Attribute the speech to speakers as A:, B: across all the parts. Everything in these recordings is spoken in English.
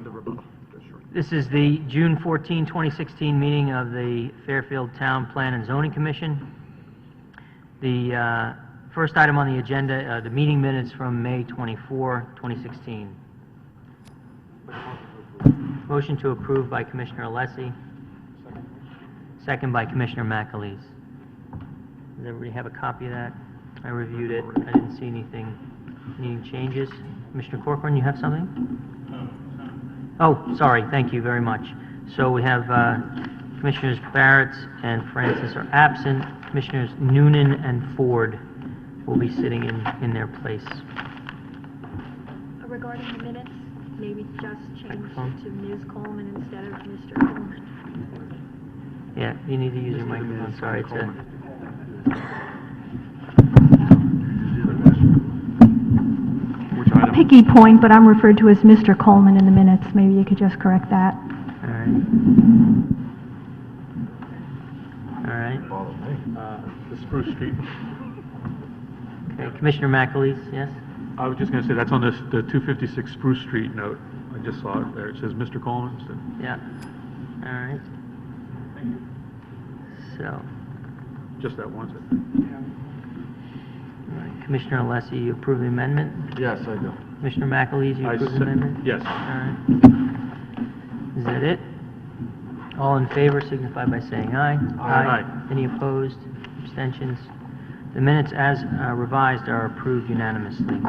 A: the rebuttal. Sure.
B: This is the June 14, 2016 meeting of the Fairfield Town Plan and Zoning Commission. The first item on the agenda, the meeting minutes from May 24, 2016. Motion to approve by Commissioner Alessi. Second by Commissioner McAleese. Does everybody have a copy of that? I reviewed it. I didn't see anything needing changes. Commissioner Corcoran, you have something? Oh, sorry. Thank you very much. So we have Commissioners Barrett and Francis are absent. Commissioners Noonan and Ford will be sitting in their place.
C: Regarding the minutes, maybe just change
B: Microphone.
C: it to Ms. Coleman instead of Mr. Coleman.
B: Yeah, you need to use your microphone. Sorry, it's a...
A: Which item?
D: Picky point, but I'm referred to as Mr. Coleman in the minutes. Maybe you could just correct that.
B: All right. All right.
A: The Spruce Street.
B: Okay, Commissioner McAleese, yes?
A: I was just going to say, that's on the 256 Spruce Street note. I just saw it there. It says Mr. Coleman. So.
B: Yeah. All right. So,
A: Just that once.
B: all right. Commissioner Alessi, you approve the amendment?
A: Yes, I do.
B: Commissioner McAleese, you approve the amendment?
A: Yes.
B: All right. Is that it? All in favor signify by saying aye.
A: Aye.
B: Any opposed? Abstentions? The minutes as revised are approved unanimously.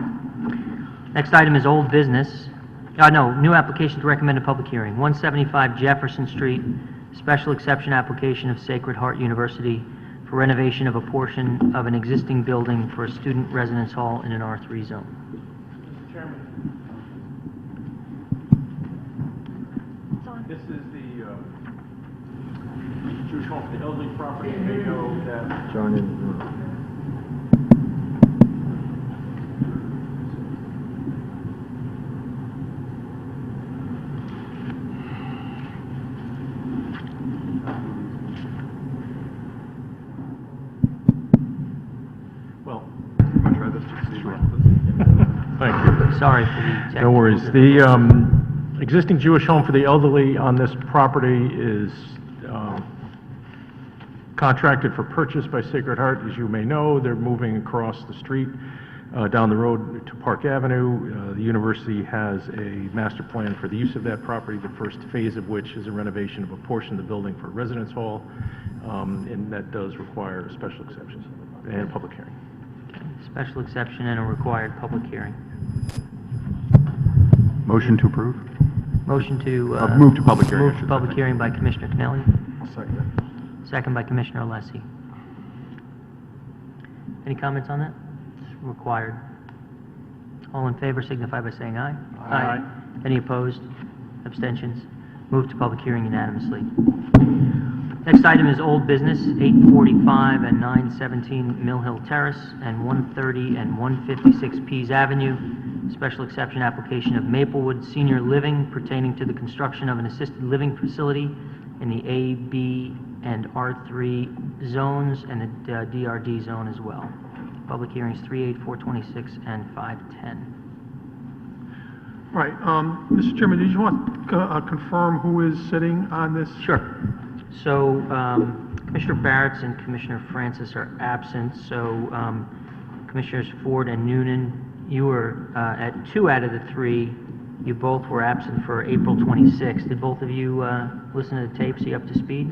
B: Next item is old business. New application to recommend a public hearing. 175 Jefferson Street, special exception application of Sacred Heart University for renovation of a portion of an existing building for a student residence hall in an R3 zone.
E: Mr. Chairman,
C: It's on.
E: this is the Jewish home for the elderly property. You may know that
A: Well, I'm going to try this to see. Thank you.
B: Sorry for the technical
E: No worries.
B: difficulties.
E: The existing Jewish home for the elderly on this property is contracted for purchase by Sacred Heart. As you may know, they're moving across the street down the road to Park Avenue. The university has a master plan for the use of that property, the first phase of which is a renovation of a portion of the building for a residence hall, and that does require a special exception and a public hearing.
B: Special exception and a required public hearing.
A: Motion to approve?
B: Motion to...
A: Move to public hearing, I
B: Move to
A: should
B: public
A: say.
B: hearing by Commissioner Kennelly,
A: Second.
B: second by Commissioner Alessi. Any comments on that? It's required. All in favor signify by saying aye.
E: Aye.
B: Any opposed? Abstentions? Move to public hearing unanimously. Next item is old business, 845 and 917 Mill Hill Terrace, and 130 and 156 Pease Avenue. Special exception application of Maplewood Senior Living pertaining to the construction of an assisted living facility in the A, B, and R3 zones and the DRD zone as well. Public hearings 3, 8, 426, and 510.
F: Right, Mr. Chairman, did you want to confirm who is sitting on this?
B: Sure. So, Commissioner Barrett and Commissioner Francis are absent, so Commissioners Ford and Noonan, you were at 2 out of the 3. You both were absent for April 26th. Did both of you listen to the tapes? Are you up to speed?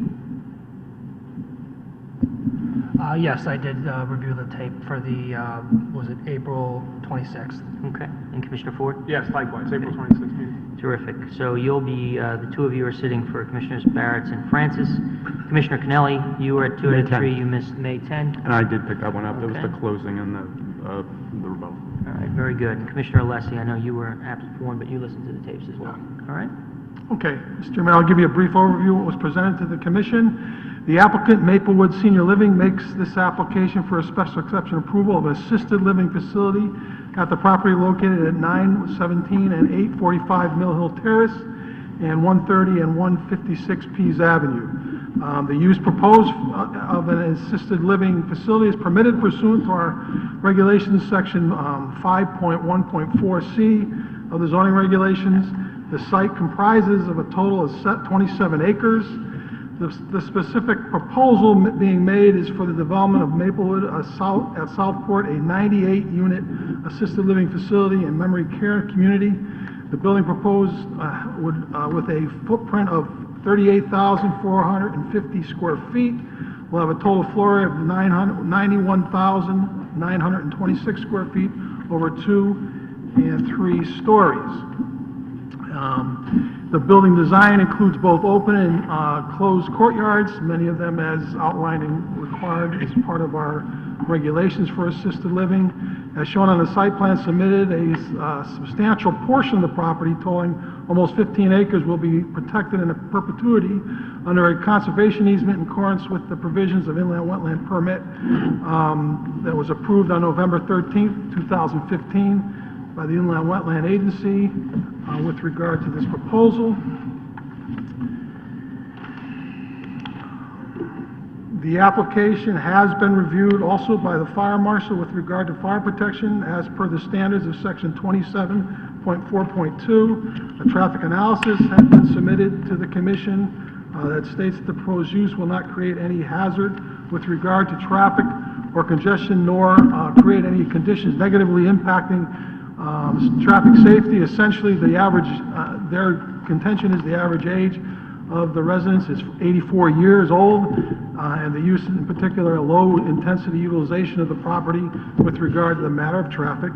G: Yes, I did review the tape for the, was it April 26th?
B: Okay. And Commissioner Ford?
E: Yes, likewise, April 26th meeting.
B: Terrific. So you'll be, the two of you are sitting for Commissioners Barrett and Francis. Commissioner Kennelly, you were at 2 out of 3. You missed May 10.
A: And I did pick that one up. That was
B: Okay.
A: the closing and the rebuttal.
B: All right, very good. And Commissioner Alessi, I know you were absent for one, but you listened to the tapes as well. All right?
F: Okay, Mr. Chairman, I'll give you a brief overview of what was presented to the commission. The applicant, Maplewood Senior Living, makes this application for a special exception approval of assisted living facility at the property located at 917 and 845 Mill Hill Terrace and 130 and 156 Pease Avenue. The use proposed of an assisted living facility is permitted pursuant to our regulations, section 5.1.4C of the zoning regulations. The site comprises of a total of 27 acres. The specific proposal being made is for the development of Maplewood at Southport, a 98-unit assisted living facility and memory care community. The building proposed with a footprint of 38,450 square feet will have a total floor area of 91,926 square feet over 2 and 3 stories. The building design includes both open and closed courtyards, many of them as outlined and required as part of our regulations for assisted living. As shown on the site plan submitted, a substantial portion of the property, totaling almost 15 acres, will be protected in perpetuity under a conservation easement in accordance with the provisions of inland wetland permit that was approved on November 13th, 2015 by the Inland Wetland Agency with regard to this proposal. The application has been reviewed also by the fire marshal with regard to fire protection as per the standards of section 27.4.2. A traffic analysis has been submitted to the commission that states the proposed use will not create any hazard with regard to traffic or congestion, nor create any conditions negatively impacting traffic safety. Essentially, the average, their contention is the average age of the residents is 84 years old, and the use in particular, a low-intensity utilization of the property with regard to the matter of traffic.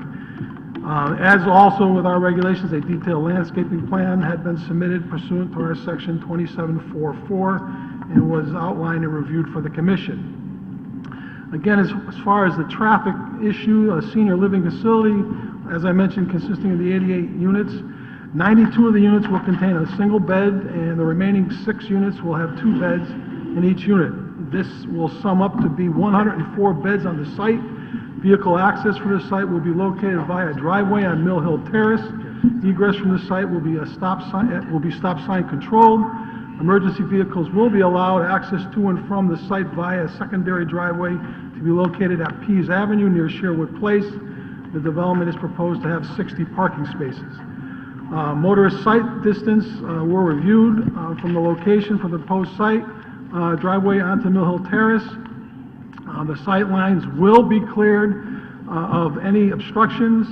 F: As also with our regulations, a detailed landscaping plan had been submitted pursuant to our section 2744 and was outlined and reviewed for the commission. Again, as far as the traffic issue, a senior living facility, as I mentioned, consisting of the 88 units, 92 of the units will contain a single bed, and the remaining 6 units will have 2 beds in each unit. This will sum up to be 104 beds on the site. Vehicle access for the site will be located via driveway on Mill Hill Terrace. Egress from the site will be stop sign controlled. Emergency vehicles will be allowed access to and from the site via a secondary driveway to be located at Pease Avenue near Sherwood Place. The development is proposed to have 60 parking spaces. Motorist site distance were reviewed from the location for the proposed site driveway onto Mill Hill Terrace. The sight lines will be cleared of any obstructions.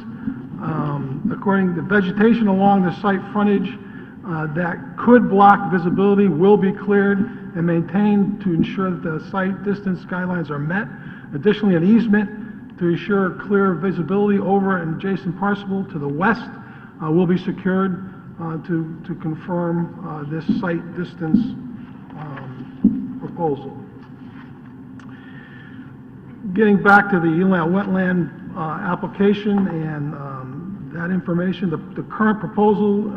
F: According to vegetation along the site frontage that could block visibility will be cleared and maintained to ensure that the site distance guidelines are met. Additionally, an easement to ensure clear visibility over an adjacent parcel to the west will be secured to confirm this site distance proposal. Getting back to the inland wetland application and that information, the current proposal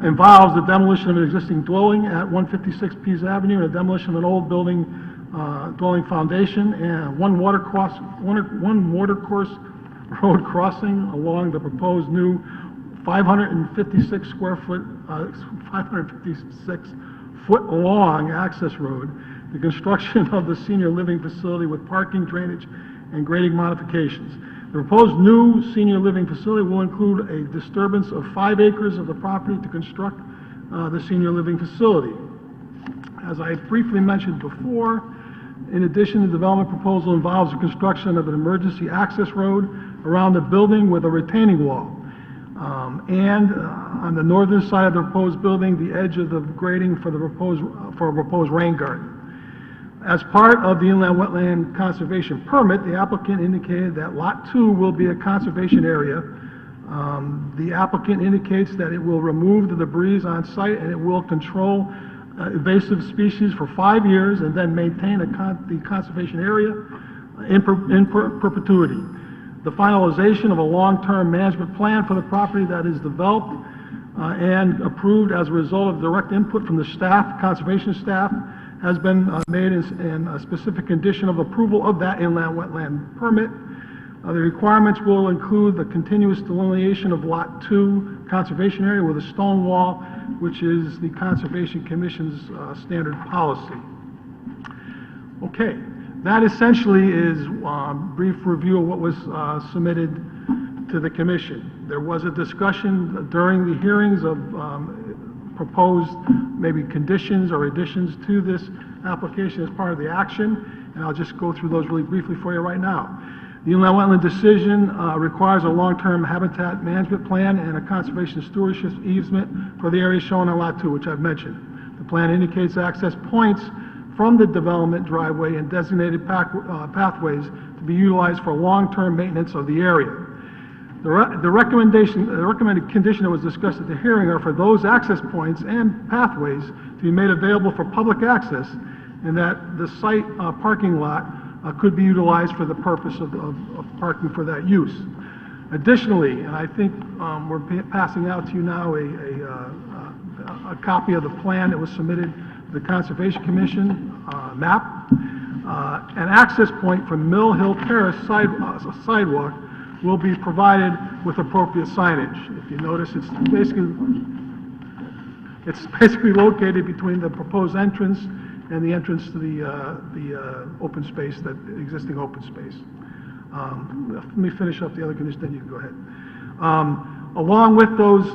F: involves the demolition of an existing dwelling at 156 Pease Avenue and a demolition of an old building dwelling foundation and one watercourse road crossing along the proposed new 556 foot long access road. The construction of the senior living facility with parking, drainage, and grading modifications. The proposed new senior living facility will include a disturbance of 5 acres of the property to construct the senior living facility. As I briefly mentioned before, in addition, the development proposal involves the construction of an emergency access road around the building with a retaining wall. On the northern side of the proposed building, the edge of the grading for a proposed rain garden. As part of the Inland Wetland Conservation Permit, the applicant indicated that Lot 2 will be a conservation area. The applicant indicates that it will remove the debris on site and it will control invasive species for 5 years and then maintain the conservation area in perpetuity. The finalization of a long-term management plan for the property that is developed and approved as a result of direct input from the staff, conservation staff, has been made in a specific condition of approval of that inland wetland permit. The requirements will include the continuous delineation of Lot 2 conservation area with a stone wall, which is the Conservation Commission's standard policy. Okay, that essentially is a brief review of what was submitted to the Commission. There was a discussion during the hearings of proposed maybe conditions or additions to this application as part of the action, and I'll just go through those really briefly for you right now. The inland wetland decision requires a long-term habitat management plan and a conservation stewardship easement for the area shown on Lot 2, which I've mentioned. The plan indicates access points from the development driveway and designated pathways to be utilized for long-term maintenance of the area. The recommended condition that was discussed at the hearing are for those access points and pathways to be made available for public access, and that the site parking lot could be utilized for the purpose of parking for that use. Additionally, and I think we're passing out to you now a copy of the plan that was submitted to the Conservation Commission map. An access point from Mill Hill Terrace sidewalk will be provided with appropriate signage. If you notice, it's basically located between the proposed entrance and the entrance to the open space, that existing open space. Let me finish up the other condition, then you can go ahead. Along with those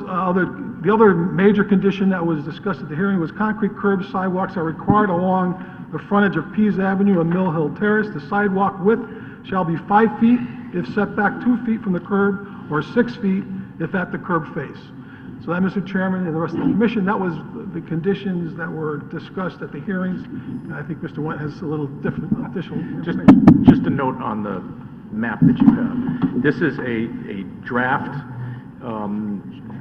F: the other major condition that was discussed at the hearing was concrete curb sidewalks are required along the frontage of Pease Avenue and Mill Hill Terrace. The sidewalk width shall be 5 feet if set back 2 feet from the curb, or 6 feet if at the curb face. So that, Mr. Chairman, and the rest of the commission, that was the conditions that were discussed at the hearings. And I think Mr. Went has a little different additional information.
E: Just a note on the map that you have. This is a draft.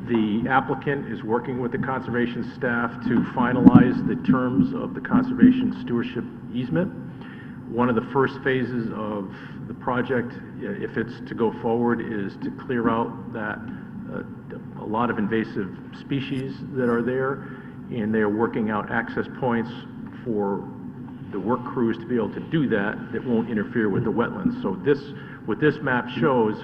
E: The applicant is working with the conservation staff to finalize the terms of the conservation stewardship easement. One of the first phases of the project, if it's to go forward, is to clear out that a lot of invasive species that are there, and they're working out access points for the work crews to be able to do that won't interfere with the wetlands. So what this map shows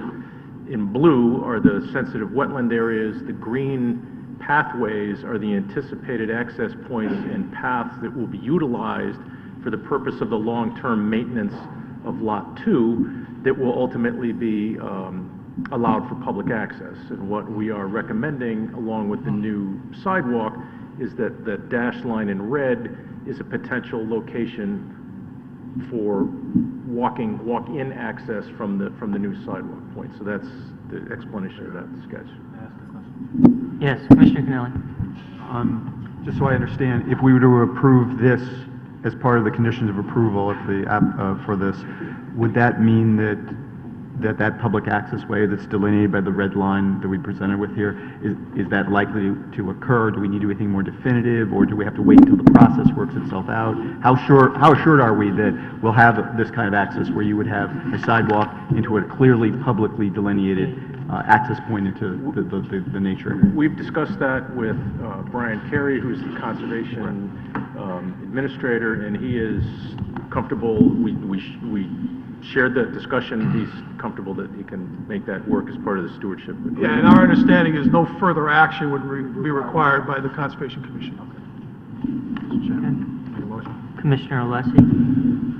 E: in blue are the sensitive wetland areas. The green pathways are the anticipated access points and paths that will be utilized for the purpose of the long-term maintenance of Lot 2 that will ultimately be allowed for public access. And what we are recommending, along with the new sidewalk, is that the dashed line in red is a potential location for walk-in access from the new sidewalk point. So that's the explanation of that sketch.
B: Yes, Commissioner Canelli.
H: Just so I understand, if we were to approve this as part of the conditions of approval of the for this, would that mean that public access way that's delineated by the red line that we presented with here, is that likely to occur? Do we need to do anything more definitive, or do we have to wait until the process works itself out? How assured are we that we'll have this kind of access where you would have a sidewalk into a clearly publicly delineated access point into the nature?
E: We've discussed that with Brian Carey, who's the conservation administrator, and he is comfortable. We shared that discussion. He's comfortable that he can make that work as part of the stewardship agreement.
F: Yeah, and our understanding is no further action would be required by the Conservation Commission.
B: Commissioner Alessi.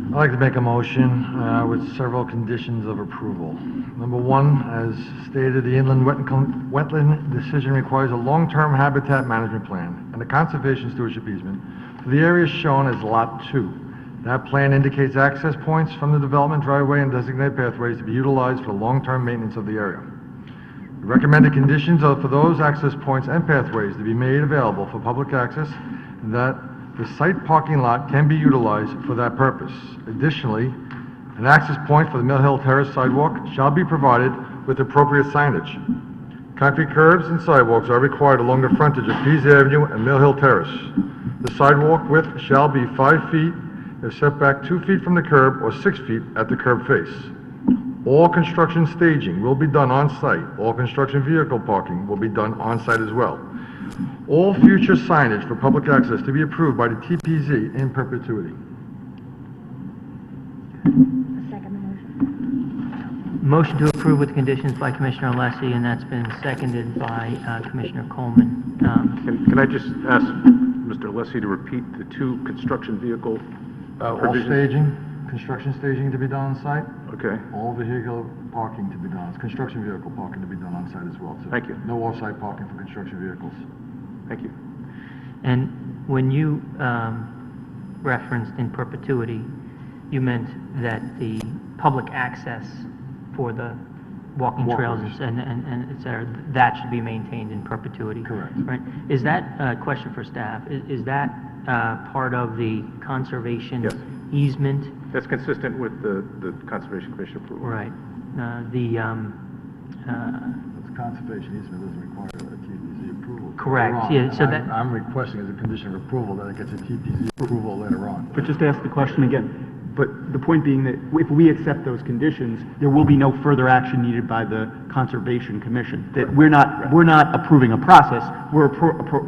I: I'd like to make a motion with several conditions of approval. Number one, as stated, the inland wetland decision requires a long-term habitat management plan and a conservation stewardship easement for the areas shown as Lot 2. That plan indicates access points from the development driveway and designated pathways to be utilized for long-term maintenance of the area. The recommended conditions are for those access points and pathways to be made available for public access, and that the site parking lot can be utilized for that purpose. Additionally, an access point for the Mill Hill Terrace sidewalk shall be provided with appropriate signage. Concrete curbs and sidewalks are required along the frontage of Pease Avenue and Mill Hill Terrace. The sidewalk width shall be 5 feet if set back 2 feet from the curb, or 6 feet at the curb face. All construction staging will be done on-site. All construction vehicle parking will be done on-site as well. All future signage for public access to be approved by the TPZ in perpetuity.
C: Second the motion.
B: Motion to approve with conditions by Commissioner Alessi, and that's been seconded by Commissioner Coleman.
E: Can I just ask Mr. Alessi to repeat the two construction vehicle
I: All
E: provisions?
I: staging, construction staging to be done on-site.
J: Okay.
I: All vehicular parking to be done, construction vehicle parking to be done on site as well, too.
J: Thank you.
I: No off-site parking for construction vehicles.
J: Thank you.
B: And when you referenced in perpetuity, you meant that the public access for the walking trails
I: Walkways.
B: and et cetera, that should be maintained in perpetuity?
I: Correct.
B: Right? Is that, question for staff, is that part of the conservation
J: Yes.
B: easement?
J: That's consistent with the Conservation Commission approval.
B: Right.
I: It's conservation easement doesn't require a TPZ approval.
B: Correct,
I: Later on.
B: yeah, so
I: And
B: that-
I: I'm requesting as a condition of approval that it gets a TPZ approval later on.
H: But just ask the question again. But the point being that if we accept those conditions, there will be no further action needed by the Conservation Commission. That we're not approving a process,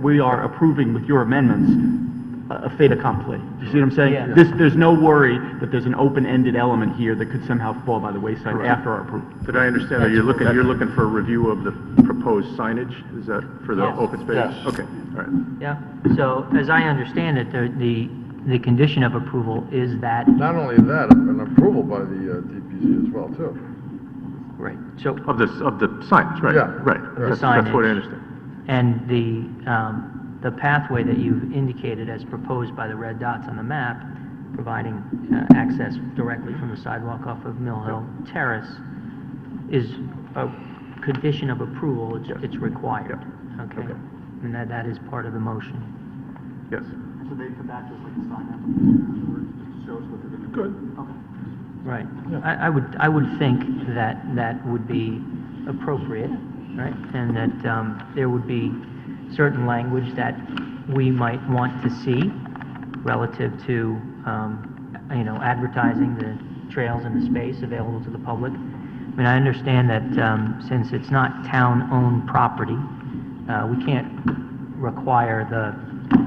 H: we are approving with your amendments a fait accompli. You see what I'm saying?
B: Yeah.
H: There's no worry that there's an open-ended element here that could somehow fall by the wayside
J: Correct.
H: after our approval.
J: Did I understand that you're looking for a review of the proposed signage? Is that for the
B: Yes.
J: open space?
I: Yes.
J: Okay, all right.
B: Yeah, so as I understand it, the condition of approval is that,
I: Not only that, an approval by the TPZ as well, too.
B: right, so,
J: Of the signage, right?
I: Yeah.
J: Right. That's what I
B: signage.
J: understand.
B: and the pathway that you've indicated as proposed by the red dots on the map, providing access directly from the sidewalk off of Mill Hill Terrace, is a condition of approval, it's required. Okay?
J: Okay.
B: And that is part of the motion.
J: Yes.
H: So they come back to us like a sign application, just show us what they're going to do.
F: Good.
H: Okay.
B: Right. I would think that that would be appropriate, right? And that there would be certain language that we might want to see relative to, advertising the trails and the space available to the public. I mean, I understand that since it's not town-owned property, we can't require the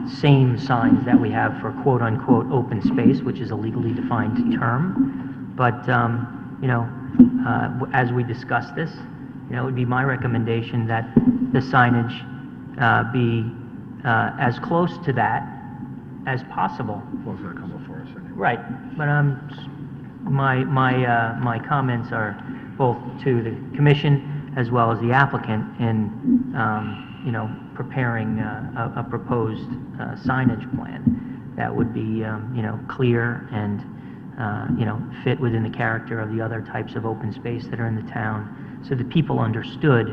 B: same signs that we have for quote-unquote open space, which is a legally defined term. But, as we discuss this, it would be my recommendation that the signage be as close to that as possible.
I: What's going to come before us anyway?
B: Right, but my comments are both to the commission as well as the applicant in, preparing a proposed signage plan that would be, clear and, fit within the character of the other types of open space that are in the town, so that people understood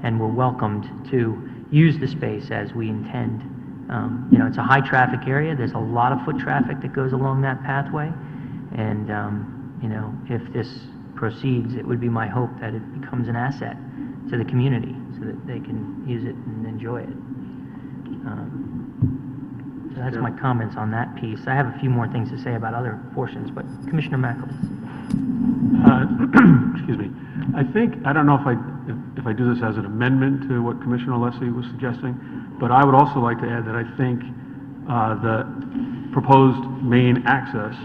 B: and were welcomed to use the space as we intend. It's a high-traffic area, there's a lot of foot traffic that goes along that pathway, and, if this proceeds, it would be my hope that it becomes an asset to the community, so that they can use it and enjoy it. So that's my comments on that piece. I have a few more things to say about other portions, but Commissioner McAleese.
A: Excuse me. I don't know if I do this as an amendment to what Commissioner Leslie was suggesting, but I would also like to add that I think the proposed main access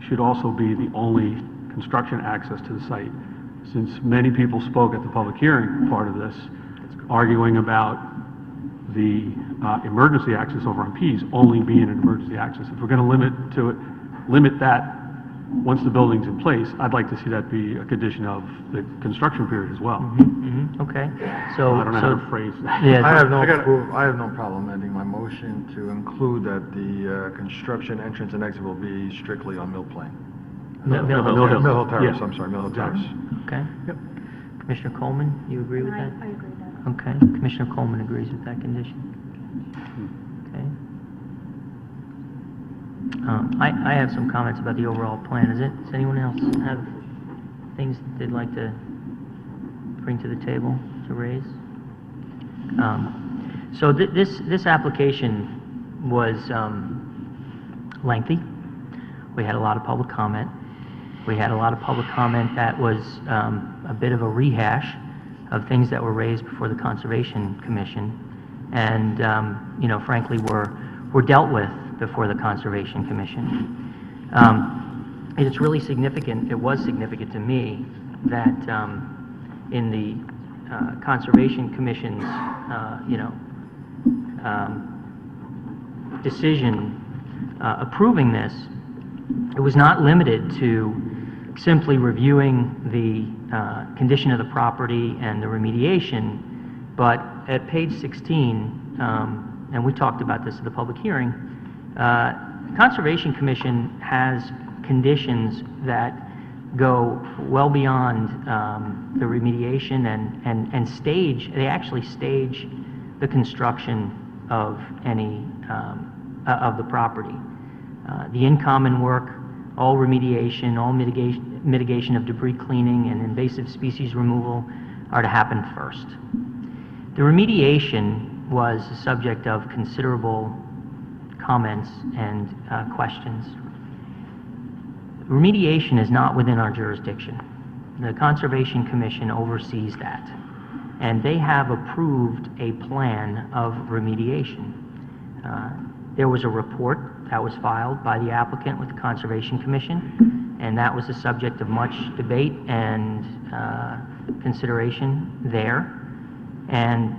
A: should also be the only construction access to the site, since many people spoke at the public hearing part of this, arguing about the emergency access over on Pease only being an emergency access. If we're going to limit that once the building's in place, I'd like to see that be a condition of the construction period as well.
B: Okay, so...
A: I don't know how to phrase that.
B: Yeah,
I: I have no problem amending my motion to include that the construction entrance and exit will be strictly on Mill Plain.
B: Mill Hill.
A: Mill Hill.
I: Mill Hill Terrace,
A: Yeah.
I: I'm sorry, Mill Hill Terrace.
B: Okay.
A: Yep.
B: Commissioner Coleman, you agree with that?
C: I agree with that.
B: Okay, Commissioner Coleman agrees with that condition. Okay. I have some comments about the overall plan. Does anyone else have things they'd like to bring to the table to raise? So this application was lengthy. We had a lot of public comment. We had a lot of public comment that was a bit of a rehash of things that were raised before the Conservation Commission, and frankly were dealt with before the Conservation Commission. It's really significant. It was significant to me that in the Conservation Commission's decision approving this, it was not limited to simply reviewing the condition of the property and the remediation, but at page 16, and we talked about this at the public hearing, Conservation Commission has conditions that go well beyond the remediation and stage, they actually stage the construction of any of the property. The in-common work, all remediation, all mitigation of debris cleaning and invasive species removal are to happen first. The remediation was the subject of considerable comments and questions. Remediation is not within our jurisdiction. The Conservation Commission oversees that, and they have approved a plan of remediation. There was a report that was filed by the applicant with the Conservation Commission, and that was the subject of much debate and consideration there. And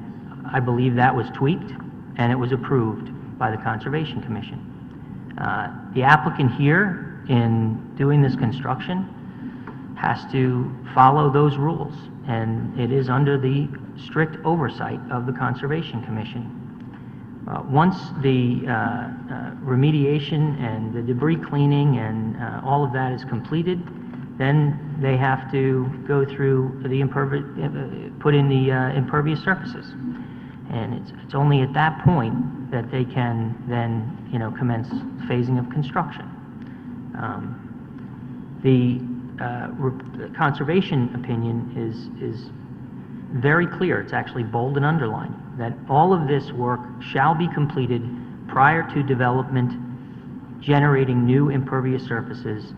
B: I believe that was tweaked, and it was approved by the Conservation Commission. The applicant here, in doing this construction, has to follow those rules, and it is under the strict oversight of the Conservation Commission. Once the remediation and the debris cleaning and all of that is completed, then they have to go through the put in the impervious surfaces. And it's only at that point that they can then, commence phasing of construction. The conservation opinion is very clear. It's actually bold and underlined that all of this work shall be completed prior to development generating new impervious surfaces.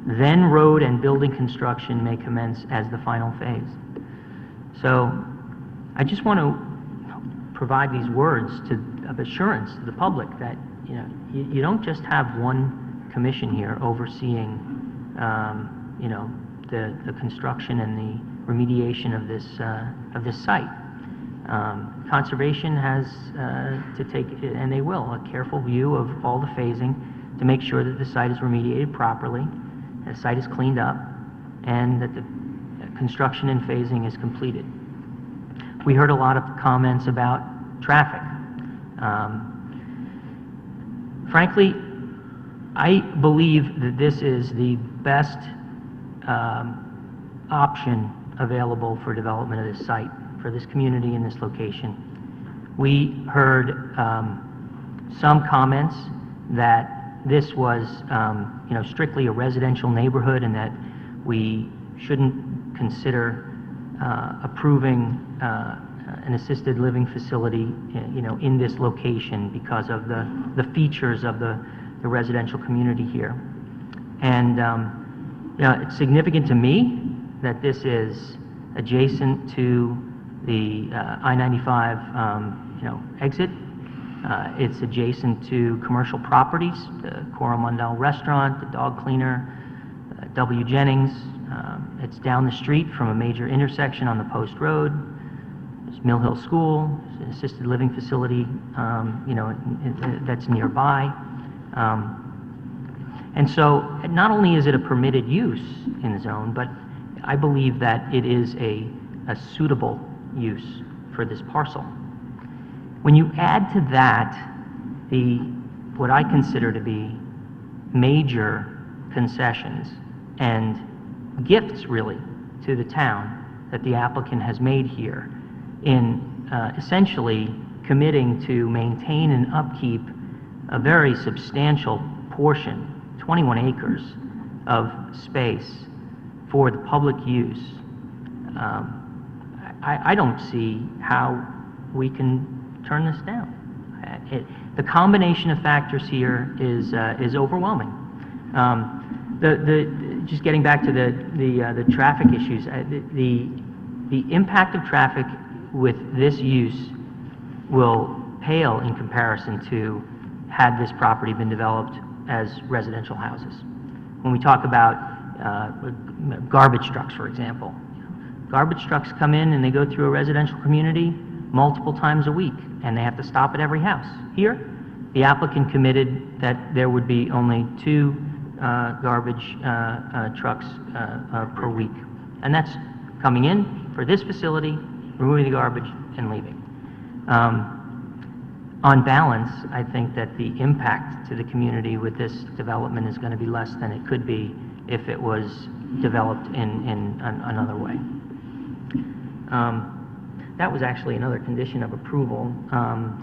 B: Then road and building construction may commence as the final phase. So I just want to provide these words of assurance to the public that you don't just have one commission here overseeing the construction and the remediation of this site. Conservation has to take, and they will, a careful view of all the phasing to make sure that the site is remediated properly, the site is cleaned up, and that the construction and phasing is completed. We heard a lot of comments about traffic. Frankly, I believe that this is the best option available for development of this site, for this community and this location. We heard some comments that this was, strictly a residential neighborhood and that we shouldn't consider approving an assisted living facility, in this location because of the features of the residential community here. And it's significant to me that this is adjacent to the I-95, exit. It's adjacent to commercial properties, the Coromandel Restaurant, the Dog Cleaner, W. Jennings. It's down the street from a major intersection on the Post Road. There's Mill Hill School, an assisted living facility, that's nearby. And so not only is it a permitted use in the zone, but I believe that it is a suitable use for this parcel. When you add to that what I consider to be major concessions and gifts really to the town that the applicant has made here in essentially committing to maintain and upkeep a very substantial portion, 21 acres of space for the public use, I don't see how we can turn this down. The combination of factors here is overwhelming. Just getting back to the traffic issues, the impact of traffic with this use will pale in comparison to had this property been developed as residential houses. When we talk about garbage trucks, for example, garbage trucks come in and they go through a residential community multiple times a week, and they have to stop at every house. Here, the applicant committed that there would be only 2 garbage trucks per week. And that's coming in for this facility, removing the garbage, and leaving. On balance, I think that the impact to the community with this development is going to be less than it could be if it was developed in another way. That was actually another condition of approval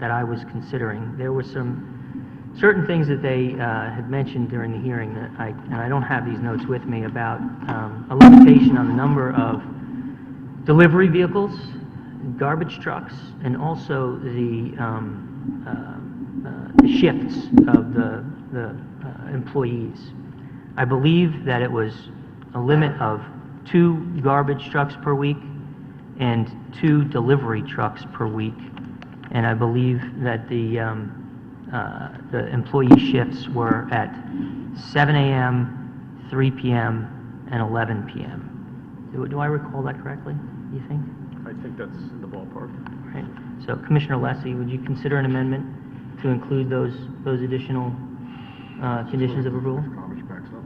B: that I was considering. There were some certain things that they had mentioned during the hearing that and I don't have these notes with me, about a limitation on the number of delivery vehicles, garbage trucks, and also the shifts of the employees. I believe that it was a limit of 2 garbage trucks per week and 2 delivery trucks per week. And I believe that the employee shifts were at 7 a.m., 3 p.m., and 11 p.m. Do I recall that correctly, do you think?
J: I think that's in the ballpark.
B: Right. So Commissioner Lessie, would you consider an amendment to include those additional conditions of approval?
I: Garbage backs up.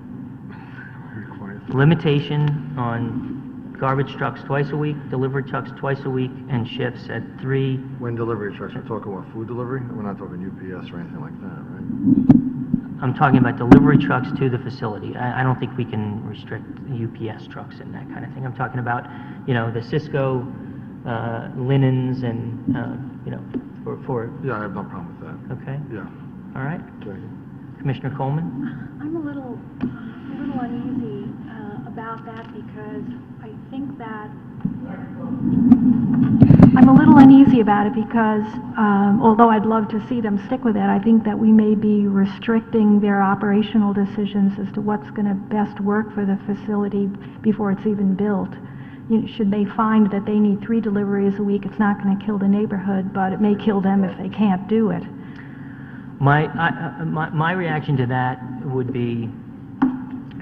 I: Required.
B: Limitation on garbage trucks twice a week, delivery trucks twice a week, and shifts at 3.
I: When delivery trucks, we're talking what, food delivery? We're not talking UPS or anything like that, right?
B: I'm talking about delivery trucks to the facility. I don't think we can restrict UPS trucks and that kind of thing. I'm talking about, the Cisco linens and, for,
I: Yeah, I have no problem with that.
B: okay?
I: Yeah.
B: All right.
I: Okay.
B: Commissioner Coleman?
C: I'm a little uneasy about that, because I think that
D: I'm a little uneasy about it because, although I'd love to see them stick with it, I think that we may be restricting their operational decisions as to what's going to best work for the facility before it's even built. Should they find that they need 3 deliveries a week, it's not going to kill the neighborhood, but it may kill them if they can't do it.
B: My reaction to that would be,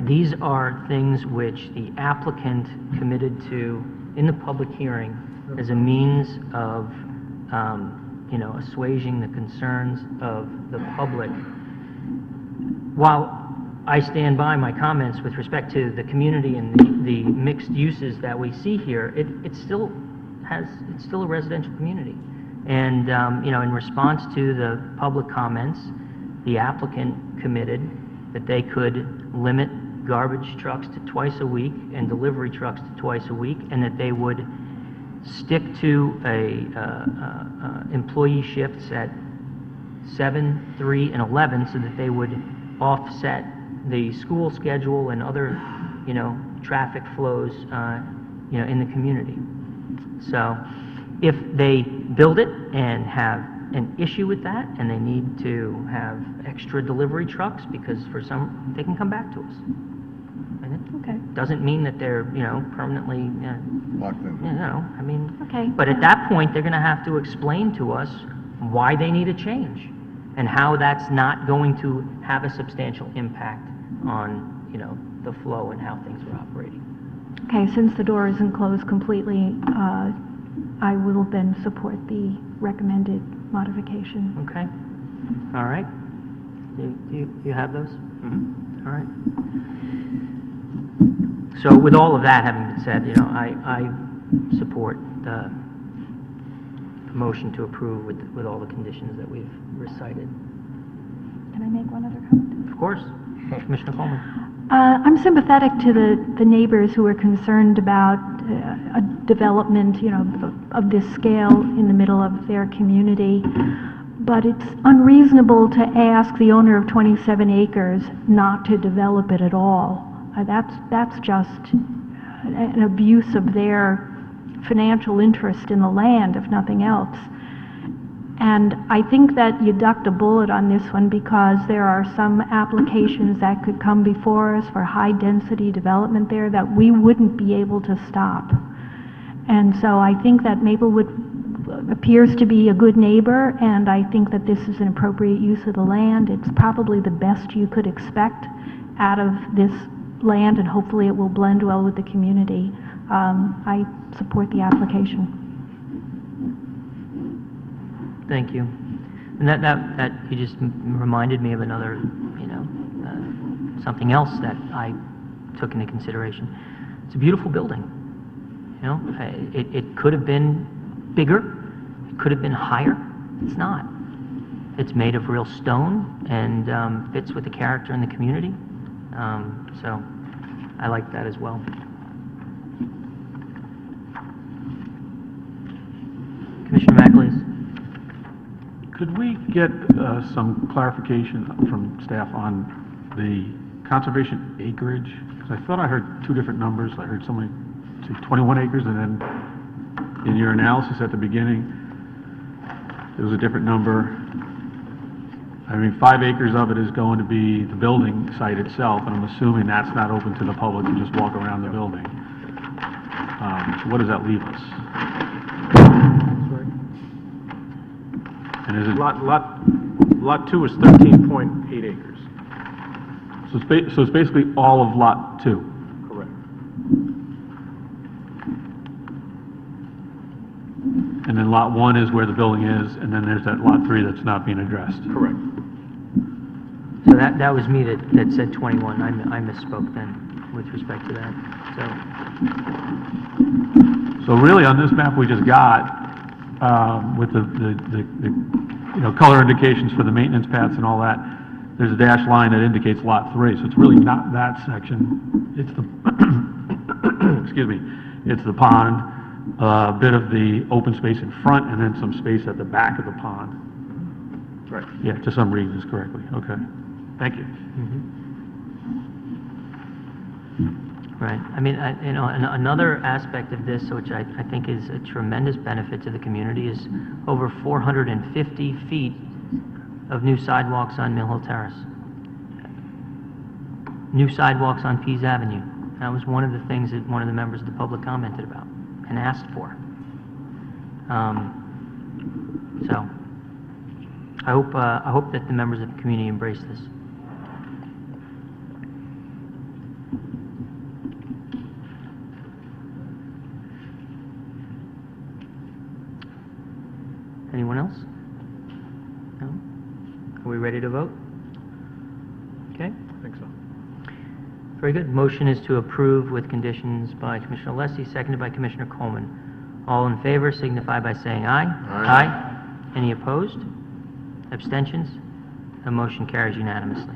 B: these are things which the applicant committed to in the public hearing as a means of, assuaging the concerns of the public. While I stand by my comments with respect to the community and the mixed uses that we see here, it's still a residential community. And, in response to the public comments, the applicant committed that they could limit garbage trucks to twice a week and delivery trucks to twice a week, and that they would stick to employee shifts at 7, 3, and 11, so that they would offset the school schedule and other, traffic flows, in the community. So if they build it and have an issue with that, and they need to have extra delivery trucks, because they can come back to us.
D: Okay.
B: Doesn't mean that they're, permanently,
I: Locked in.
D: Okay.
B: But at that point, they're going to have to explain to us why they need a change, and how that's not going to have a substantial impact on, the flow and how things are operating.
D: Okay, since the door isn't closed completely, I will then support the recommended modification.
B: Okay? All right? Do you have those? All right. So with all of that having been said, I support the motion to approve with all the conditions that we've recited.
D: Can I make one other comment?
B: Of course. Commissioner Coleman.
D: I'm sympathetic to the neighbors who are concerned about a development, of this scale in the middle of their community. But it's unreasonable to ask the owner of 27 acres not to develop it at all. That's just an abuse of their financial interest in the land, if nothing else. And I think that you ducked a bullet on this one, because there are some applications that could come before us for high-density development there that we wouldn't be able to stop. And so I think that Maplewood appears to be a good neighbor, and I think that this is an appropriate use of the land. It's probably the best you could expect out of this land, and hopefully it will blend well with the community. I support the application.
B: Thank you. And that you just reminded me of another, something else that I took into consideration. It's a beautiful building. You know, it could have been bigger, it could have been higher. It's not. It's made of real stone and fits with the character in the community. So I like that as well. Commissioner McAleese?
A: Could we get some clarification from staff on the conservation acreage? Because I thought I heard two different numbers. I heard somebody say 21 acres, and then in your analysis at the beginning, there was a different number. I mean, 5 acres of it is going to be the building site itself, and I'm assuming that's not open to the public to just walk around the building. So what does that leave us? And is it,
J: Lot 2 is 13.8 acres.
A: so it's basically all of Lot 2?
J: Correct.
A: And then Lot 1 is where the building is, and then there's that Lot 3 that's not being addressed?
J: Correct.
B: So that was me that said 21. I misspoke then with respect to that.
A: So really, on this map we just got, with the color indications for the maintenance paths and all that, there's a dashed line that indicates Lot 3, so it's really not that section. It's the, excuse me, it's the pond, a bit of the open space in front, and then some space at the back of the pond.
J: Right.
A: Yeah, to some reasons correctly. Okay. Thank you.
B: Right. I mean, another aspect of this, which I think is a tremendous benefit to the community, is over 450 feet of new sidewalks on Mill Hill Terrace. New sidewalks on Pease Avenue. That was one of the things that one of the members of the public commented about and asked for. So, I hope that the members of the community embrace this. Anyone else? No? Are we ready to vote? Okay,
J: I think so.
B: very good. Motion is to approve with conditions by Commissioner Alessi, seconded by Commissioner Coleman. All in favor signify by saying aye. Aye. Any opposed? Abstentions? The motion carries unanimously.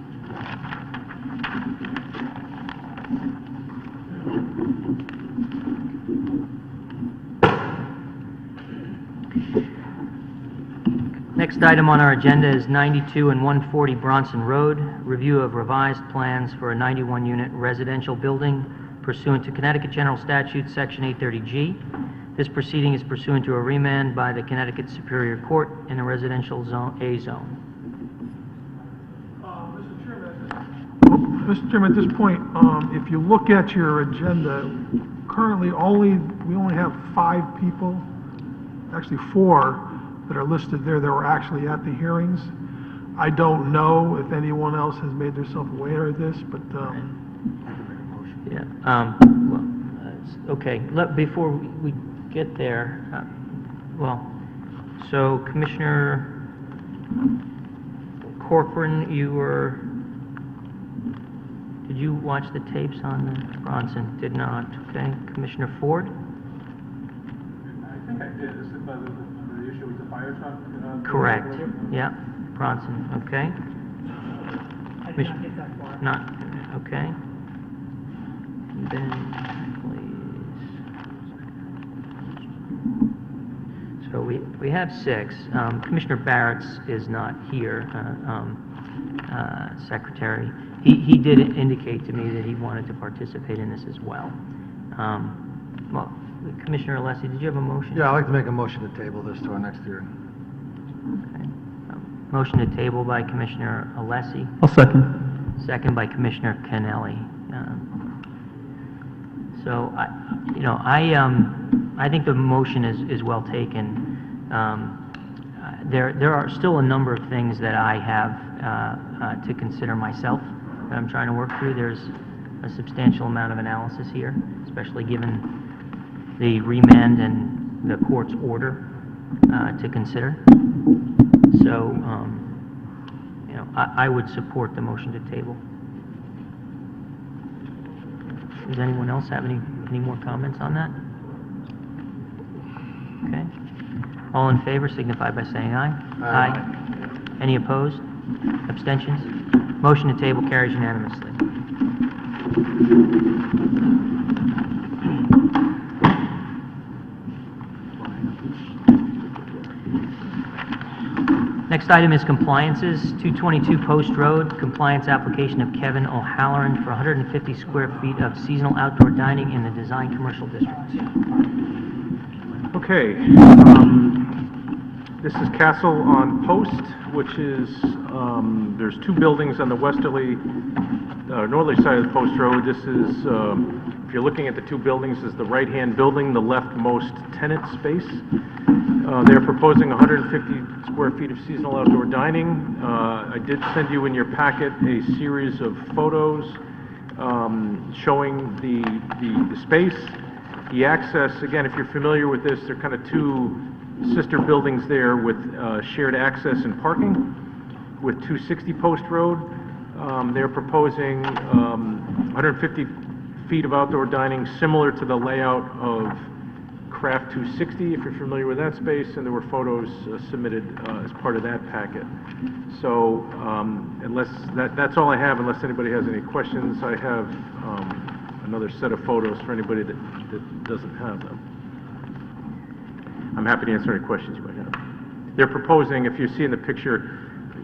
B: Next item on our agenda is 92 and 140 Bronson Road, review of revised plans for a 91-unit residential building pursuant to Connecticut General Statute, Section 830G. This proceeding is pursuant to a remand by the Connecticut Superior Court in a residential zone, A zone.
F: Mr. Chairman, at this point, if you look at your agenda, currently we only have 5 people, actually 4, that are listed there that were actually at the hearings. I don't know if anyone else has made themselves aware of this, but,
B: Yeah, okay, before we get there, so Commissioner Corcoran, did you watch the tapes on the Bronson? Did not, okay. Commissioner Ford?
A: I think I did. This is the issue with the fire truck?
B: Correct, yeah, Bronson, okay.
G: I did not get that far.
B: Not, okay. Then, please. So we have 6. Commissioner Barrett's is not here, Secretary. He did indicate to me that he wanted to participate in this as well. Well, Commissioner Alessi, did you have a motion?
I: Yeah, I'd like to make a motion to table this to our next hearing.
B: Okay. Motion to table by Commissioner Alessi,
A: I'll second.
B: second by Commissioner Kennelly. So, I think the motion is well taken. There are still a number of things that I have to consider myself that I'm trying to work through. There's a substantial amount of analysis here, especially given the remand and the court's order to consider. So, I would support the motion to table. Does anyone else have any more comments on that? Okay. All in favor signify by saying aye. Aye. Any opposed? Abstentions? Motion to table carries unanimously. Next item is compliances. 222 Post Road, compliance application of Kevin O'Halloran for 150 square feet of seasonal outdoor dining in the design commercial district.
E: Okay, this is Castle on Post, which is, there's two buildings on the northerly side of the Post Road. This is, if you're looking at the two buildings, is the right-hand building, the leftmost tenant space. They're proposing 150 square feet of seasonal outdoor dining. I did send you in your packet a series of photos showing the space. The access, again, if you're familiar with this, they're kind of two sister buildings there with shared access and parking with 260 Post Road. They're proposing 150 feet of outdoor dining similar to the layout of Craft 260, if you're familiar with that space, and there were photos submitted as part of that packet. So unless that's all I have, unless anybody has any questions, I have another set of photos for anybody that doesn't have them. I'm happy to answer any questions you might have. They're proposing, if you see in the picture,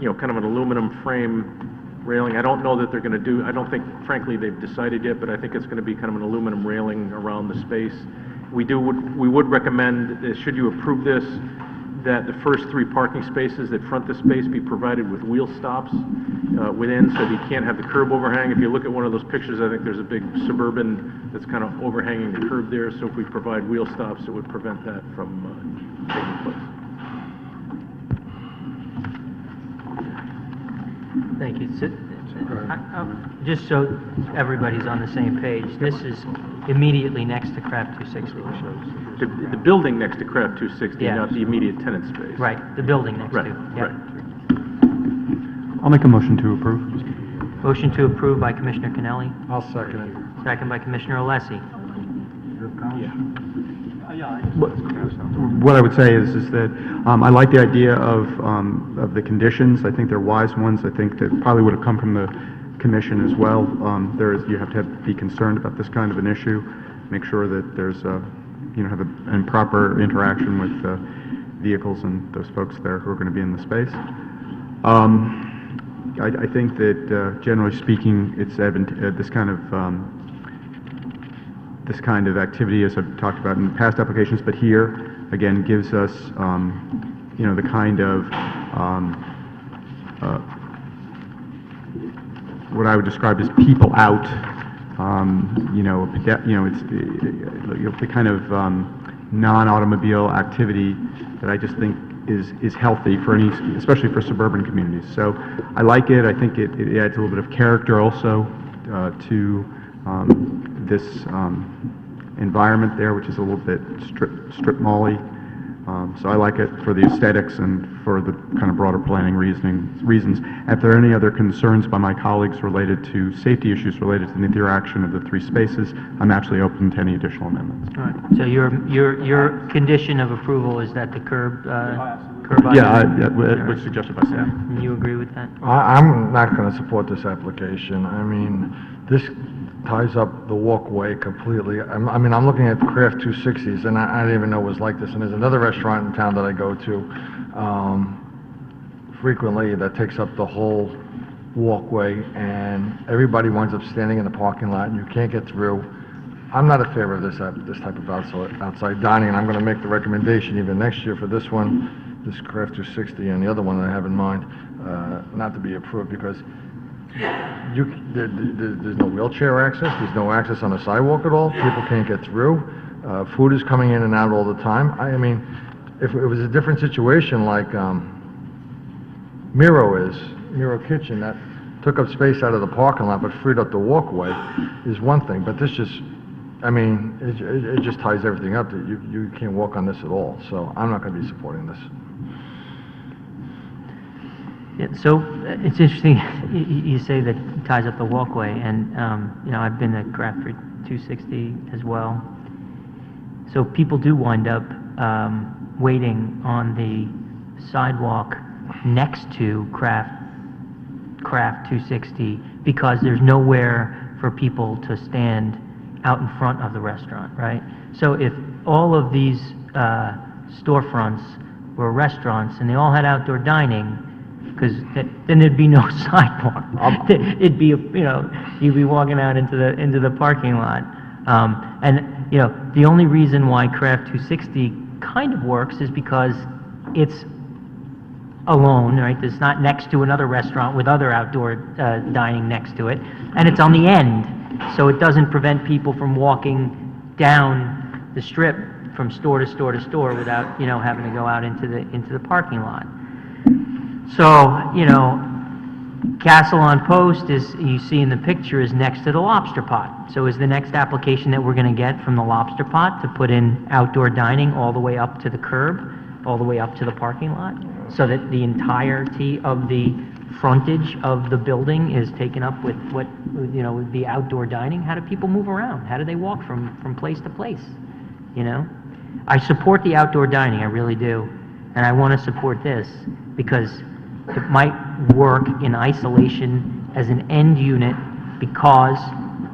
E: kind of an aluminum frame railing. I don't know that they're going to do, I don't think, frankly, they've decided yet, but I think it's going to be kind of an aluminum railing around the space. We would recommend, should you approve this, that the first three parking spaces that front the space be provided with wheel stops within, so that you can't have the curb overhang. If you look at one of those pictures, I think there's a big Suburban that's kind of overhanging the curb there, so if we provide wheel stops, it would prevent that from taking place.
B: Thank you. Just so everybody's on the same page, this is immediately next to Craft 260.
E: The building next to Craft 260,
B: Yeah.
E: not the immediate tenant space.
B: Right, the building next
E: Right,
B: to. Yep.
E: right.
H: I'll make a motion to approve.
B: Motion to approve by Commissioner Kennelly,
I: I'll second it.
B: second by Commissioner Alessi.
H: What I would say is that I like the idea of the conditions. I think they're wise ones. I think that probably would have come from the commission as well. You have to be concerned about this kind of an issue. Make sure that there's have a proper interaction with vehicles and those folks there who are going to be in the space. I think that generally speaking, it's this kind of activity, as I've talked about in past applications, but here, again, gives us, the kind of, what I would describe as people out, it's the kind of non-automobile activity that I just think is healthy for especially for suburban communities. So I like it. I think it adds a little bit of character also to this environment there, which is a little bit strip mall-y. So I like it for the aesthetics and for the kind of broader planning reasons. If there are any other concerns by my colleagues related to safety issues related to the interaction of the three spaces, I'm actually open to any additional amendments.
B: All right, so your condition of approval is that the curb
H: Yeah, what's suggested by staff.
B: And you agree with that?
I: I'm not going to support this application. I mean, this ties up the walkway completely. I'm looking at Craft 260s, and I didn't even know it was like this. And there's another restaurant in town that I go to frequently that takes up the whole walkway, and everybody winds up standing in the parking lot, and you can't get through. I'm not a favor of this type of outside dining, and I'm going to make the recommendation even next year for this one, this Craft 260, and the other one that I have in mind, not to be approved, because there's no wheelchair access, there's no access on the sidewalk at all, people can't get through, food is coming in and out all the time. I mean, if it was a different situation like Miro Kitchen, that took up space out of the parking lot but freed up the walkway, is one thing, but this just, it just ties everything up that you can't walk on this at all, so I'm not going to be supporting this.
B: Yeah, so it's interesting, you say that it ties up the walkway, and, I've been to Craft for 260 as well. So people do wind up waiting on the sidewalk next to Craft 260 because there's nowhere for people to stand out in front of the restaurant, right? So if all of these storefronts were restaurants and they all had outdoor dining, because then there'd be no sidewalk. It'd be, you'd be walking out into the parking lot. And, the only reason why Craft 260 kind of works is because it's alone, right? It's not next to another restaurant with other outdoor dining next to it, and it's on the end, so it doesn't prevent people from walking down the strip from store to store to store without, having to go out into the parking lot. So, Castle on Post is, you see in the picture, is next to the Lobster Pot. So is the next application that we're going to get from the Lobster Pot to put in outdoor dining all the way up to the curb, all the way up to the parking lot, so that the entirety of the frontage of the building is taken up with what, with the outdoor dining? How do people move around? How do they walk from place to place? I support the outdoor dining, I really do. And I want to support this because it might work in isolation as an end unit because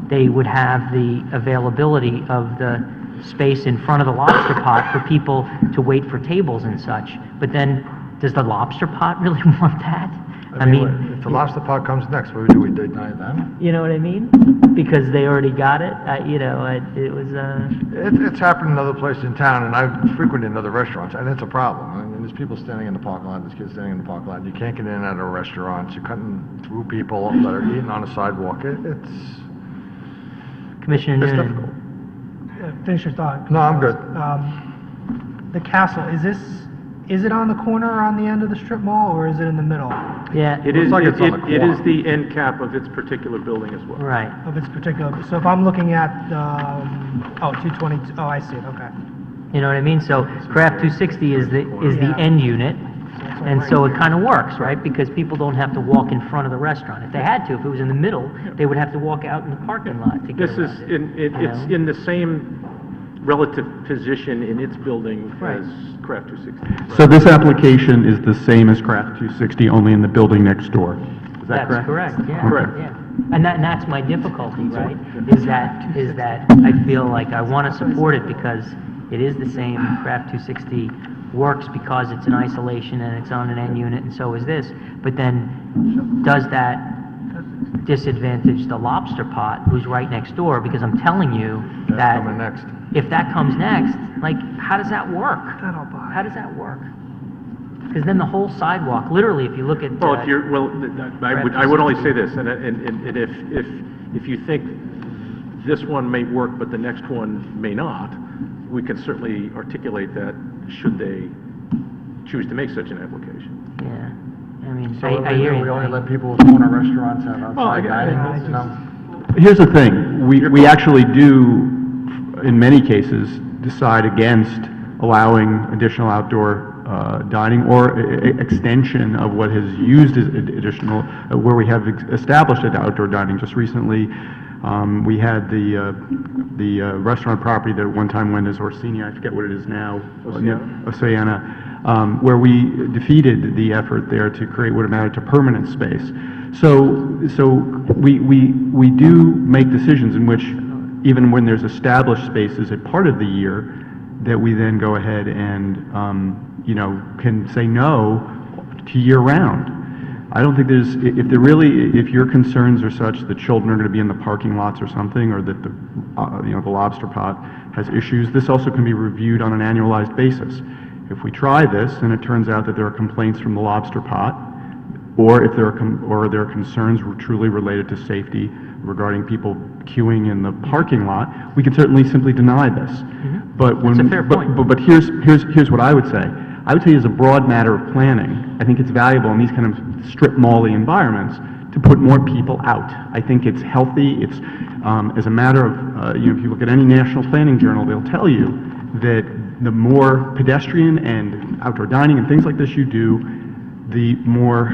B: they would have the availability of the space in front of the Lobster Pot for people to wait for tables and such. But then, does the Lobster Pot really want that? I mean,
I: if the Lobster Pot comes next, what do we deny them?
B: you know what I mean? Because they already got it. It was.
I: It's happened in other places in town, and I've frequented other restaurants, and it's a problem. I mean, there's people standing in the parking lot, there's kids standing in the parking lot, you can't get in and out of restaurants, you're cutting through people that are eating on the sidewalk.
B: Commissioner
I: It's
B: Noonan.
I: difficult.
G: Finish your thought.
I: No, I'm good.
G: The Castle, is it on the corner or on the end of the strip mall, or is it in the middle
B: Yeah.
J: It is,
I: like it's on the
J: it is
I: corner.
J: the end cap of its particular building as well.
B: Right.
G: of its particular, so if I'm looking at, 222, I see it, okay.
B: You know what I mean? So Craft 260 is the
G: Yeah.
B: end unit, and so it kind of works, right? Because people don't have to walk in front of the restaurant. If they had to, if it was in the middle, they would have to walk out in the parking lot to get
J: This
B: around
J: is,
B: it.
J: it's in the same relative position in its building
B: Right.
J: as Craft 260.
H: So this application is the same as Craft 260, only in the building next door. Is that correct?
B: That's correct, yeah.
J: Correct.
B: Yeah. And that's my difficulty, right? Is that I feel like I want to support it because it is the same. Craft 260 works because it's in isolation and it's on an end unit, and so is this. But then, does that disadvantage the Lobster Pot, who's right next door? Because I'm telling you
I: That's
B: that
I: coming next.
B: if that comes next, like, how does that work?
G: That'll buy.
B: How does that work? Because then the whole sidewalk, literally, if you look at...
J: Well, I would only say this, and if you think this one may work, but the next one may not, we can certainly articulate that should they choose to make such an application.
B: Yeah, I mean,
I: So
B: I hear you.
I: we only let people with corner restaurants have
J: Well,
I: outside
J: I
I: dining, you know?
H: Here's the thing, we actually do, in many cases, decide against allowing additional outdoor dining or extension of what is used as additional, where we have established an outdoor dining. Just recently, we had the restaurant property that at one time went as Orsini, I forget what it is now. Oceana, where we defeated the effort there to create what amounted to permanent space. So we do make decisions in which, even when there's established spaces at part of the year, that we then go ahead and, can say no to year-round. I don't think if your concerns are such that children are going to be in the parking lots or something, or that the Lobster Pot has issues, this also can be reviewed on an annualized basis. If we try this and it turns out that there are complaints from the Lobster Pot, or if there are concerns truly related to safety regarding people queuing in the parking lot, we can certainly simply deny this. But
B: That's a fair point.
H: But here's what I would say. I would say as a broad matter of planning, I think it's valuable in these kind of strip mall-y environments to put more people out. I think it's healthy. It's as a matter of if you look at any national planning journal, they'll tell you that the more pedestrian and outdoor dining and things like this you do, the more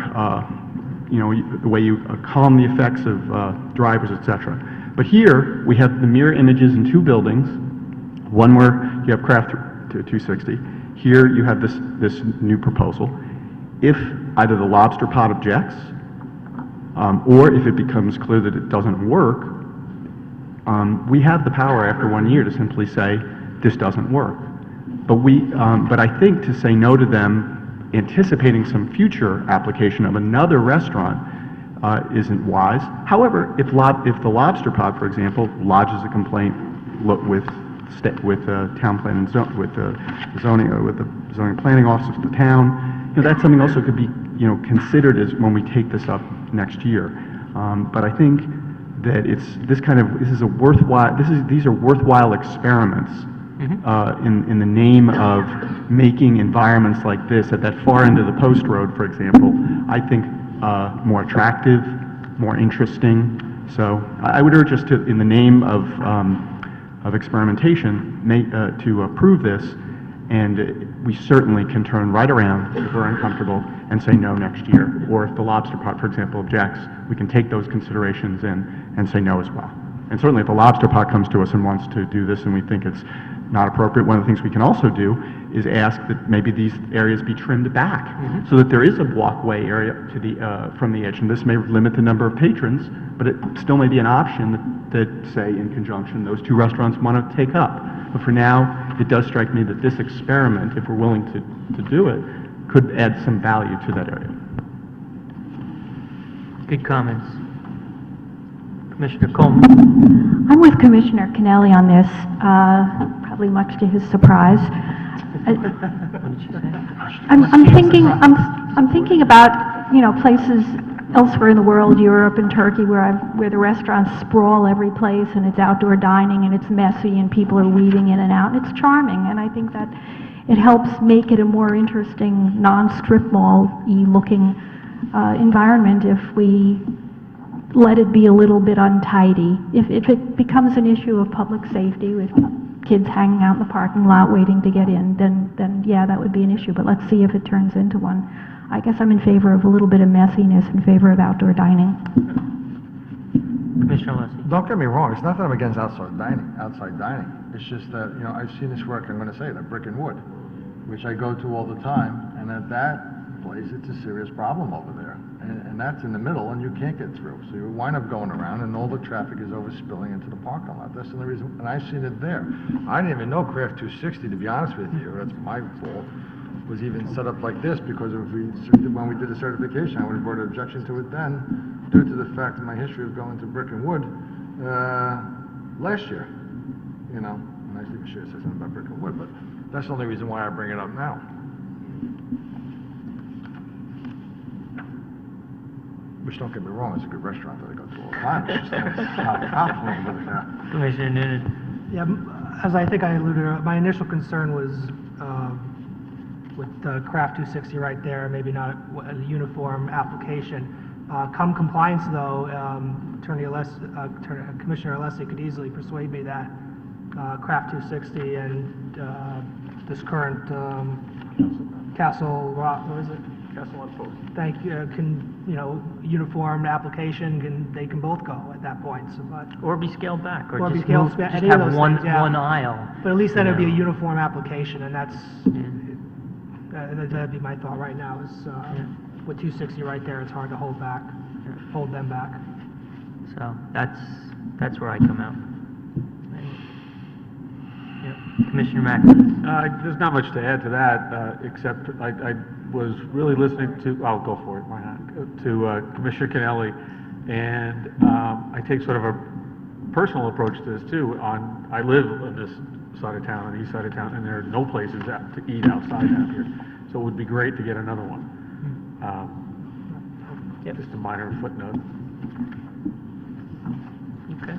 H: the way you calm the effects of drivers, etc. But here, we have the mirror images in two buildings, one where you have Craft 260. Here, you have this new proposal. If either the Lobster Pot objects, or if it becomes clear that it doesn't work, we have the power after 1 year to simply say, this doesn't work. But I think to say no to them, anticipating some future application of another restaurant, isn't wise. However, if the Lobster Pot, for example, lodges a complaint with town plan and with the zoning and planning office of the town, that's something also could be considered as when we take this up next year. But I think that these are worthwhile experiments in the name of making environments like this at that far end of the post road, for example, I think more attractive, more interesting. So I would urge us to, in the name of experimentation, to approve this, and we certainly can turn right around if we're uncomfortable and say no next year. Or if the Lobster Pot, for example, objects, we can take those considerations in and say no as well. And certainly if the Lobster Pot comes to us and wants to do this and we think it's not appropriate, one of the things we can also do is ask that maybe these areas be trimmed back so that there is a walkway area to from the edge. And this may limit the number of patrons, but it still may be an option that say, in conjunction, those two restaurants want to take up. But for now, it does strike me that this experiment, if we're willing to do it, could add some value to that area.
B: Good comments. Commissioner Coleman.
D: I'm with Commissioner Kennelly on this, probably much to his surprise.
B: What did you say?
D: I'm thinking about, places elsewhere in the world, Europe and Turkey, where the restaurants sprawl every place and it's outdoor dining and it's messy and people are weaving in and out, and it's charming, and I think that it helps make it a more interesting, non-strip mall-y looking environment if we let it be a little bit untidy. If it becomes an issue of public safety with kids hanging out in the parking lot waiting to get in, then yeah, that would be an issue, but let's see if it turns into one. I guess I'm in favor of a little bit of messiness, in favor of outdoor dining.
B: Commissioner Leslie.
I: Don't get me wrong, it's not that I'm against outside dining. It's just that, I've seen this work, I'm going to say it, at Brick and Wood, which I go to all the time, and at that place, it's a serious problem over there. And that's in the middle, and you can't get through. So you wind up going around, and all the traffic is overspilling into the parking lot. That's the only reason, and I've seen it there. I didn't even know Craft 260, to be honest with you, that's my fault, was even set up like this, because when we did the certification, I would have brought an objection to it then, due to the fact of my history of going to Brick and Wood last year. And I think we should say something about Brick and Wood, but that's the only reason why I bring it up now. Which, don't get me wrong, it's a good restaurant that I go to all the time. It's just not
B: Commissioner Noonan.
G: Yeah, as I think I alluded to, my initial concern was with Craft 260 right there, maybe not a uniform application. Come compliance, though, Commissioner Alessi could easily persuade me that Craft 260 and this current Castle Rock, what is it?
J: Castle on Post.
G: Thank you. Uniform application, they can both go at that point. So,
B: Or be scaled back, or
G: be
B: just
G: scaled
B: move,
G: back,
B: just
G: any of
B: have
G: those
B: one
G: things, yeah.
B: one aisle.
G: But at least then it'd be a
B: know.
G: uniform application, and that'd be my thought right now. Is with 260 right there, it's hard to hold them back.
B: So that's where I come out. Commissioner Macklin.
A: There's not much to add to that, except I was really listening to, I'll go for it, why not, to Commissioner Kennelly, and I take sort of a personal approach to this too. I live on this side of town, on the east side of town, and there are no places to eat outside out here. So it would be great to get another one. Just a minor footnote.
B: Okay.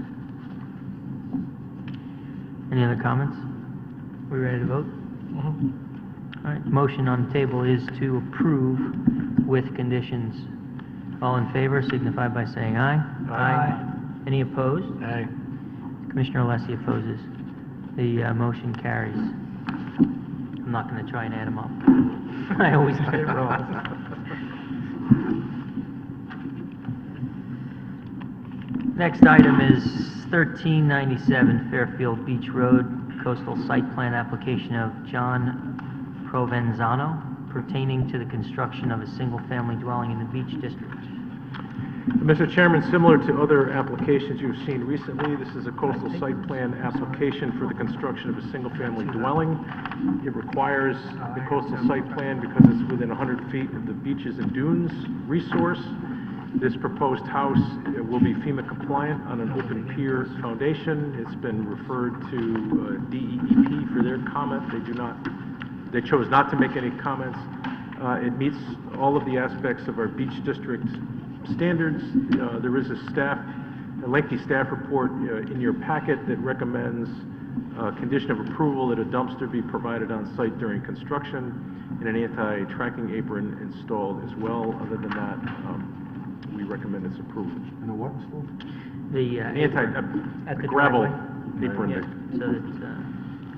B: Any other comments? We ready to vote? All right, motion on the table is to approve with conditions. All in favor signify by saying aye.
G: Aye.
B: Any opposed?
A: Aye.
B: Commissioner Alessi opposes. The motion carries. I'm not going to try and add them up. I always get it wrong. Next item is 1397 Fairfield Beach Road, coastal site plan application of John Provenzano pertaining to the construction of a single-family dwelling in the Beach District.
J: Mr. Chairman, similar to other applications you've seen recently, this is a coastal site plan application for the construction of a single-family dwelling. It requires the coastal site plan because it's within 100 feet of the beaches and dunes resource. This proposed house will be FEMA compliant on an open pier foundation. It's been referred to DEEP for their comment. They chose not to make any comments. It meets all of the aspects of our beach district standards. There is a lengthy staff report in your packet that recommends condition of approval that a dumpster be provided on site during construction and an anti-tracking apron installed as well. Other than that, we recommend its approval.
I: And a what installed?
B: The at the
J: gravel
B: driveway.
J: apron.
B: Yeah, so that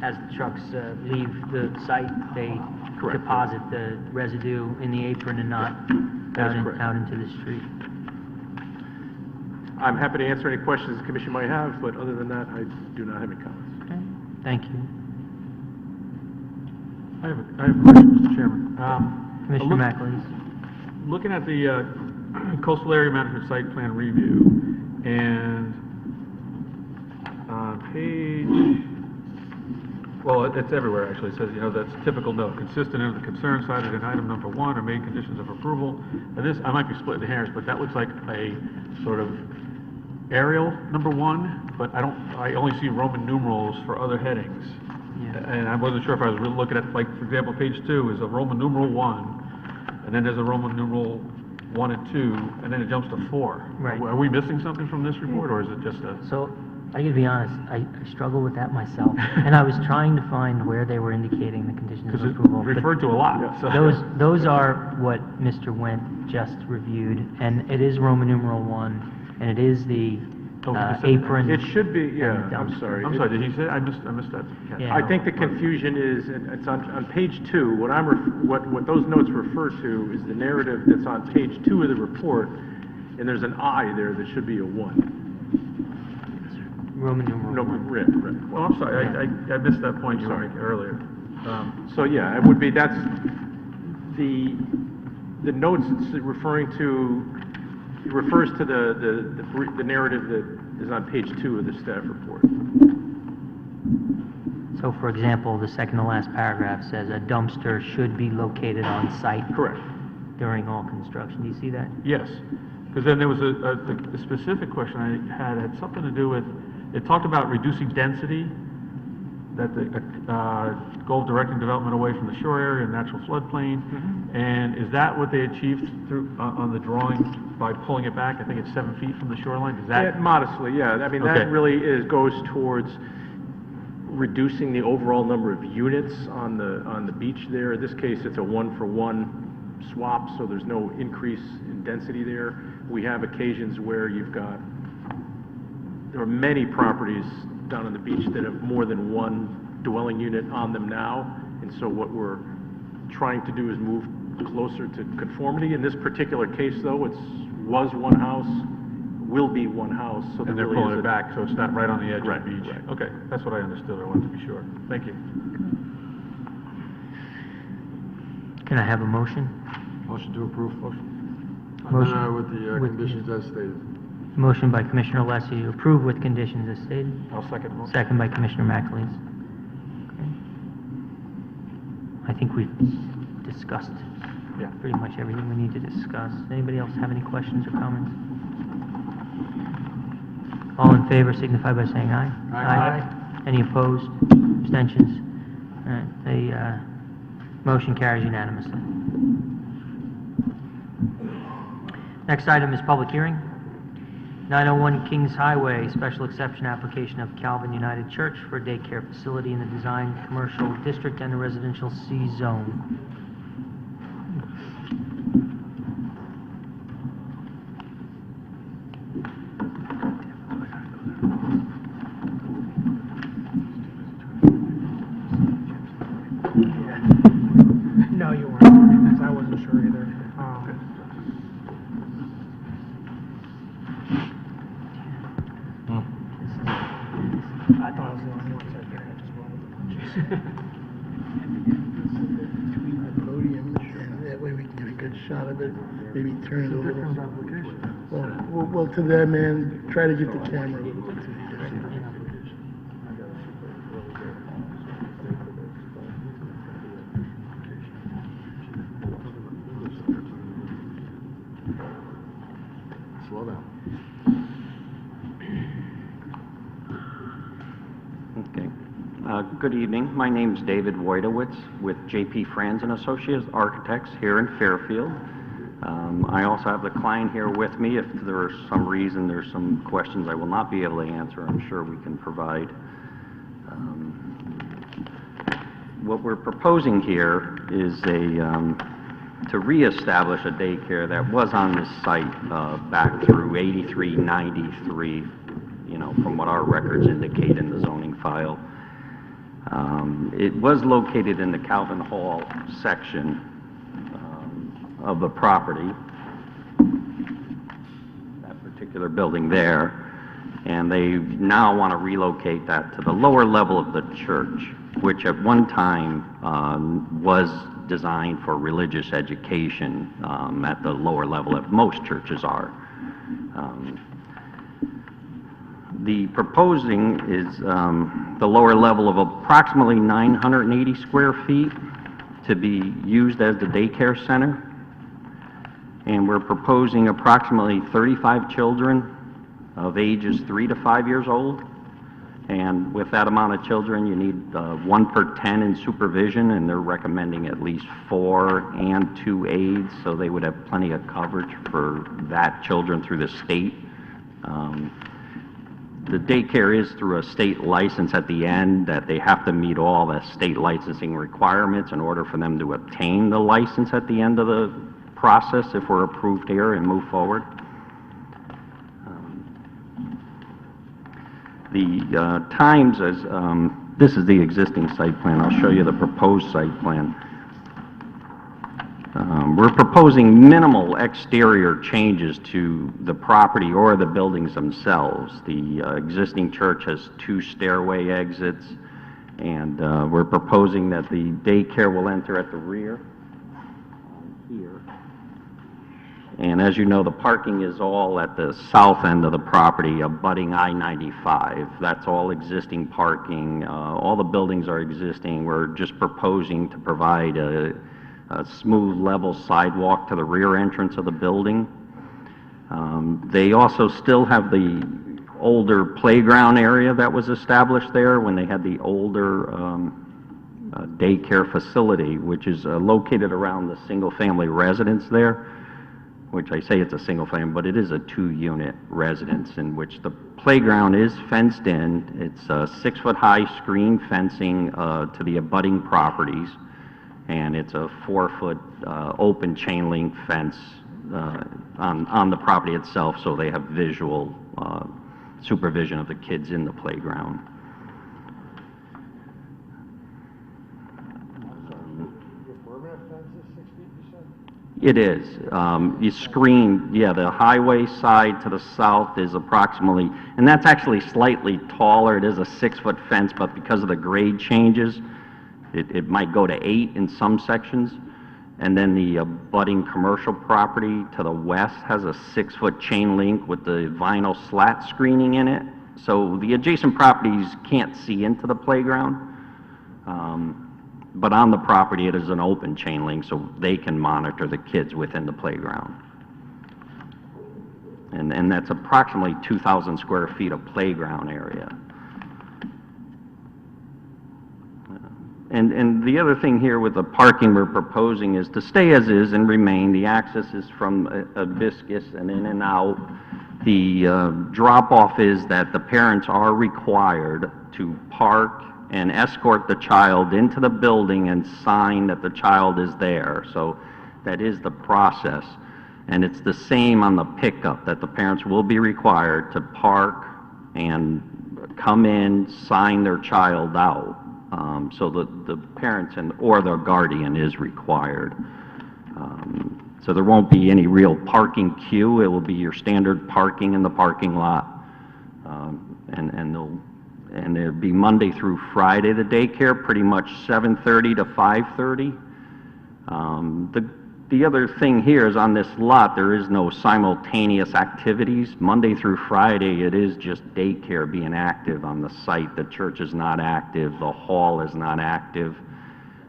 B: as the trucks leave the site, they
J: Correct.
B: deposit the residue in the apron and not
J: That is correct.
B: out into the street.
J: I'm happy to answer any questions the commission might have, but other than that, I do not have any comments.
B: Okay, thank you.
A: I have a question, Mr. Chairman.
B: Commissioner McAleese.
A: Looking at the coastal area management site plan review, and on page, well, it's everywhere, actually. It says, that's typical note, consistent of the concern cited in item number 1 or main conditions of approval. And this, I might be splitting hairs, but that looks like a sort of aerial number 1, but I only see Roman numerals for other headings.
B: Yeah.
A: And I wasn't sure if I was really looking at, like, for example, page 2 is a Roman numeral 1, and then there's a Roman numeral 1 and 2, and then it jumps to 4.
B: Right.
A: Are we missing something from this report, or is it just a...
B: So, I gotta be honest, I struggle with that myself, and I was trying to find where they were indicating the conditions
A: Because
B: of
A: it
B: approval. but
A: referred to a lot, so...
B: Those are what Mr. Wendt just reviewed, and it is Roman numeral 1, and it is the
A: Oh, he said that.
B: apron.
J: It should be, yeah,
B: and the
J: I'm
B: dumpster.
J: sorry.
A: I'm sorry, did he say, I missed that.
B: Yeah.
J: I think the confusion is, and it's on page 2, what those notes refer to is the narrative that's on page 2 of the report, and there's an I there that should be a 1.
B: Roman numeral
J: No,
B: 1.
J: right.
A: Well, I'm sorry, I missed that point you were
J: Sorry.
A: making earlier.
J: So, yeah, it would be, that's, the notes it's referring to, it refers to the narrative that is on page 2 of the staff report.
B: So, for example, the second to last paragraph says a dumpster should be located on site
J: Correct.
B: during all construction. Do you see that?
A: Yes, because then there was a specific question I had something to do with, it talked about reducing density, that the goal of directing development away from the shore area and natural floodplain. And is that what they achieved through, on the drawing by pulling it back? I think it's 7 feet from the shoreline, is that?
J: Yeah, modestly, yeah. I mean,
A: Okay.
J: that really goes towards reducing the overall number of units on the beach there. In this case, it's a 1-for-1 swap, so there's no increase in density there. We have occasions where there are many properties down on the beach that have more than one dwelling unit on them now. And so what we're trying to do is move closer to conformity. In this particular case, though, it was one house, will be one house, so there
A: And they're
J: really
A: pulling
J: is
A: it back, so it's not right on the edge of
J: Right,
A: the beach?
J: right.
A: Okay, that's what I understood, I wanted to be sure. Thank you.
B: Can I have a motion?
I: Motion to approve.
B: Motion.
I: With the
B: With-
I: conditions as stated.
B: Motion by Commissioner Alessi to approve with conditions as stated.
A: I'll second the motion.
B: Second by Commissioner McAleese. Okay. I think we've discussed
A: Yeah.
B: pretty much everything we need to discuss. Anybody else have any questions or comments? All in favor signify by saying aye.
I: Aye.
B: Any opposed? Abstentions? All right, the motion carries unanimously. Next item is public hearing. 901 Kings Highway, special exception application of Calvin United Church for a daycare facility in the design commercial district and the residential C zone.
G: No, you weren't, because I wasn't sure either.
K: Between the podium, and that way we can get a good shot of it, maybe turn it a little. Well, to them, man, try to get the camera a little bit to you.
I: Slow down.
L: Okay. Good evening. My name's David Wojtowicz with J.P. Franz and Associates Architects here in Fairfield. I also have the client here with me. If there's some questions I will not be able to answer, I'm sure we can provide. What we're proposing here is to reestablish a daycare that was on this site back through 83, 93, from what our records indicate in the zoning file. It was located in the Calvin Hall section of the property, that particular building there, and they now want to relocate that to the lower level of the church, which at one time was designed for religious education at the lower level, as most churches are. The proposing is the lower level of approximately 980 square feet to be used as the daycare center. And we're proposing approximately 35 children of ages 3 to 5 years old. And with that amount of children, you need 1 per 10 in supervision, and they're recommending at least 4 and 2 aides, so they would have plenty of coverage for that children through the state. The daycare is through a state license at the end, that they have to meet all the state licensing requirements in order for them to obtain the license at the end of the process if we're approved here and move forward. The times as, this is the existing site plan. I'll show you the proposed site plan. We're proposing minimal exterior changes to the property or the buildings themselves. The existing church has 2 stairway exits, and we're proposing that the daycare will enter at the rear here. And as you know, the parking is all at the south end of the property, abutting I-95. That's all existing parking. All the buildings are existing. We're just proposing to provide a smooth, level sidewalk to the rear entrance of the building. They also still have the older playground area that was established there when they had the older daycare facility, which is located around the single-family residence there, which I say it's a single family, but it is a 2-unit residence in which the playground is fenced in. It's a 6-foot-high screen fencing to the abutting properties, and it's a 4-foot open chain link fence on the property itself, so they have visual supervision of the kids in the playground. It is. You screen, yeah, the highway side to the south is approximately, and that's actually slightly taller. It is a 6-foot fence, but because of the grade changes, it might go to 8 in some sections. And then the abutting commercial property to the west has a 6-foot chain link with the vinyl slat screening in it. So the adjacent properties can't see into the playground. But on the property, it is an open chain link, so they can monitor the kids within the playground. And that's approximately 2,000 square feet of playground area. And the other thing here with the parking we're proposing is to stay as is and remain. The access is from Hibiscus and in and out. The drop-off is that the parents are required to park and escort the child into the building and sign that the child is there. So that is the process. And it's the same on the pickup, that the parents will be required to park and come in, sign their child out. So the parents or their guardian is required. So there won't be any real parking queue. It will be your standard parking in the parking lot. And they'll and it'd be Monday through Friday, the daycare, pretty much 7:30 to 5:30. The other thing here is on this lot, there is no simultaneous activities. Monday through Friday, it is just daycare being active on the site. The church is not active, the hall is not active.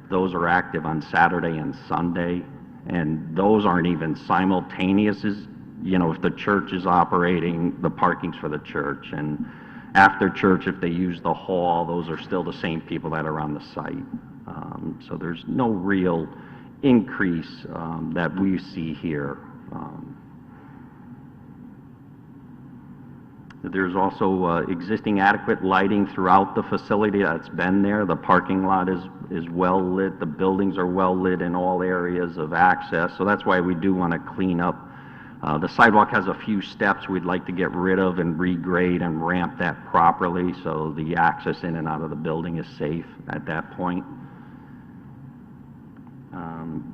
L: Those are active on Saturday and Sunday, and those aren't even simultaneous. You know, if the church is operating, the parking's for the church, and after church, if they use the hall, those are still the same people that are on the site. So there's no real increase that we see here. There's also existing adequate lighting throughout the facility that's been there. The parking lot is well lit. The buildings are well lit in all areas of access. So that's why we do want to clean up. The sidewalk has a few steps we'd like to get rid of and regrade and ramp that properly so the access in and out of the building is safe at that point.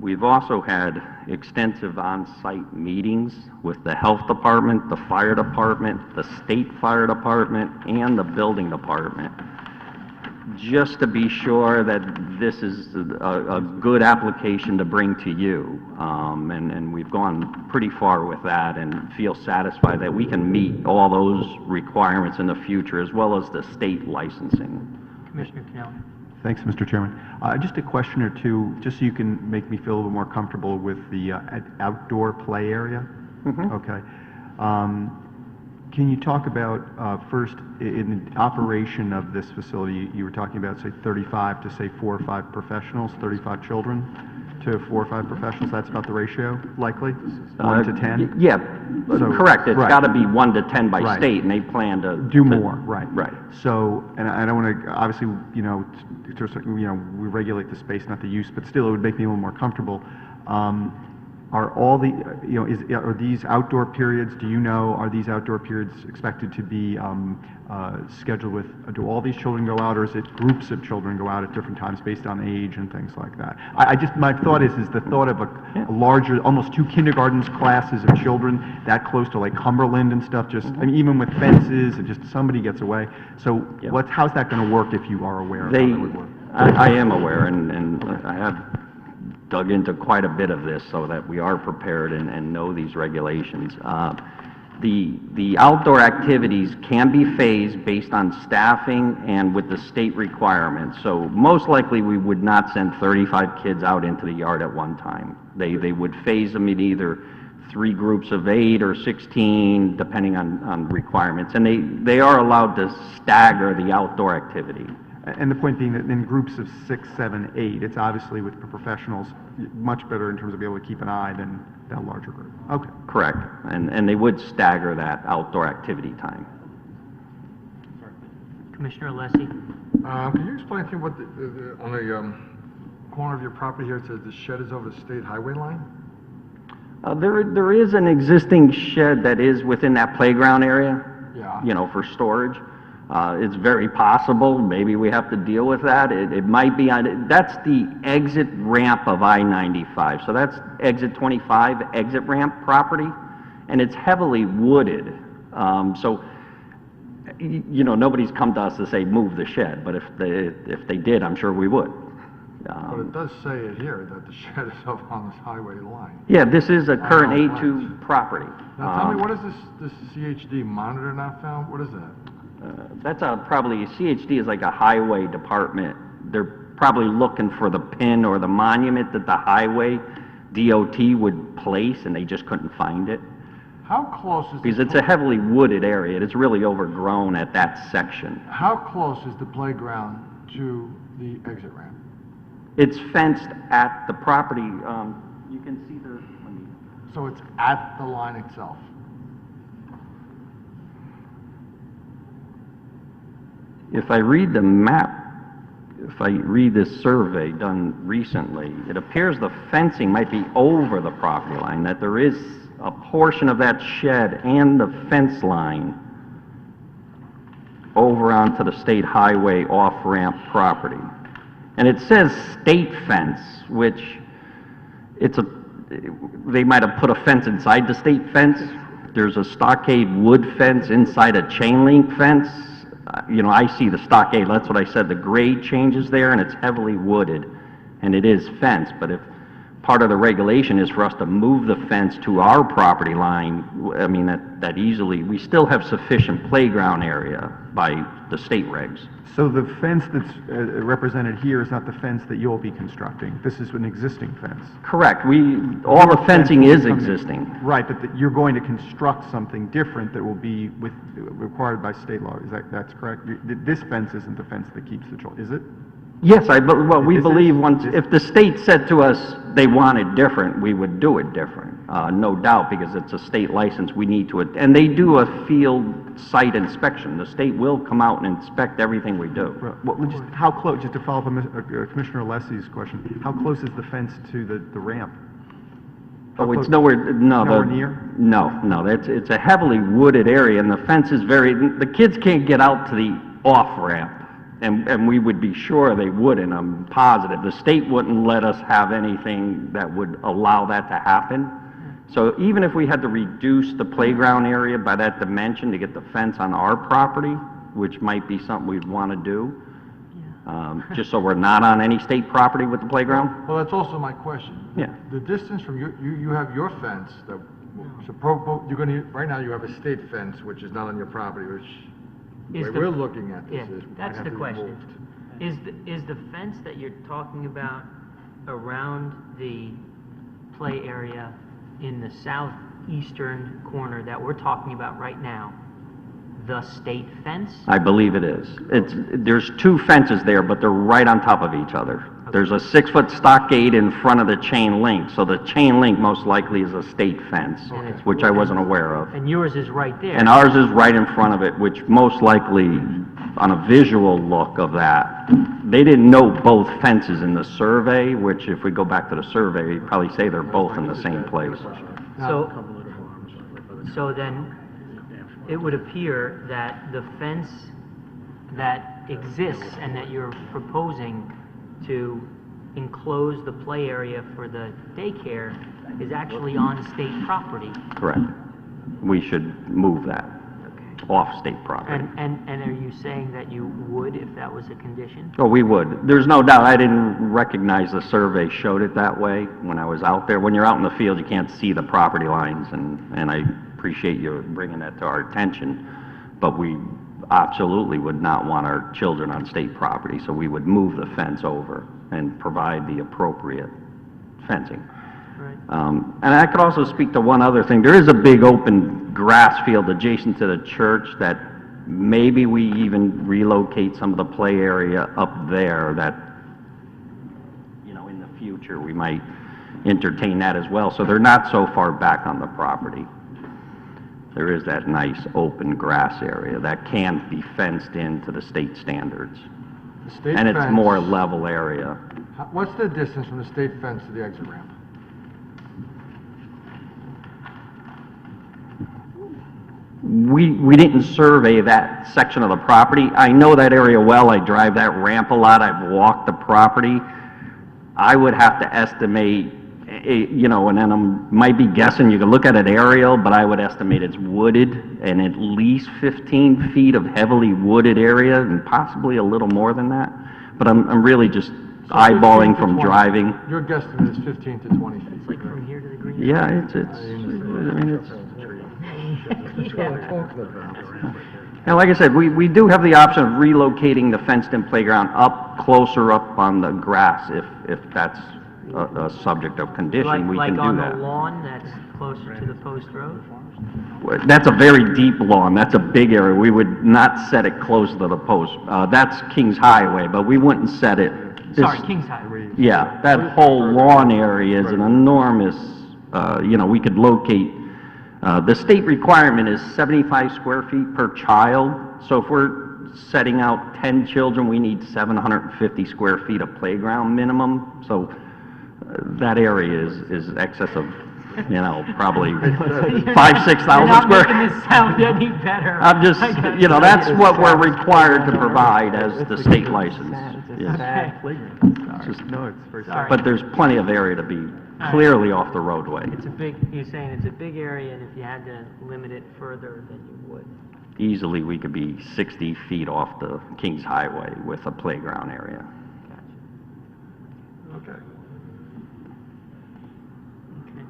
L: We've also had extensive on-site meetings with the health department, the fire department, the state fire department, and the building department, just to be sure that this is a good application to bring to you. And we've gone pretty far with that and feel satisfied that we can meet all those requirements in the future, as well as the state licensing.
B: Commissioner Canale.
H: Thanks, Mr. Chairman. Just a question or two, just so you can make me feel a little more comfortable with the outdoor play area. Okay. Can you talk about, first, in the operation of this facility, you were talking about, say, 35 to, say, 4 or 5 professionals, 35 children to 4 or 5 professionals? That's about the ratio, likely? 1 to 10?
L: Yeah,
H: So-
L: correct. It's
H: right.
L: got to be 1 to 10 by
H: Right.
L: state, and they plan to...
H: Do more, right.
L: Right.
H: So, and I don't want to, obviously, you know, to a certain, you know, we regulate the space, not the use, but still, it would make me a little more comfortable. Are all the, you know, are these outdoor periods, do you know, are these outdoor periods expected to be scheduled with, do all these children go out, or is it groups of children go out at different times based on age and things like that? I just, my thought is the thought of a larger, almost 2 kindergartens classes of children that close to like Cumberland and stuff, just, I mean, even with fences, and just somebody gets away. So how's that going to work if you are aware of how that would work?
L: I am aware, and I have dug into quite a bit of this so that we are prepared and know these regulations. The outdoor activities can be phased based on staffing and with the state requirements. So most likely we would not send 35 kids out into the yard at one time. They would phase them in either 3 groups of 8 or 16, depending on requirements. And they are allowed to stagger the outdoor activity.
H: And the point being that in groups of 6, 7, 8, it's obviously with the professionals much better in terms of being able to keep an eye than that larger group. Okay.
L: Correct. And they would stagger that outdoor activity time.
B: Commissioner Alessi.
I: Can you explain to me what on the corner of your property here, it says the shed is over the state highway line?
L: There is an existing shed that is within that playground area,
I: Yeah.
L: you know, for storage. It's very possible, maybe we have to deal with that. It might be on, that's the exit ramp of I-95. So that's exit 25, exit ramp property, and it's heavily wooded. So, you know, nobody's come to us to say, move the shed, but if they did, I'm sure we would.
I: But it does say it here, that the shed is up on this highway line.
L: Yeah, this is a current
I: Oh,
L: A2 property.
I: Now tell me, what is this CHD monitor not found? What is that?
L: That's probably, CHD is like a highway department. They're probably looking for the pin or the monument that the highway DOT would place, and they just couldn't find it.
I: How close is
L: Because it's a heavily wooded area. It's really overgrown at that section.
I: How close is the playground to the exit ramp?
L: It's fenced at the property. You can see the, let me,
I: So it's at the line itself?
L: if I read the map, if I read this survey done recently, it appears the fencing might be over the property line, that there is a portion of that shed and the fence line over onto the state highway off-ramp property. And it says state fence, which they might have put a fence inside the state fence. There's a stockade wood fence inside a chain link fence. you know, I see the stockade, that's what I said, the grade changes there, and it's heavily wooded, and it is fenced, but if part of the regulation is for us to move the fence to our property line, I mean, that easily, we still have sufficient playground area by the state regs.
H: So the fence that's represented here is not the fence that you'll be constructing? This is an existing fence?
L: Correct, all the fencing is existing.
H: Right, but you're going to construct something different that will be required by state law, that's correct? This fence isn't the fence that keeps the children, is it?
L: Yes, well, we
H: Is it-
L: believe if the state said to us they wanted different, we would do it different, no doubt, because it's a state license, we need to, and they do a field site inspection. The state will come out and inspect everything we do.
H: Well, how close, just to follow up on Commissioner Alessi's question, how close is the fence to the ramp?
L: Oh, it's nowhere, no.
H: Nowhere near?
L: No, it's a heavily wooded area, and the fence is the kids can't get out to the off-ramp, and we would be sure they wouldn't, I'm positive. The state wouldn't let us have anything that would allow that to happen. So even if we had to reduce the playground area by that dimension to get the fence on our property, which might be something we'd want to do, just so we're not on any state property with the playground.
I: Well, that's also my question.
L: Yeah.
I: The distance from you have your fence, you're gonna, right now you have a state fence, which is not on your property, which, the way we're looking at
B: Yeah,
I: this is, might
B: that's
I: have
B: the
I: to be
B: question.
I: moved.
B: Is the fence that you're talking about around the play area in the southeastern corner that we're talking about right now, the state fence?
L: I believe it is. There's two fences there, but they're right on top of each other. There's a 6-foot stockade in front of the chain link, so the chain link most likely is a state fence, which I wasn't aware of.
B: And yours is right there.
L: And ours is right in front of it, which most likely, on a visual look of that, they didn't know both fences in the survey, which if we go back to the survey, you'd probably say they're both in the same place.
B: So then, it would appear that the fence that exists and that you're proposing to enclose the play area for the daycare is actually on state property.
L: Correct. We should move that off state property.
B: And are you saying that you would if that was a condition?
L: Oh, we would. There's no doubt. I didn't recognize the survey showed it that way when I was out there. When you're out in the field, you can't see the property lines, and I appreciate you bringing that to our attention. But we absolutely would not want our children on state property, so we would move the fence over and provide the appropriate fencing.
B: Right.
L: And I could also speak to one other thing. There is a big open grass field adjacent to the church that maybe we even relocate some of the play area up there that, you know, in the future we might entertain that as well. So they're not so far back on the property. There is that nice open grass area that can be fenced into the state standards.
I: The state
L: And it's
I: fence-
L: more level area.
I: What's the distance from the state fence to the exit ramp?
L: We didn't survey that section of the property. I know that area well. I drive that ramp a lot. I've walked the property. I would have to estimate, you know, and then I might be guessing, you can look at it aerial, but I would estimate it's wooded and at least 15 feet of heavily wooded area and possibly a little more than that. But I'm really just eyeballing
I: 15 to
L: from
I: 20.
L: driving.
I: Your guesstimate is 15 to 20 feet.
B: It's like from here to the green.
L: Yeah, I mean, it's, and like I said, we do have the option of relocating the fenced-in playground closer up on the grass if that's a subject of condition, we can do
B: Like on the
L: that.
B: lawn that's closer to the post road?
L: That's a very deep lawn, that's a big area, we would not set it close to the post. That's Kings Highway, but we wouldn't set it.
B: Sorry, Kings Highway.
L: Yeah, that whole lawn area is an enormous, you know, we could locate, the state requirement is 75 square feet per child, so if we're setting out 10 children, we need 750 square feet of playground minimum, so that area is excess of, you know, probably 5,000-6,000 square.
B: You're not making this sound any better.
L: I'm just, you know, that's what we're required to provide as the state license. Yes.
H: No, it's very
B: Sorry.
L: But there's plenty of area to be clearly off the roadway.
B: You're saying it's a big area, and if you had to limit it further, then you would.
L: easily we could be 60 feet off the Kings Highway with a playground area.
I: Okay.
B: Okay.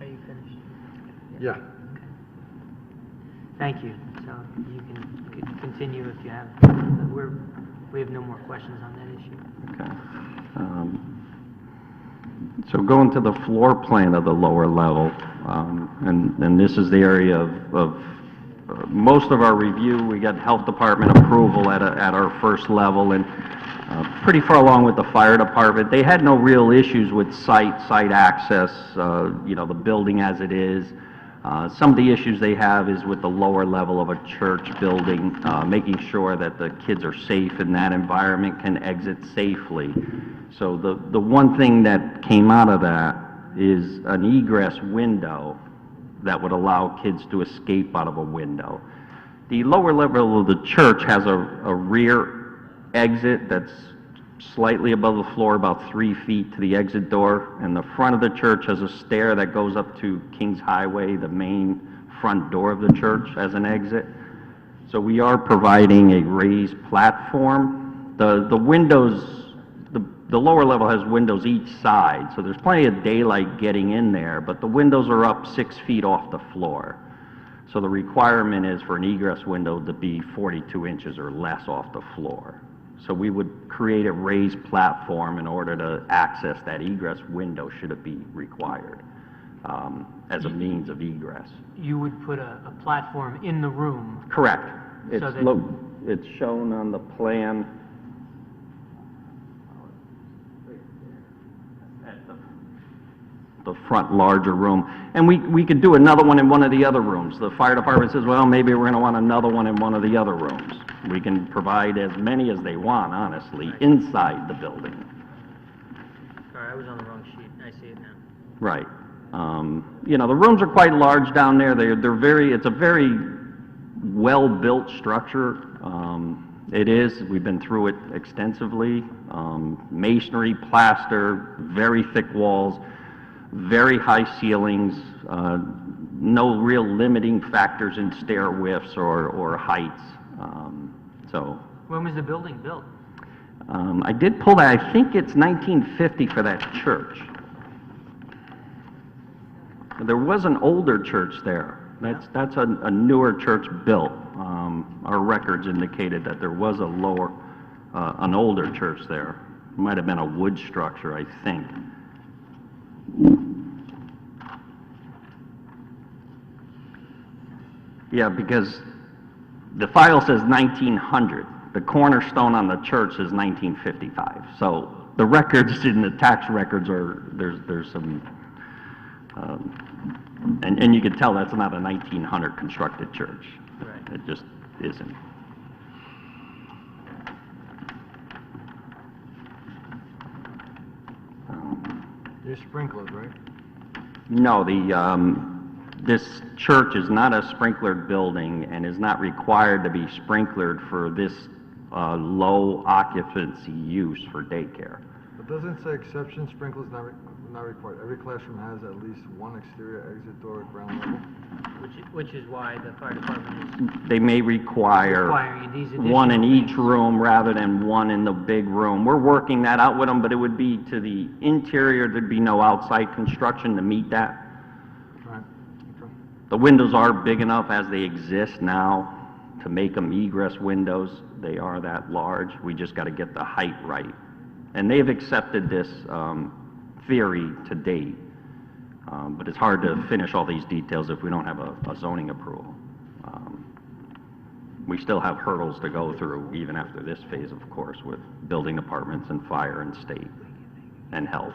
B: Are you finished?
I: Yeah.
B: Thank you. So you can continue if you have, we have no more questions on that issue.
L: Okay. So going to the floor plan of the lower level, and this is the area of most of our review. We got health department approval at our first level, and pretty far along with the fire department. They had no real issues with site access, the building as it is. Some of the issues they have is with the lower level of a church building, making sure that the kids are safe in that environment, can exit safely. So the one thing that came out of that is an egress window that would allow kids to escape out of a window. The lower level of the church has a rear exit that's slightly above the floor, about 3 feet to the exit door, and the front of the church has a stair that goes up to Kings Highway, the main front door of the church, as an exit. So we are providing a raised platform. The windows, the lower level has windows each side, so there's plenty of daylight getting in there, but the windows are up 6 feet off the floor. So the requirement is for an egress window to be 42 inches or less off the floor. So we would create a raised platform in order to access that egress window should it be required, as a means of egress.
B: You would put a platform in the room.
L: Correct.
B: So that-
L: It's shown on the plan. The front larger room, and we could do another one in one of the other rooms. The fire department says, well, maybe we're going to want another one in one of the other rooms. We can provide as many as they want, honestly, inside the building.
B: Sorry, I was on the wrong sheet. I see it now.
L: Right. The rooms are quite large down there. It's a very well-built structure. It is. We've been through it extensively. Masonry, plaster, very thick walls, very high ceilings, no real limiting factors in stair widths or heights.
B: When was the building built?
L: I did pull that. I think it's 1950 for that church. There was an older church there. That's a newer church built. Our records indicated that there was an older church there. It might have been a wood structure, I think. Yeah, because the file says 1900. The cornerstone on the church is 1955. So the records in the tax records there's some, and you can tell that's not a 1900 constructed church.
B: Right.
L: It just isn't.
I: There's sprinklers, right?
L: No, this church is not a sprinklered building and is not required to be sprinklered for this low occupancy use for daycare.
I: But doesn't it say exception, sprinklers not required? Every classroom has at least one exterior exit door at ground level?
B: Which is why the fire department is
L: They may require
B: requiring these additional
L: one in each
B: things.
L: room rather than one in the big room. We're working that out with them, but it would be to the interior, there'd be no outside construction to meet that.
I: Right. Okay.
L: The windows are big enough as they exist now to make them egress windows. They are that large. We just got to get the height right. And they've accepted this theory to date, but it's hard to finish all these details if we don't have a zoning approval. We still have hurdles to go through even after this phase, of course, with building departments and fire and state and health.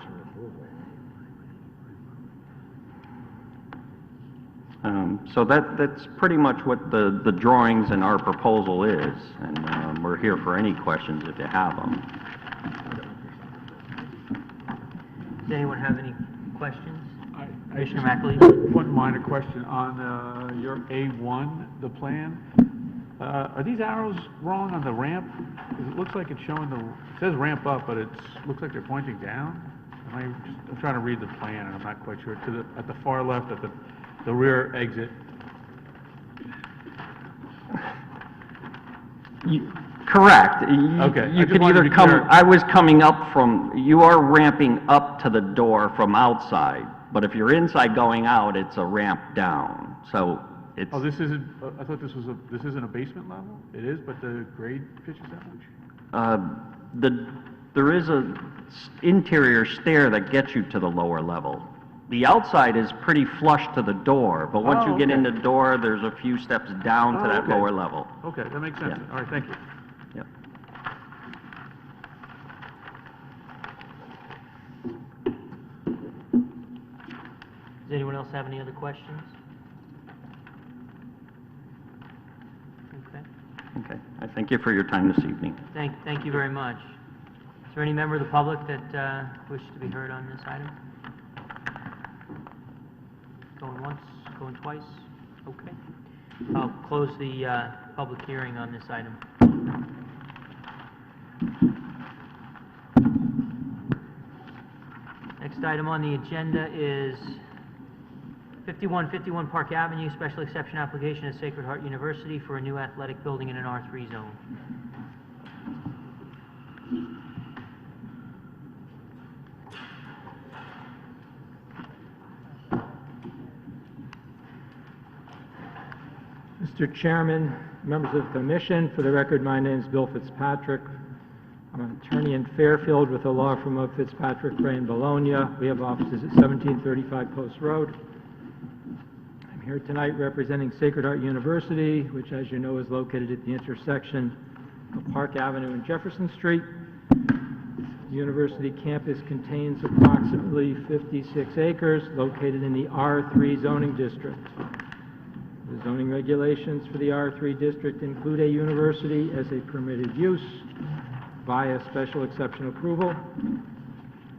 L: So that's pretty much what the drawings and our proposal is, and we're here for any questions if you have them.
B: Does anyone have any questions? Commissioner McAleese?
A: One minor question on your A1, the plan. Are these arrows wrong on the ramp? 'Cause it looks like it's showing it says ramp up, but it looks like they're pointing down. I'm trying to read the plan, and I'm not quite sure. At the far left, at the the rear exit.
L: Correct.
A: Okay, I
L: You
A: just
L: could
A: wanted to
L: either
A: be
L: come,
A: clear.
L: I was coming up from, you are ramping up to the door from outside, but if you're inside going out, it's a ramp down. So it's,
A: Oh, this isn't, I thought this isn't a basement level? It is, but the grade pitches that much?
L: there is a interior stair that gets you to the lower level. The outside is pretty flush to the door, but once
A: Oh,
L: you get
A: okay.
L: in the door, there's a few steps down to
A: Oh,
L: that
A: okay.
L: lower level.
A: Okay, that makes sense.
L: Yeah.
A: All right, thank you.
L: Yep.
B: Does anyone else have any other questions? Okay.
L: Okay. I thank you for your time this evening.
B: Thank you very much. Is there any member of the public that wishes to be heard on this item? Going once, going twice? Okay. I'll close the public hearing on this item. Next item on the agenda is 5151 Park Avenue, special exception application at Sacred Heart University for a new athletic building in an R3 zone.
M: Mr. Chairman, members of the commission, for the record, my name is Bill Fitzpatrick. I'm an attorney in Fairfield with the law firm of Fitzpatrick, Gray, and Bologna. We have offices at 1735 Post Road. I'm here tonight representing Sacred Heart University, which, as you know, is located at the intersection of Park Avenue and Jefferson Street. The university campus contains approximately 56 acres located in the R3 zoning district. The zoning regulations for the R3 district include a university as a permitted use via special exception approval.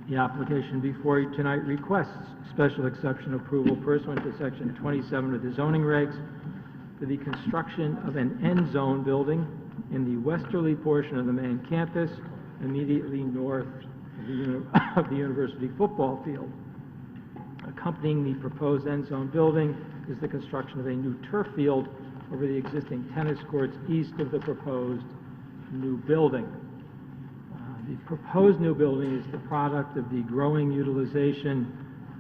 M: The application before you tonight requests special exception approval pursuant to Section 27 of the zoning regs for the construction of an end zone building in the westerly portion of the main campus immediately north of the university football field. Accompanying the proposed end zone building is the construction of a new turf field over the existing tennis courts east of the proposed new building. The proposed new building is the product of the growing utilization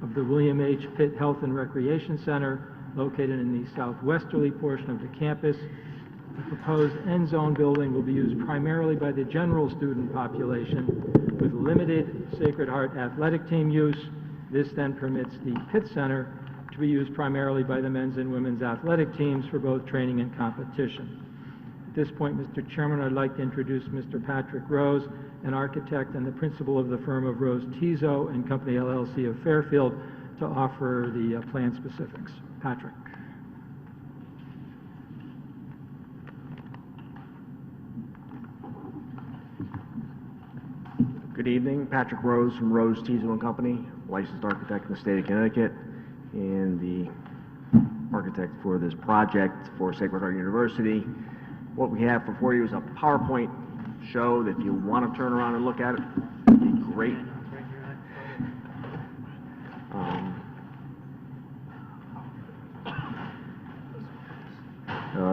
M: of the William H. Pitt Health and Recreation Center located in the southwesterly portion of the campus. The proposed end zone building will be used primarily by the general student population with limited Sacred Heart athletic team use. This then permits the Pitt Center to be used primarily by the men's and women's athletic teams for both training and competition. At this point, Mr. Chairman, I'd like to introduce Mr. Patrick Rose, an architect and the principal of the firm of Rose Tizo and Company LLC of Fairfield, to offer the plan specifics. Patrick.
N: Good evening, Patrick Rose from Rose Tizo and Company, licensed architect in the state of Connecticut, and the architect for this project for Sacred Heart University. What we have before you is a PowerPoint show that if you want to turn around and look at it, it'd be great.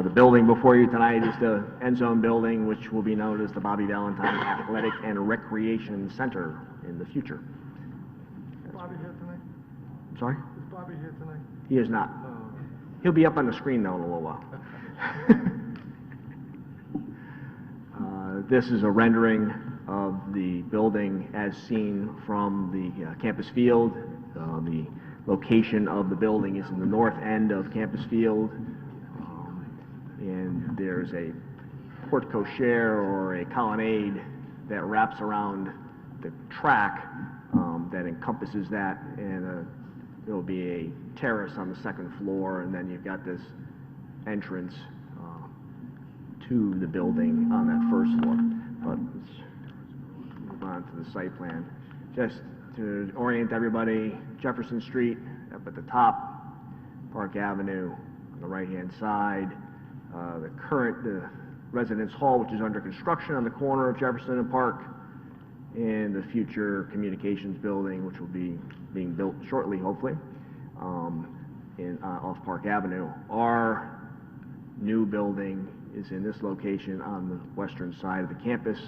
N: The building before you tonight is the end zone building, which will be known as the Bobby Valentine Athletic and Recreation Center in the future.
I: Is Bobby here tonight?
N: Sorry?
I: Is Bobby here tonight?
N: He is not. He'll be up on the screen though in a little while. This is a rendering of the building as seen from the campus field. The location of the building is in the north end of campus field. And there's a porte cochere or a colonnade that wraps around the track that encompasses that, and there'll be a terrace on the second floor, and then you've got this entrance to the building on that first floor. But let's move on to the site plan. Just to orient everybody, Jefferson Street up at the top, Park Avenue on the right-hand side, the residence hall, which is under construction on the corner of Jefferson and Park, and the future communications building, which will be being built shortly, hopefully. off Park Avenue. Our new building is in this location on the western side of the campus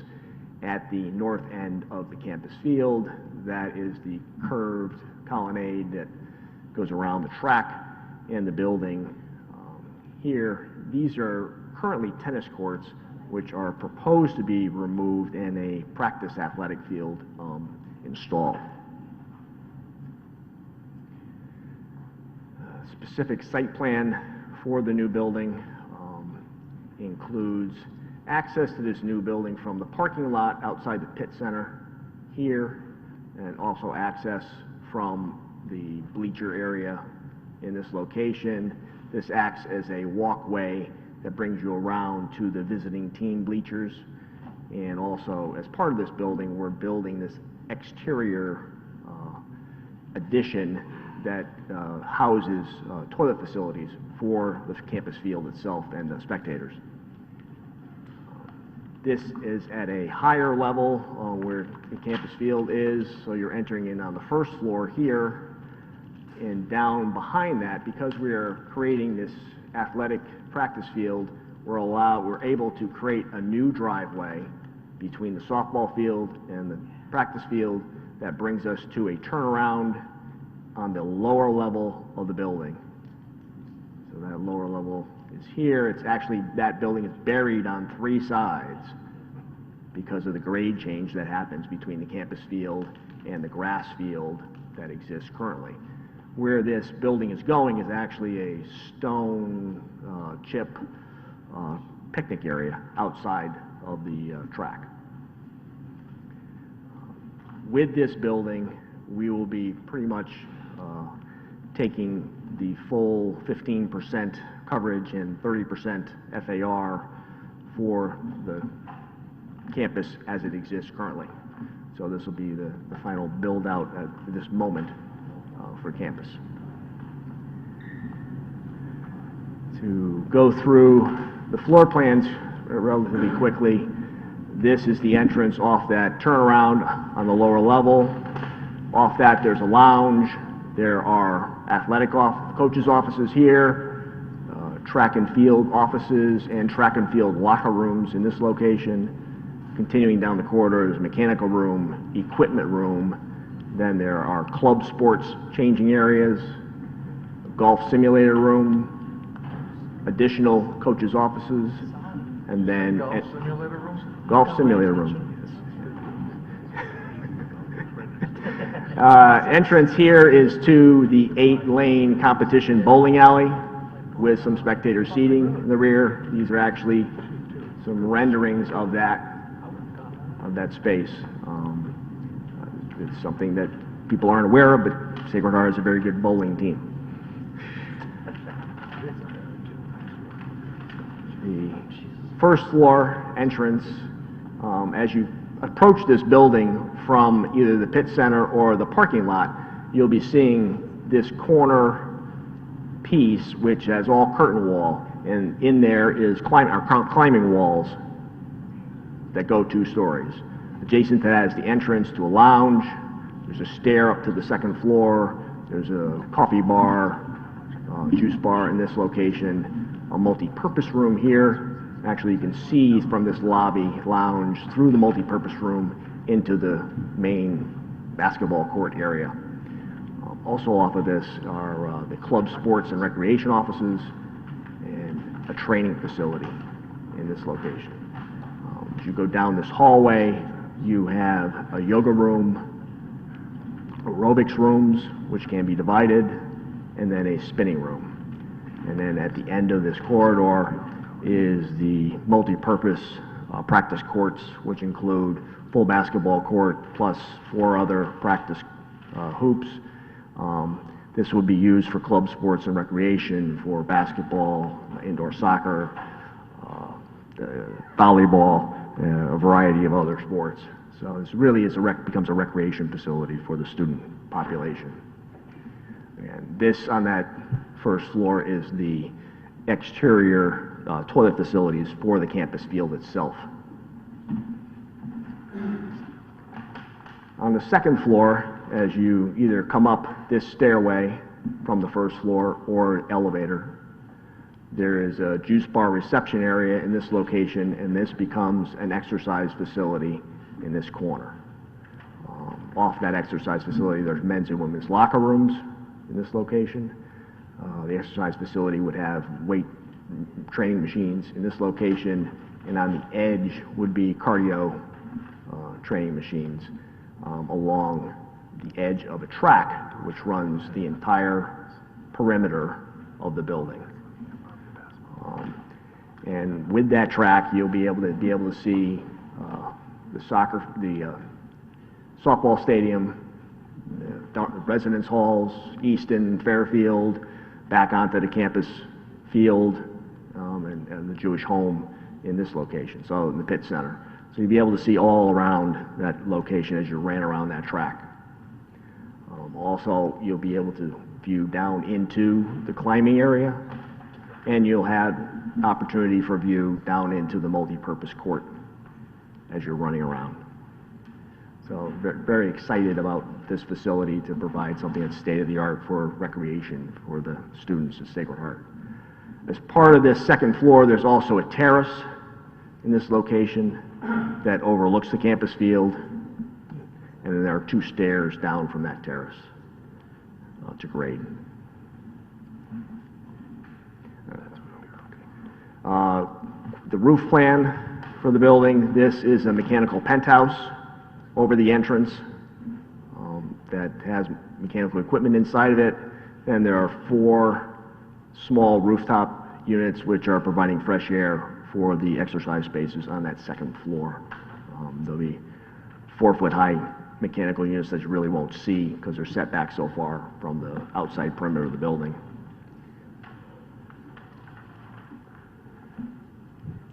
N: at the north end of the campus field. That is the curved colonnade that goes around the track and the building here. These are currently tennis courts, which are proposed to be removed and a practice athletic field installed. Specific site plan for the new building includes access to this new building from the parking lot outside the pit center here, and also access from the bleacher area in this location. This acts as a walkway that brings you around to the visiting team bleachers. And also, as part of this building, we're building this exterior addition that houses toilet facilities for the campus field itself and the spectators. This is at a higher level where the campus field is, so you're entering in on the first floor here, and down behind that, because we are creating this athletic practice field, we're able to create a new driveway between the softball field and the practice field that brings us to a turnaround on the lower level of the building. So that lower level is here. It's actually, that building is buried on 3 sides because of the grade change that happens between the campus field and the grass field that exists currently. Where this building is going is actually a stone chip picnic area outside of the track. With this building, we will be pretty much taking the full 15% coverage and 30% FAR for the campus as it exists currently. So this will be the final build out at this moment for campus. To go through the floor plans relatively quickly, this is the entrance off that turnaround on the lower level. Off that, there's a lounge. There are athletic coaches' offices here, track and field offices, and track and field locker rooms in this location. Continuing down the corridor, there's a mechanical room, equipment room. Then there are club sports changing areas, a golf simulator room, additional coaches' offices, and then
I: Golf simulator room?
N: golf simulator room. Entrance here is to the 8-lane competition bowling alley with some spectator seating in the rear. These are actually some renderings of that space. It's something that people aren't aware of, but Sacred Heart is a very good bowling team. The first floor entrance, as you approach this building from either the pit center or the parking lot, you'll be seeing this corner piece which has all curtain wall, and in there is climbing walls that go 2 stories. Adjacent to that is the entrance to a lounge. There's a stair up to the 2nd floor. There's a coffee bar, juice bar in this location, a multi-purpose room here. Actually, you can see from this lobby lounge through the multi-purpose room into the main basketball court area. Also off of this are the club sports and recreation offices and a training facility in this location. As you go down this hallway, you have a yoga room, aerobics rooms, which can be divided, and then a spinning room. And then at the end of this corridor is the multi-purpose practice courts, which include full basketball court plus 4 other practice hoops. This would be used for club sports and recreation, for basketball, indoor soccer, volleyball, a variety of other sports. So this really is becomes a recreation facility for the student population. And this, on that first floor, is the exterior toilet facilities for the campus field itself. On the 2nd floor, as you either come up this stairway from the first floor or elevator. There is a juice bar reception area in this location, and this becomes an exercise facility in this corner. Off that exercise facility, there's men's and women's locker rooms in this location. The exercise facility would have weight training machines in this location, and on the edge would be cardio training machines along the edge of a track which runs the entire perimeter of the building. And with that track, you'll be able to see the softball stadium, residence halls, Easton, Fairfield, back onto the campus field, and the Jewish home in this location, so in the Pitt Center. So you'll be able to see all around that location as you ran around that track. Also, you'll be able to view down into the climbing area, and you'll have opportunity for view down into the multi-purpose court as you're running around. So very excited about this facility to provide something that's state-of-the-art for recreation for the students at Sacred Heart. As part of this second floor, there's also a terrace in this location that overlooks the campus field, and then there are 2 stairs down from that terrace to grade. The roof plan for the building, this is a mechanical penthouse over the entrance that has mechanical equipment inside of it. And there are 4 small rooftop units which are providing fresh air for the exercise spaces on that second floor. There'll be 4-foot high mechanical units that you really won't see because they're set back so far from the outside perimeter of the building.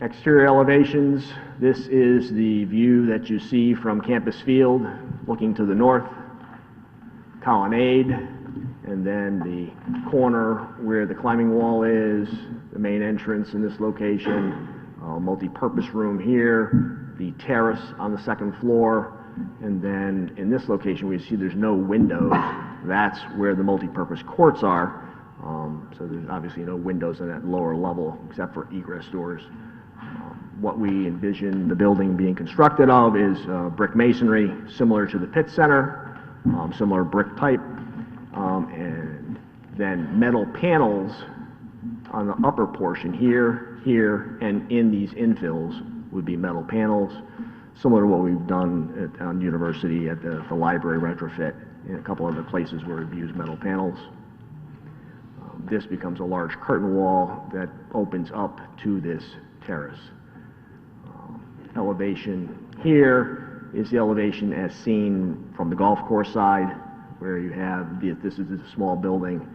N: Exterior elevations, this is the view that you see from Campus Field looking to the north, colonnade, and then the corner where the climbing wall is, the main entrance in this location, multi-purpose room here, the terrace on the second floor, and then in this location we see there's no windows. That's where the multi-purpose courts are. So there's obviously no windows in that lower level except for egress doors. What we envision the building being constructed of is brick masonry, similar to the Pitt Center, similar brick type, and then metal panels on the upper portion here, and in these infills would be metal panels, similar to what we've done on University at the library retrofit and a couple other places where we've used metal panels. This becomes a large curtain wall that opens up to this terrace. Elevation here is the elevation as seen from the golf course side, where you have this is a small building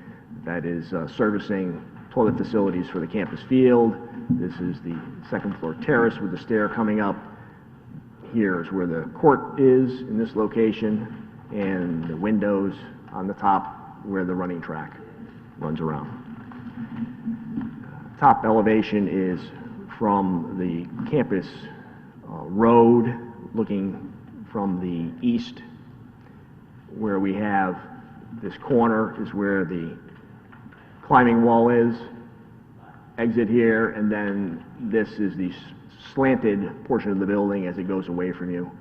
N: that is servicing toilet facilities for the campus field. This is the second floor terrace with the stair coming up. Here is where the court is in this location, and the windows on the top where the running track runs around. Top elevation is from the campus road, looking from the east, where we have this corner is where the climbing wall is, exit here, and then this is the slanted portion of the building as it goes away from you.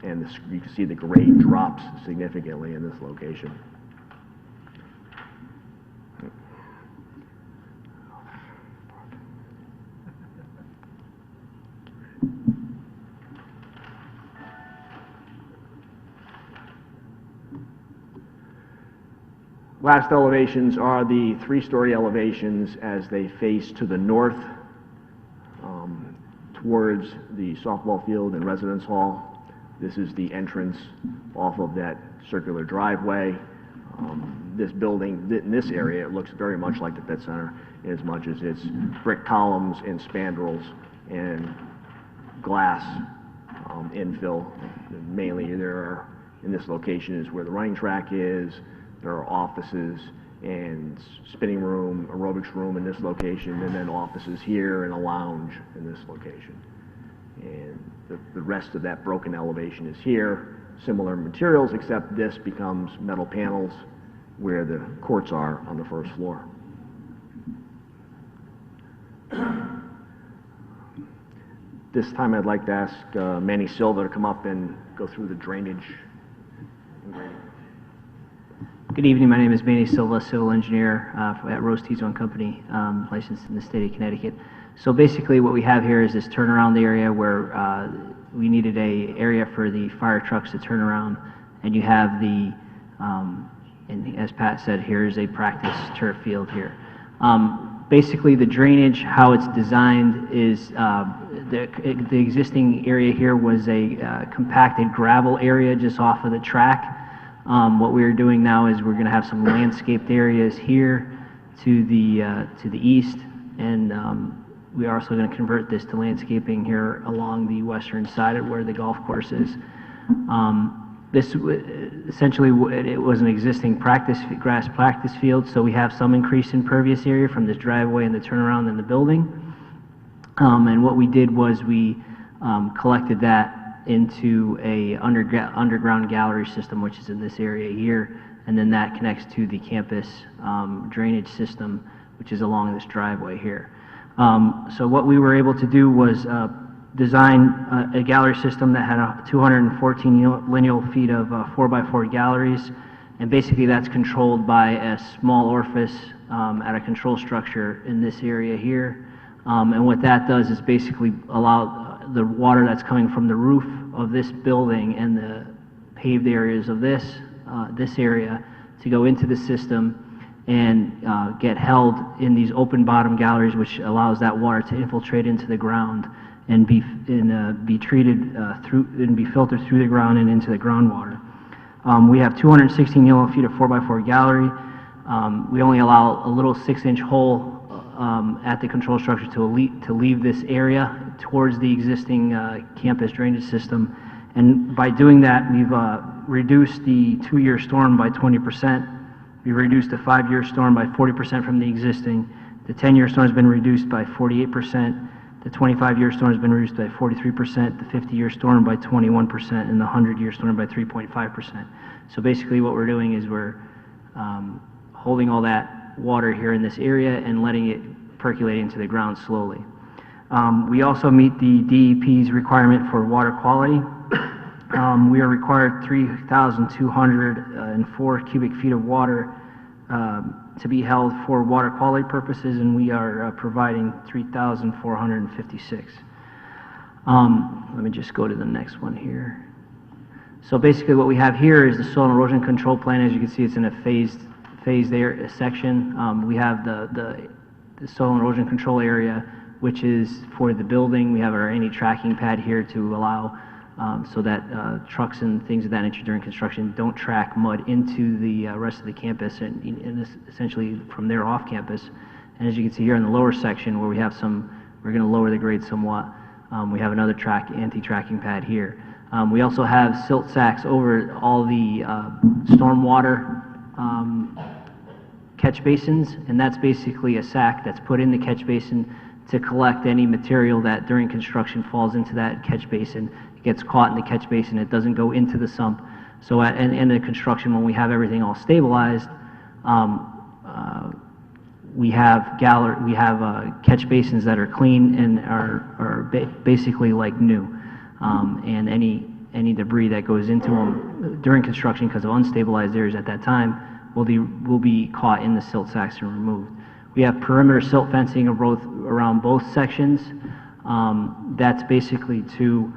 N: And you can see the grade drops significantly in this location. Last elevations are the 3-story elevations as they face to the north towards the softball field and residence hall. This is the entrance off of that circular driveway. This building, in this area, it looks very much like the Pitt Center, as much as it's brick columns and spandrels and glass infill. Mainly there are, in this location is where the running track is. There are offices and spinning room, aerobics room in this location, and then offices here and a lounge in this location. And the rest of that broken elevation is here. Similar materials, except this becomes metal panels, where the courts are on the first floor. This time I'd like to ask Manny Silva to come up and go through the drainage.
O: Good evening, my name is Manny Silva, civil engineer at Rose T-Zone Company, licensed in the state of Connecticut. So basically what we have here is this turnaround area where we needed a area for the fire trucks to turn around, and you have the, and as Pat said, here is a practice turf field here. Basically the drainage, how it's designed is the existing area here was a compacted gravel area just off of the track. What we're doing now is we're going to have some landscaped areas here to the east, and we are also going to convert this to landscaping here along the western side of where the golf course is. This essentially it was an existing grass practice field, so we have some increase in pervious area from this driveway and the turnaround in the building. And what we did was we collected that into a underground gallery system, which is in this area here, and then that connects to the campus drainage system, which is along this driveway here. So what we were able to do was design a gallery system that had 214 lineal feet of 4x4 galleries, and basically that's controlled by a small orifice at a control structure in this area here. And what that does is basically allow the water that's coming from the roof of this building and the paved areas of this area to go into the system and get held in these open bottom galleries, which allows that water to infiltrate into the ground and be treated through and be filtered through the ground and into the groundwater. We have 216 lineal feet of 4x4 gallery. We only allow a little 6-inch hole at the control structure to leave this area towards the existing campus drainage system. And by doing that, we've reduced the 2-year storm by 20%. We've reduced the 5-year storm by 40% from the existing. The 10-year storm has been reduced by 48%. The 25-year storm has been reduced by 43%. The 50-year storm by 21%, and the 100-year storm by 3.5%. So basically what we're doing is we're holding all that water here in this area and letting it percolate into the ground slowly. We also meet the DEP's requirement for water quality. We are required 3,204 cubic feet of water to be held for water quality purposes, and we are providing 3,456. Let me just go to the next one here. So basically what we have here is the soil and erosion control plan. As you can see, it's in a phased area section. We have the soil and erosion control area, which is for the building. We have our anti-tracking pad here to allow so that trucks and things of that nature during construction don't track mud into the rest of the campus and essentially from there off campus. And as you can see here in the lower section where we have we're going to lower the grade somewhat. We have another anti-tracking pad here. We also have silt sacks over all the stormwater catch basins, and that's basically a sack that's put in the catch basin to collect any material that during construction falls into that catch basin. It gets caught in the catch basin, it doesn't go into the sump. So at end of construction, when we have everything all stabilized, we have catch basins that are clean and are basically like new, and any debris that goes into them during construction because of unstabilized areas at that time will be caught in the silt sacks and removed. We have perimeter silt fencing around both sections. That's basically to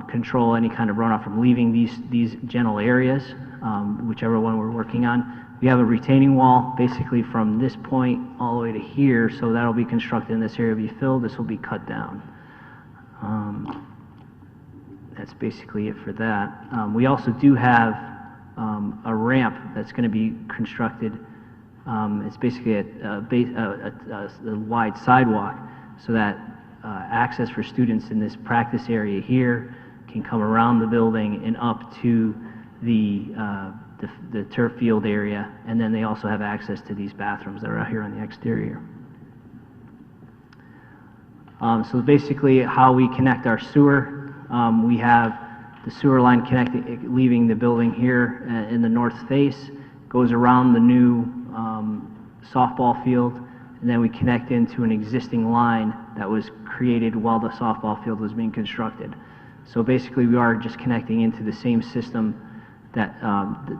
O: control any kind of runoff from leaving these general areas, whichever one we're working on. We have a retaining wall basically from this point all the way to here, so that'll be constructed and this area will be filled. This will be cut down. That's basically it for that. We also do have a ramp that's going to be constructed. It's basically a wide sidewalk so that access for students in this practice area here can come around the building and up to the turf field area, and then they also have access to these bathrooms that are out here on the exterior. So basically how we connect our sewer, we have the sewer line leaving the building here in the north face, goes around the new softball field, and then we connect into an existing line that was created while the softball field was being constructed. So basically, we are just connecting into the same system that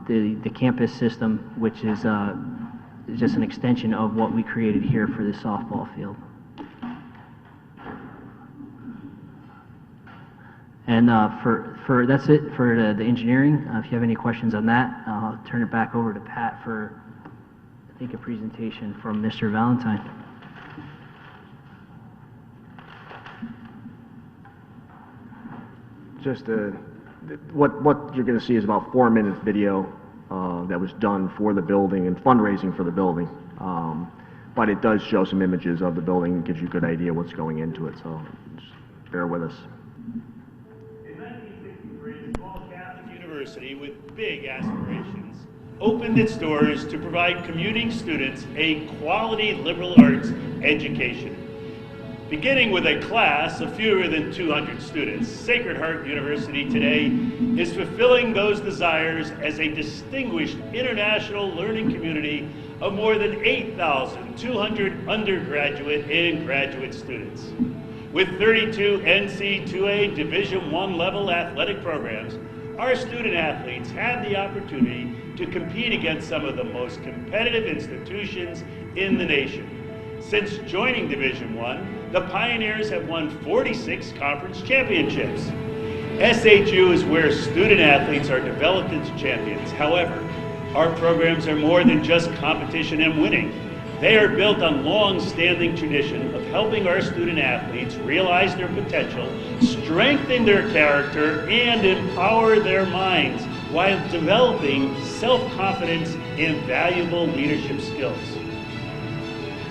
O: the campus system, which is just an extension of what we created here for the softball field. And for that's it for the engineering. If you have any questions on that, I'll turn it back over to Pat for, I think, a presentation from Mr. Valentine.
N: Just what you're going to see is about 4 minutes video that was done for the building and fundraising for the building. But it does show some images of the building and gives you a good idea what's going into it, so just bear with us.
P: In 1963, small Catholic university with big aspirations opened its doors to provide commuting students a quality liberal arts education. Beginning with a class of fewer than 200 students, Sacred Heart University today is fulfilling those desires as a distinguished international learning community of more than 8,200 undergraduate and graduate students. With 32 NC2A Division I level athletic programs, our student athletes have the opportunity to compete against some of the most competitive institutions in the nation. Since joining Division I, the Pioneers have won 46 conference championships. SHU is where student athletes are developed into champions. However, our programs are more than just competition and winning. They are built on long-standing tradition of helping our student athletes realize their potential, strengthen their character, and empower their minds while developing self-confidence and valuable leadership skills.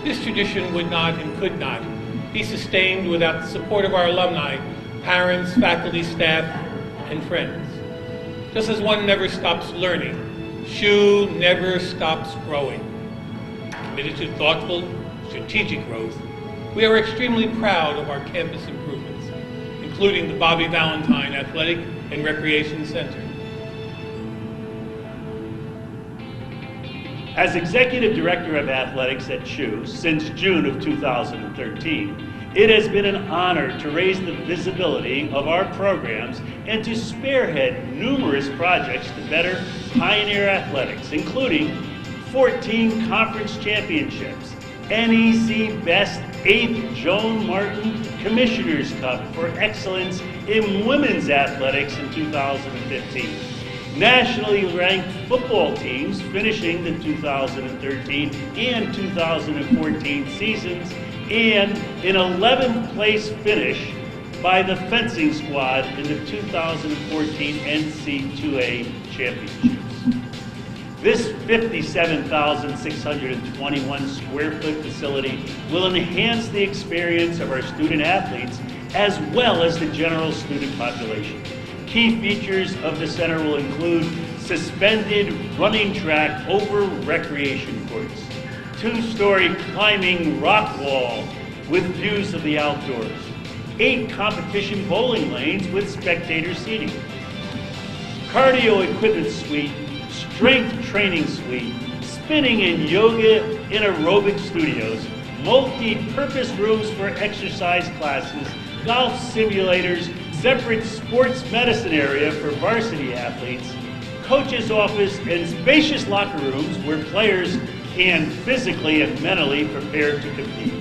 Q: This tradition would not and could not be sustained without the support of our alumni, parents, faculty, staff, and friends. Just as one never stops learning, SHU never stops growing. Committed to thoughtful, strategic growth, we are extremely proud of our campus improvements, including the Bobby Valentine Athletic and Recreation Center.
P: As Executive Director of Athletics at SHU since June of 2013, it has been an honor to raise the visibility of our programs and to spearhead numerous projects to better Pioneer athletics, including 14 conference championships, NEC Best 8th Joan Martin Commissioner's Cup for excellence in women's athletics in 2015. Nationally ranked football teams finishing the 2013 and 2014 seasons, and an 11th place finish by the fencing squad in the 2014 NC2A championships. This 57,621 square foot facility will enhance the experience of our student athletes as well as the general student population. Key features of the center will include suspended running track over recreation courts, 2-story climbing rock wall with views of the outdoors, 8 competition bowling lanes with spectator seating, cardio equipment suite, strength training suite, spinning and yoga and aerobic studios, multi-purpose rooms for exercise classes, golf simulators, separate sports medicine area for varsity athletes, coach's office, and spacious locker rooms where players can physically and mentally prepare to compete.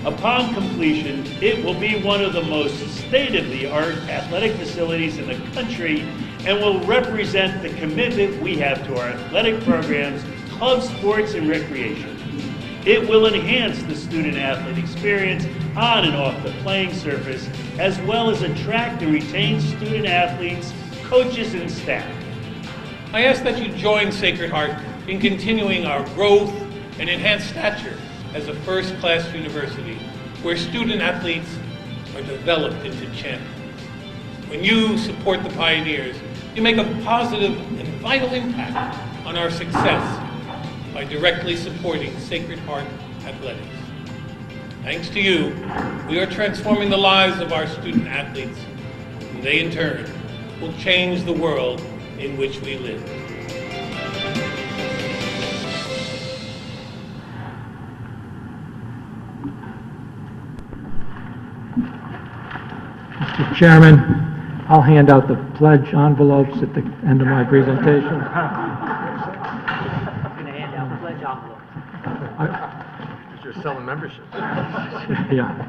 P: Upon completion, it will be one of the most state-of-the-art athletic facilities in the country and will represent the commitment we have to our athletic programs, club sports, and recreation. It will enhance the student-athlete experience on and off the playing surface, as well as attract and retain student athletes, coaches, and staff.
Q: I ask that you join Sacred Heart in continuing our growth and enhanced stature as a first-class university where student athletes are developed into champions. When you support the Pioneers, you make a positive and vital impact on our success by directly supporting Sacred Heart Athletics. Thanks to you, we are transforming the lives of our student athletes, and they in turn will change the world in which we live.
M: Mr. Chairman, I'll hand out the pledge envelopes at the end of my presentation.
B: Going to hand out the pledge envelope.
I: You're selling memberships.
M: Yeah.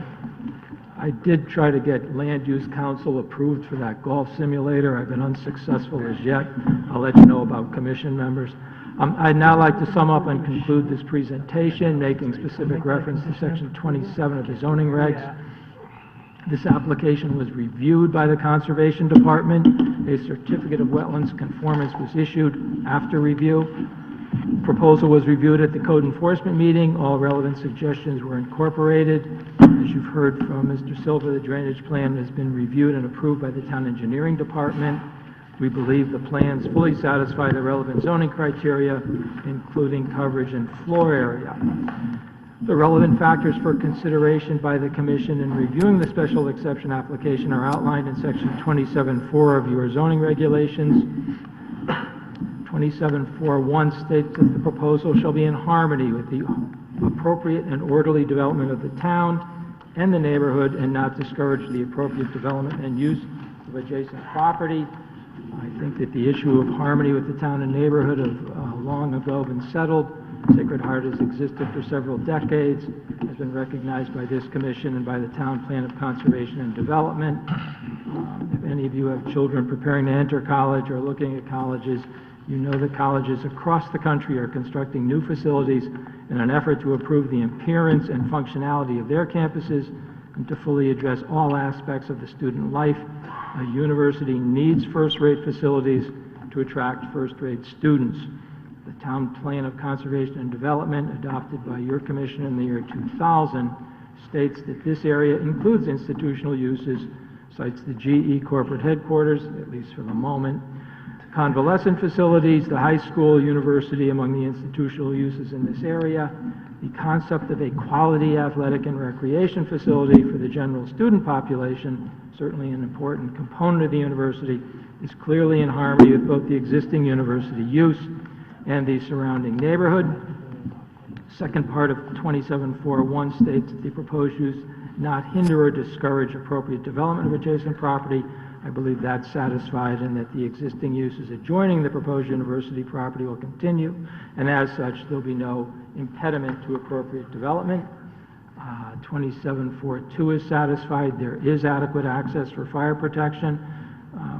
M: I did try to get Land Use Council approved for that golf simulator. I've been unsuccessful as yet. I'll let you know about commission members. I'd now like to sum up and conclude this presentation, making specific reference to Section 27 of the zoning regs. This application was reviewed by the Conservation Department. A certificate of wetlands conformance was issued after review. Proposal was reviewed at the code enforcement meeting. All relevant suggestions were incorporated. As you've heard from Mr. Silva, the drainage plan has been reviewed and approved by the town engineering department. We believe the plans fully satisfy the relevant zoning criteria, including coverage and floor area. The relevant factors for consideration by the commission in reviewing the special exception application are outlined in section 27.4 of your zoning regulations. 27.4.1 states that the proposal shall be in harmony with the appropriate and orderly development of the town and the neighborhood and not discourage the appropriate development and use of adjacent property. I think that the issue of harmony with the town and neighborhood have long ago been settled. Sacred Heart has existed for several decades, has been recognized by this commission and by the Town Plan of Conservation and Development. If any of you have children preparing to enter college or looking at colleges, you know that colleges across the country are constructing new facilities in an effort to improve the appearance and functionality of their campuses and to fully address all aspects of the student life. A university needs first-rate facilities to attract first-rate students. The Town Plan of Conservation and Development, adopted by your commission in the year 2000, states that this area includes institutional uses, cites the GE corporate headquarters, at least for the moment, convalescent facilities, the high school, university among the institutional uses in this area, the concept of a quality athletic and recreation facility for the general student population, certainly an important component of the university, is clearly in harmony with both the existing university use and the surrounding neighborhood. Second part of 27.4.1 states that the proposed use not hinder or discourage appropriate development of adjacent property. I believe that's satisfied and that the existing uses adjoining the proposed university property will continue, and as such, there'll be no impediment to appropriate development. 27.4.2 is satisfied. There is adequate access for fire protection.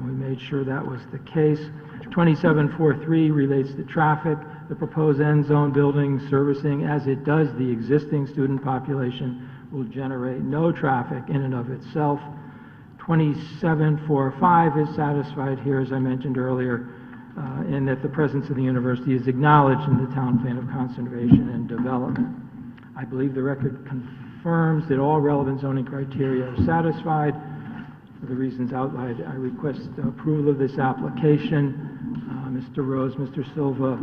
M: We made sure that was the case. 27.4.3 relates to traffic. The proposed end zone building servicing, as it does the existing student population, will generate no traffic in and of itself. 27.4.5 is satisfied here, as I mentioned earlier, in that the presence of the university is acknowledged in the Town Plan of Conservation and Development. I believe the record confirms that all relevant zoning criteria are satisfied. For the reasons outlined, I request approval of this application. Mr. Rose, Mr. Silva,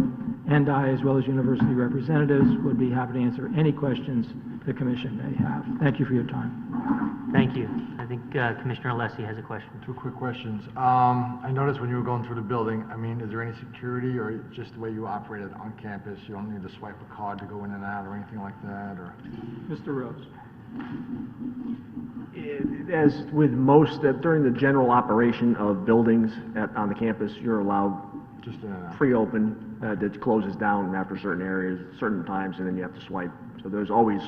M: and I, as well as university representatives, would be happy to answer any questions the commission may have. Thank you for your time.
B: Thank you. I think Commissioner Alessi has a question.
I: Two quick questions. I noticed when you were going through the building, I mean, is there any security or just the way you operate it on campus? You don't need to swipe a card to go in and out or anything like that, or?
M: Mr. Rose.
N: As with most, during the general operation of buildings on the campus, you're allowed
I: just
N: free open that closes down after certain areas, certain times, and then you have to swipe. So there's always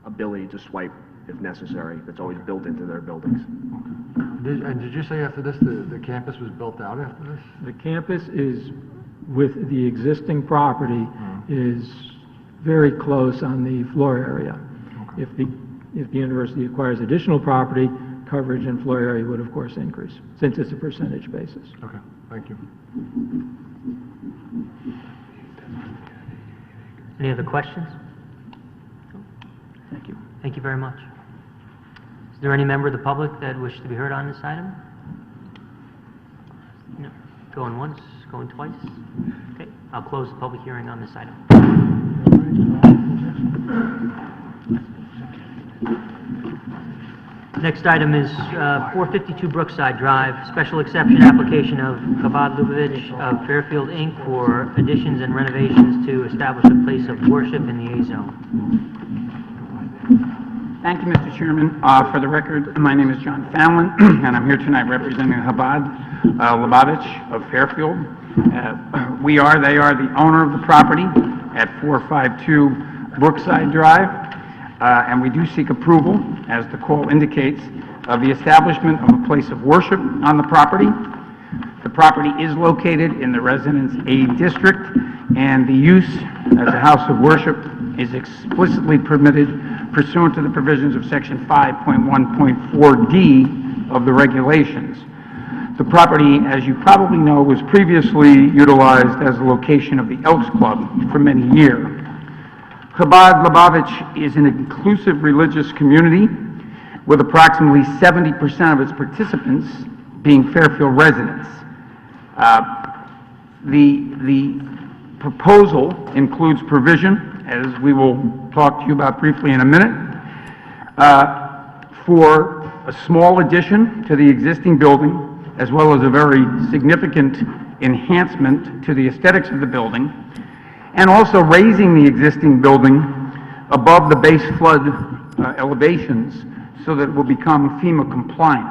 N: ability to swipe if necessary. That's always built into their buildings.
I: And did you say after this, the campus was built out after this?
M: The campus is, with the existing property, is very close on the floor area.
I: Okay.
M: If the university acquires additional property, coverage and floor area would of course increase, since it's a percentage basis.
I: Okay, thank you.
B: Any other questions?
M: Thank you.
B: Thank you very much. Is there any member of the public that wishes to be heard on this item? No. Going once, going twice? Okay, I'll close the public hearing on this item. Next item is 452 Brookside Drive, special exception application of Chabad Lubavitch of Fairfield, Inc. for additions and renovations to establish a place of worship in the A-zone.
R: Thank you, Mr. Chairman. For the record, my name is John Fallon, and I'm here tonight representing Chabad Lubavitch of Fairfield. They are the owner of the property at 452 Brookside Drive, and we do seek approval, as the call indicates, of the establishment of a place of worship on the property. The property is located in the Residence A District, and the use as a house of worship is explicitly permitted pursuant to the provisions of Section 5.1.4D of the regulations. The property, as you probably know, was previously utilized as a location of the Elks Club for many years. Chabad Lubavitch is an inclusive religious community with approximately 70% of its participants being Fairfield residents. The proposal includes provision, as we will talk to you about briefly in a minute, for a small addition to the existing building, as well as a very significant enhancement to the aesthetics of the building, and also raising the existing building above the base flood elevations so that it will become FEMA compliant.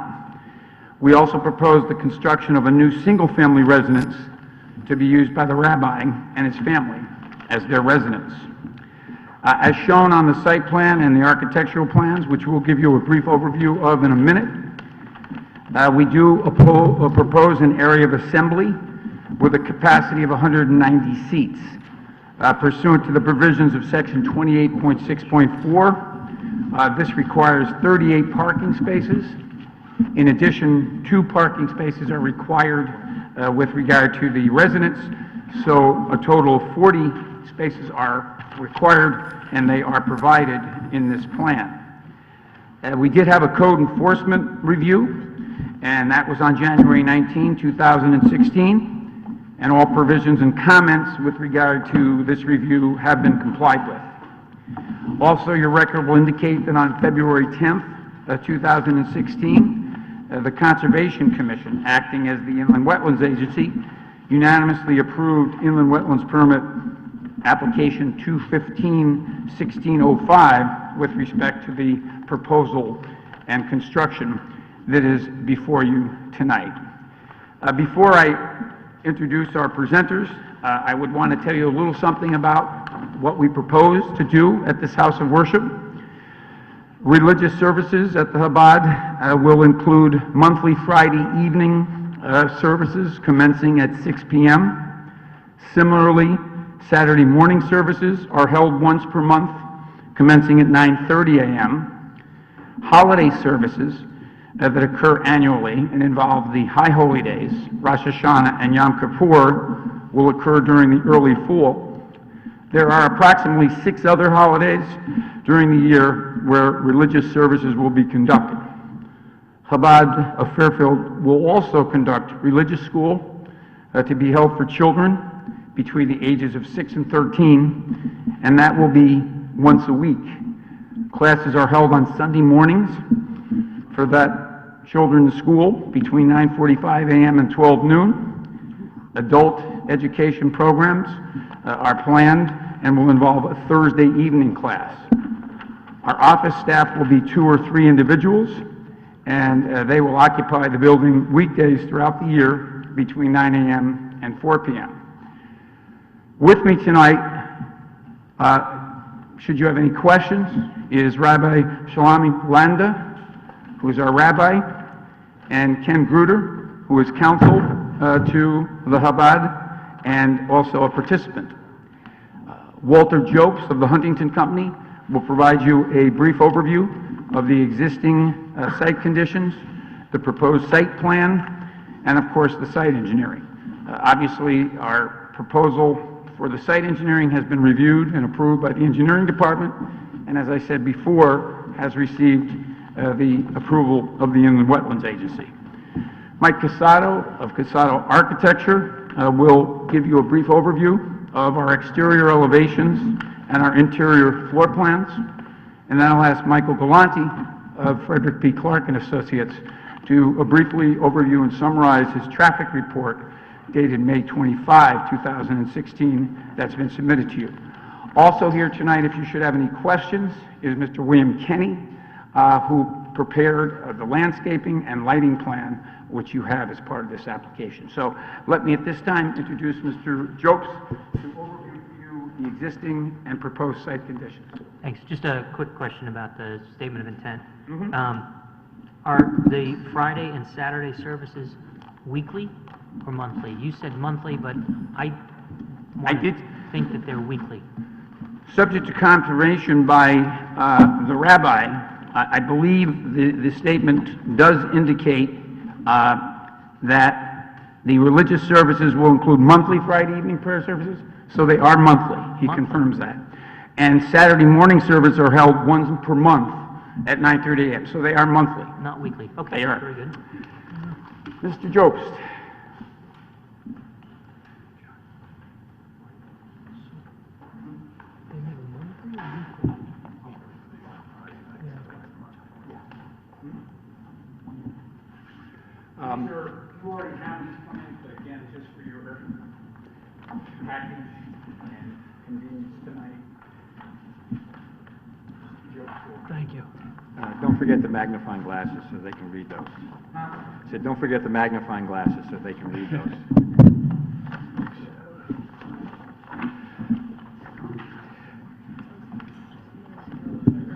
R: We also propose the construction of a new single-family residence to be used by the rabbi and his family as their residence. As shown on the site plan and the architectural plans, which we'll give you a brief overview of in a minute, we do propose an area of assembly with a capacity of 190 seats. Pursuant to the provisions of Section 28.6.4, this requires 38 parking spaces. In addition, 2 parking spaces are required with regard to the residents, so a total of 40 spaces are required, and they are provided in this plan. We did have a code enforcement review, and that was on January 19, 2016, and all provisions and comments with regard to this review have been complied with. Also, your record will indicate that on February 10th, 2016, the Conservation Commission, acting as the Inland Wetlands Agency, unanimously approved Inland Wetlands Permit Application 215-1605 with respect to the proposal and construction that is before you tonight. Before I introduce our presenters, I would want to tell you a little something about what we propose to do at this house of worship. Religious services at the Chabad will include monthly Friday evening services commencing at 6 p.m. Similarly, Saturday morning services are held once per month commencing at 9:30 a.m. Holiday services that occur annually and involve the High Holy Days, Rosh Hashanah and Yom Kippur, will occur during the early fall. There are approximately 6 other holidays during the year where religious services will be conducted. Chabad of Fairfield will also conduct religious school to be held for children between the ages of 6 and 13, and that will be once a week. Classes are held on Sunday mornings for that children's school between 9:45 a.m. and 12 noon. Adult education programs are planned and will involve a Thursday evening class. Our office staff will be 2 or 3 individuals, and they will occupy the building weekdays throughout the year between 9 a.m. and 4 p.m. With me tonight, should you have any questions, is Rabbi Shalami Landa, who is our rabbi, and Ken Gruder, who is counsel to the Chabad and also a participant. Walter Jopes of the Huntington Company will provide you a brief overview of the existing site conditions, the proposed site plan, and of course the site engineering. Obviously, our proposal for the site engineering has been reviewed and approved by the engineering department, and as I said before, has received the approval of the Inland Wetlands Agency. Mike Casado of Casado Architecture will give you a brief overview of our exterior elevations and our interior floor plans, and then I'll ask Michael Galanti of Frederick P. Clark and Associates to briefly overview and summarize his traffic report dated May 25, 2016, that's been submitted to you. Also here tonight, if you should have any questions, is Mr. William Kenny who prepared the landscaping and lighting plan, which you have as part of this application. So let me at this time introduce Mr. Jobst to overview for you the existing and proposed site conditions.
B: Thanks. Just a quick question about the statement of intent.
R: Mhm.
B: Are the Friday and Saturday services weekly or monthly? You said monthly, but I
R: did
B: think that they're weekly.
R: Subject to confirmation by the rabbi, I believe the statement does indicate that the religious services will include monthly Friday evening prayer services, so they are monthly. He confirms that. And Saturday morning services are held once per month at 9:30 a.m., so they are monthly.
B: Not weekly. Okay,
R: They are.
B: very good.
R: Mr. Jobst. You already have these plans, but again, just for your package and convenience tonight.
G: Thank you.
J: Don't forget the magnifying glasses so they can read those. I said, don't forget the magnifying glasses so they can read those.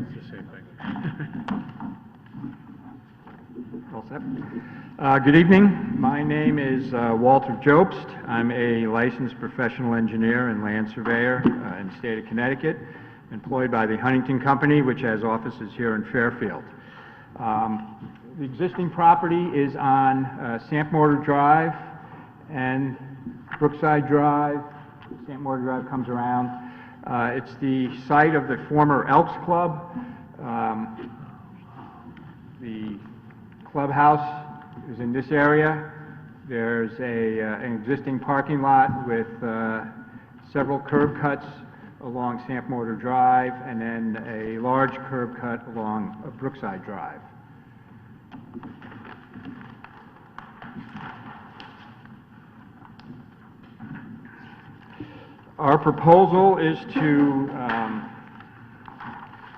J: It's the same thing. All set? Good evening. My name is Walter Jobst. I'm a licensed professional engineer and land surveyor in the state of Connecticut, employed by the Huntington Company, which has offices here in Fairfield. The existing property is on Samp Mortar Drive and Brookside Drive. Samp Mortar Drive comes around. It's the site of the former Elks Club. The clubhouse is in this area. There's an existing parking lot with several curb cuts along Samp Mortar Drive, and then a large curb cut along Brookside Drive. Our proposal is to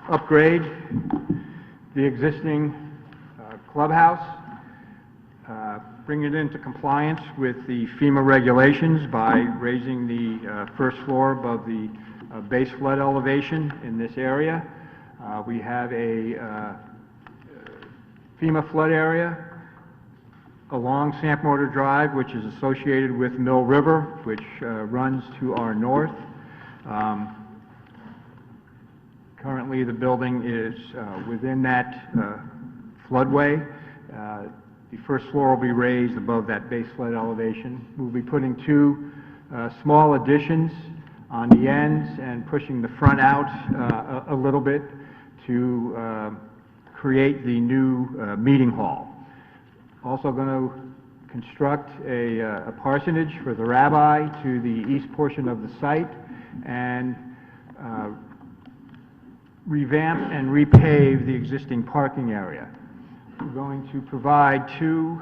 J: upgrade the existing clubhouse, bring it into compliance with the FEMA regulations by raising the first floor above the base flood elevation in this area. We have a FEMA flood area along Samp Mortar Drive, which is associated with Mill River, which runs to our north. Currently, the building is within that floodway. The first floor will be raised above that base flood elevation. We'll be putting two small additions on the ends and pushing the front out a little bit to create the new meeting hall. Also going to construct a parsonage for the rabbi to the east portion of the site and revamp and repave the existing parking area. We're going to provide two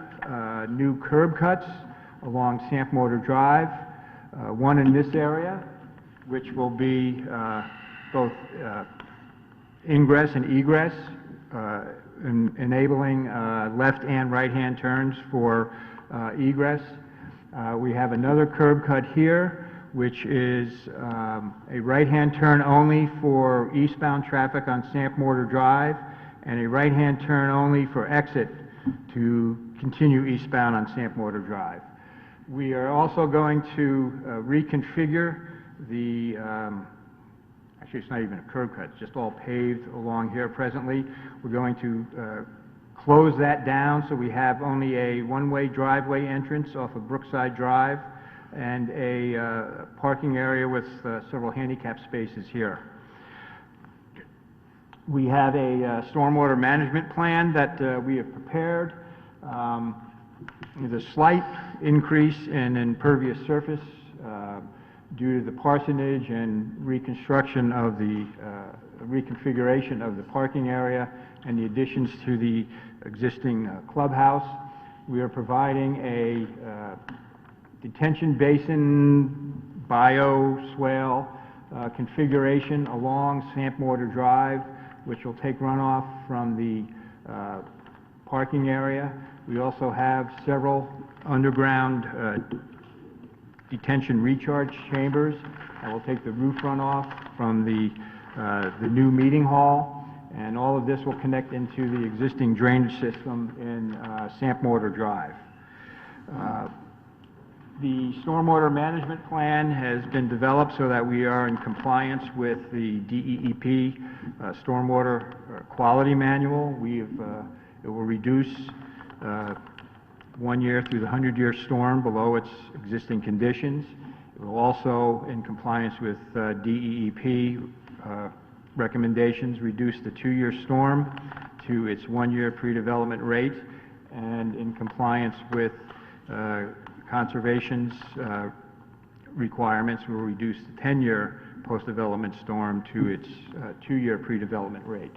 J: new curb cuts along Samp Mortar Drive, one in this area, which will be both ingress and egress, enabling left and right-hand turns for egress. We have another curb cut here, which is a right-hand turn only for eastbound traffic on Samp Mortar Drive, and a right-hand turn only for exit to continue eastbound on Samp Mortar Drive. We are also going to reconfigure the, actually it's not even a curb cut, it's just all paved along here presently. We're going to close that down so we have only a one-way driveway entrance off of Brookside Drive and a parking area with several handicap spaces here. We have a stormwater management plan that we have prepared. There's a slight increase in impervious surface due to the parsonage and reconstruction of the reconfiguration of the parking area and the additions to the existing clubhouse. We are providing a detention basin bioswale configuration along Samp Mortar Drive
R: which will take runoff from the parking area. We also have several underground detention recharge chambers that will take the roof runoff from the new meeting hall, and all of this will connect into the existing drainage system in Samp Mortar Drive. The stormwater management plan has been developed so that we are in compliance with the DEEP stormwater quality manual. It will reduce 1 year through the 100-year storm below its existing conditions. It will also, in compliance with DEEP recommendations, reduce the 2-year storm to its 1-year pre-development rate, and in compliance with conservation's requirements, will reduce the 10-year post-development storm to its 2-year pre-development rate.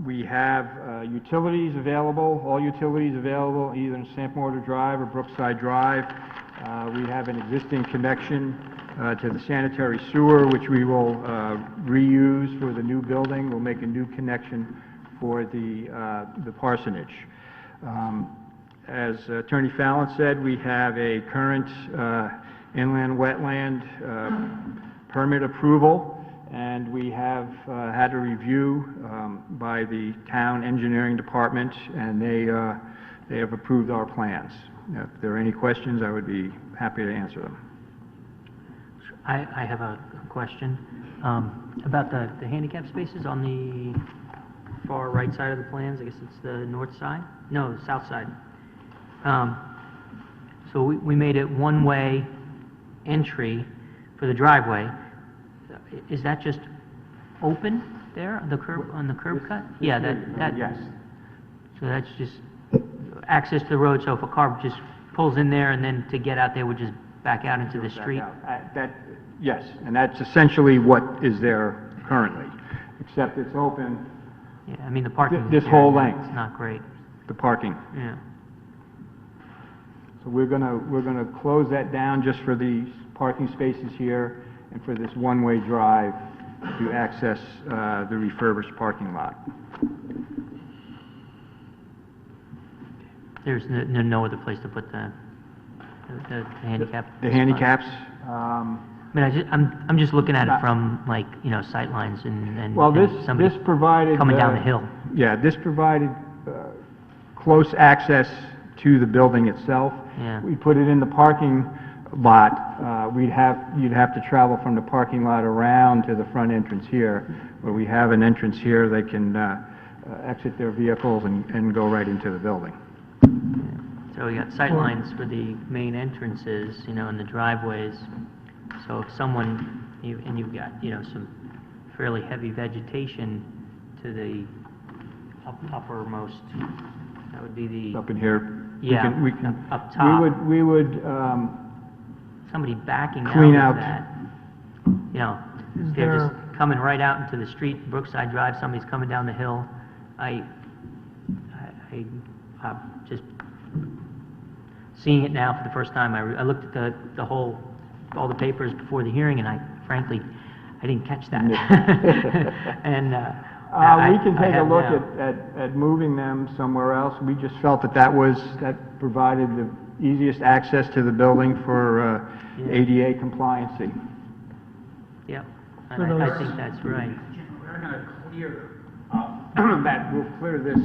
R: We have utilities available, all utilities available, either in Samp Mortar Drive or Brookside Drive. We have an existing connection to the sanitary sewer, which we will reuse for the new building. We'll make a new connection for the parsonage. As Attorney Fallon said, we have a current inland wetland permit approval, and we have had a review by the town engineering department, and they have approved our plans. If there are any questions, I would be happy to answer them.
B: I have a question about the handicap spaces on the far right side of the plans. I guess it's the north side? No, the south side. So we made it one-way entry for the driveway. Is that just open there, the curb, on the curb cut? Yeah, that.
R: Yes.
B: So that's just access to the road, so if a car just pulls in there and then to get out there would just back out into the street?
R: Yes, and that's essentially what is there currently, except it's open.
B: Yeah, I mean, the parking.
R: This whole length.
B: It's not great.
R: The parking.
B: Yeah.
R: So we're gonna close that down just for these parking spaces here and for this one-way drive to access the refurbished parking lot.
B: There's no other place to put the handicap?
R: The handicaps?
B: I mean, I'm just looking at it from, like, you know, sight lines and
R: Well, this
B: somebody
R: provided
B: coming down the hill.
R: Yeah, this provided close access to the building itself.
B: Yeah.
R: We put it in the parking lot. You'd have to travel from the parking lot around to the front entrance here, where we have an entrance here. They can exit their vehicles and go right into the building.
B: So we got sight lines for the main entrances, you know, and the driveways. So if someone, and you've got, you know, some fairly heavy vegetation to the uppermost, that would be the...
R: Up in here.
B: Yeah,
R: we can,
B: up top.
R: We would
B: somebody backing
R: clean
B: out
R: out
B: of that, you know, if they're just coming right out into the street, Brookside Drive, somebody's coming down the hill. I just seeing it now for the first time. I looked at all the papers before the hearing, and frankly, I didn't catch that. And
R: we can take a look at moving them somewhere else. We just felt that provided the easiest access to the building for ADA compliancy.
B: Yep, and I think that's right.
R: We're going to clear we'll clear this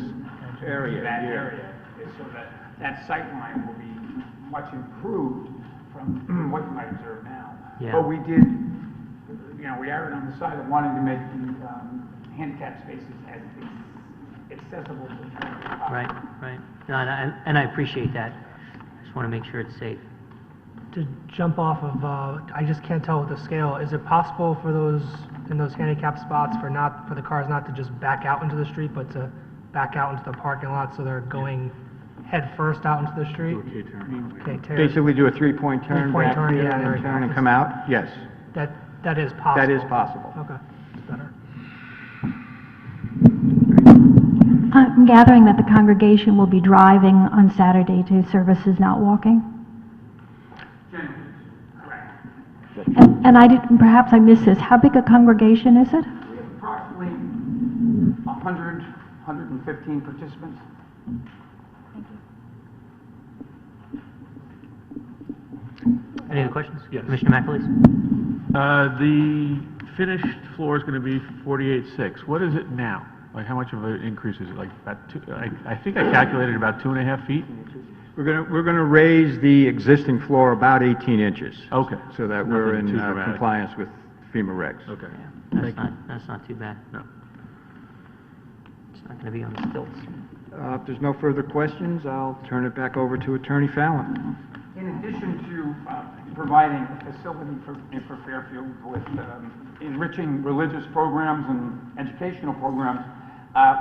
R: area here,
S: so that sight line will be much improved from what you might observe now.
B: Yeah.
S: But we did, you know, we erred on the side of wanting to make the handicap spaces as accessible to the public as possible.
B: Right. No, and I appreciate that. I just want to make sure it's safe.
G: To jump off of, I just can't tell with the scale, is it possible for those, in those handicap spots, for the cars not to just back out into the street, but to back out into the parking lot so they're going head first out into the street? Okay,
R: basically do a three-point turn back here and then turn and come out? Yes.
G: That is possible?
R: That is possible.
G: Okay, that's better.
D: I'm gathering that the congregation will be driving on Saturday to services, not walking? And perhaps I missed this. How big a congregation is it?
S: We have approximately
R: 100, 115 participants.
B: Any other questions?
A: Yes.
B: Commissioner McAleese?
A: The finished floor is going to be 48.6. What is it now? Like, how much of an increase is it? Like, about two, I think I calculated about 2.5 feet?
T: We're gonna raise the existing floor about 18 inches.
A: Okay.
T: So that we're
A: Nothing
T: in
A: too dramatic.
T: compliance with FEMA regs.
A: Okay.
B: That's not too bad.
A: No.
B: It's not going to be on the stilts.
T: If there's no further questions, I'll turn it back over to Attorney Fallon.
R: In addition to providing a facility for Fairfield with enriching religious programs and educational programs,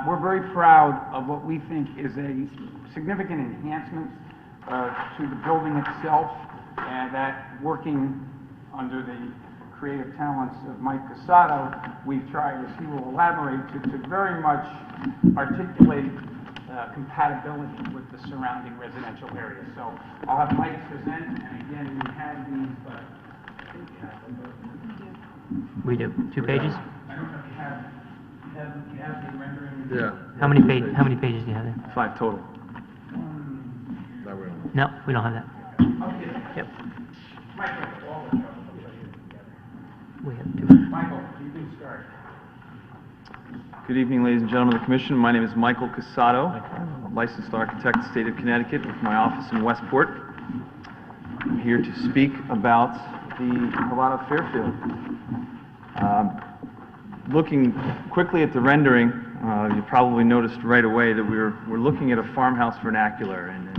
R: we're very proud of what we think is a significant enhancement to the building itself, and that working under the creative talents of Mike Casado, we've tried, as he will elaborate, to very much articulate compatibility with the surrounding residential area. So I'll have Mike present, and again, we have these, but I think you have them.
B: We do. 2 pages?
R: I don't know if you have the rendering.
I: Yeah.
B: How many pages do you have there?
J: 5 total.
B: No, we don't have that. Yep. We have 2.
R: Michael, you can start.
U: Good evening, ladies and gentlemen of the Commission. My name is Michael Casado, licensed architect in the state of Connecticut with my office in Westport. I'm here to speak about the Chabad of Fairfield. Looking quickly at the rendering, you probably noticed right away that we're looking at a farmhouse vernacular, and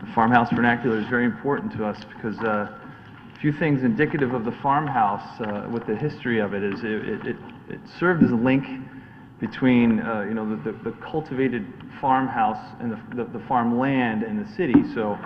U: the farmhouse vernacular is very important to us because a few things indicative of the farmhouse with the history of it is it served as a link between the cultivated farmhouse and the farmland and the city. So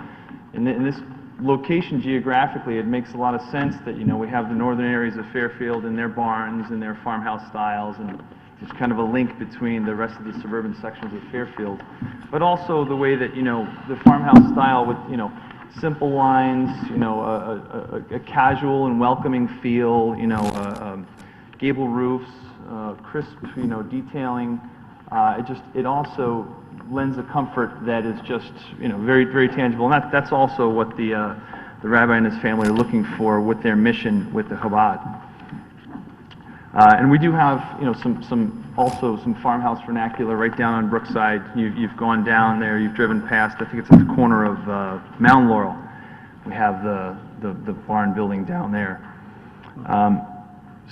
U: in this location geographically, it makes a lot of sense that we have the northern areas of Fairfield and their barns and their farmhouse styles, and there's kind of a link between the rest of the suburban sections of Fairfield, but also the way that the farmhouse style with simple lines, a casual and welcoming feel, gable roofs, crisp, detailing. It also lends a comfort that is just, very, very tangible. And that's also what the rabbi and his family are looking for with their mission with the Chabad. And we do have, some farmhouse vernacular right down on Brookside. You've gone down there, you've driven past, I think it's at the corner of Mount Laurel. We have the barn building down there.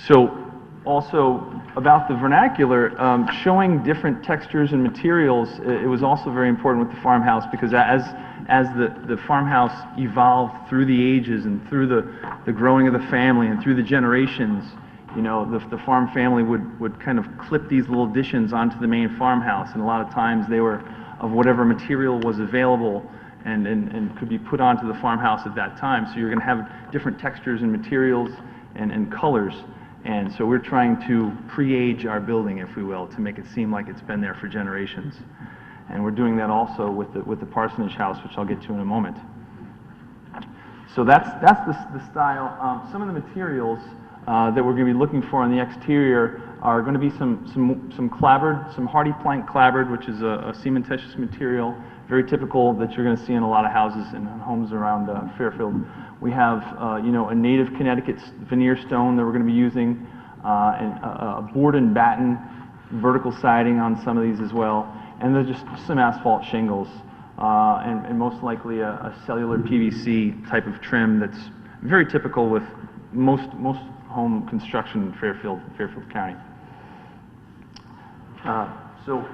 U: So also about the vernacular, showing different textures and materials, it was also very important with the farmhouse because as the farmhouse evolved through the ages and through the growing of the family and through the generations, the farm family would kind of clip these little additions onto the main farmhouse, and a lot of times they were of whatever material was available and could be put onto the farmhouse at that time. So you're going to have different textures and materials and colors. And so we're trying to pre-age our building, if we will, to make it seem like it's been there for generations. And we're doing that also with the parsonage house, which I'll get to in a moment. So that's the style. Some of the materials that we're going to be looking for on the exterior are going to be some clapboard, some hardy plank clapboard, which is a cementitious material, very typical that you're going to see in a lot of houses and homes around Fairfield. We have, a native Connecticut veneer stone that we're going to be using, and a board and batten vertical siding on some of these as well, and there's just some asphalt shingles, and most likely a cellular PVC type of trim that's very typical with most home construction in Fairfield County. So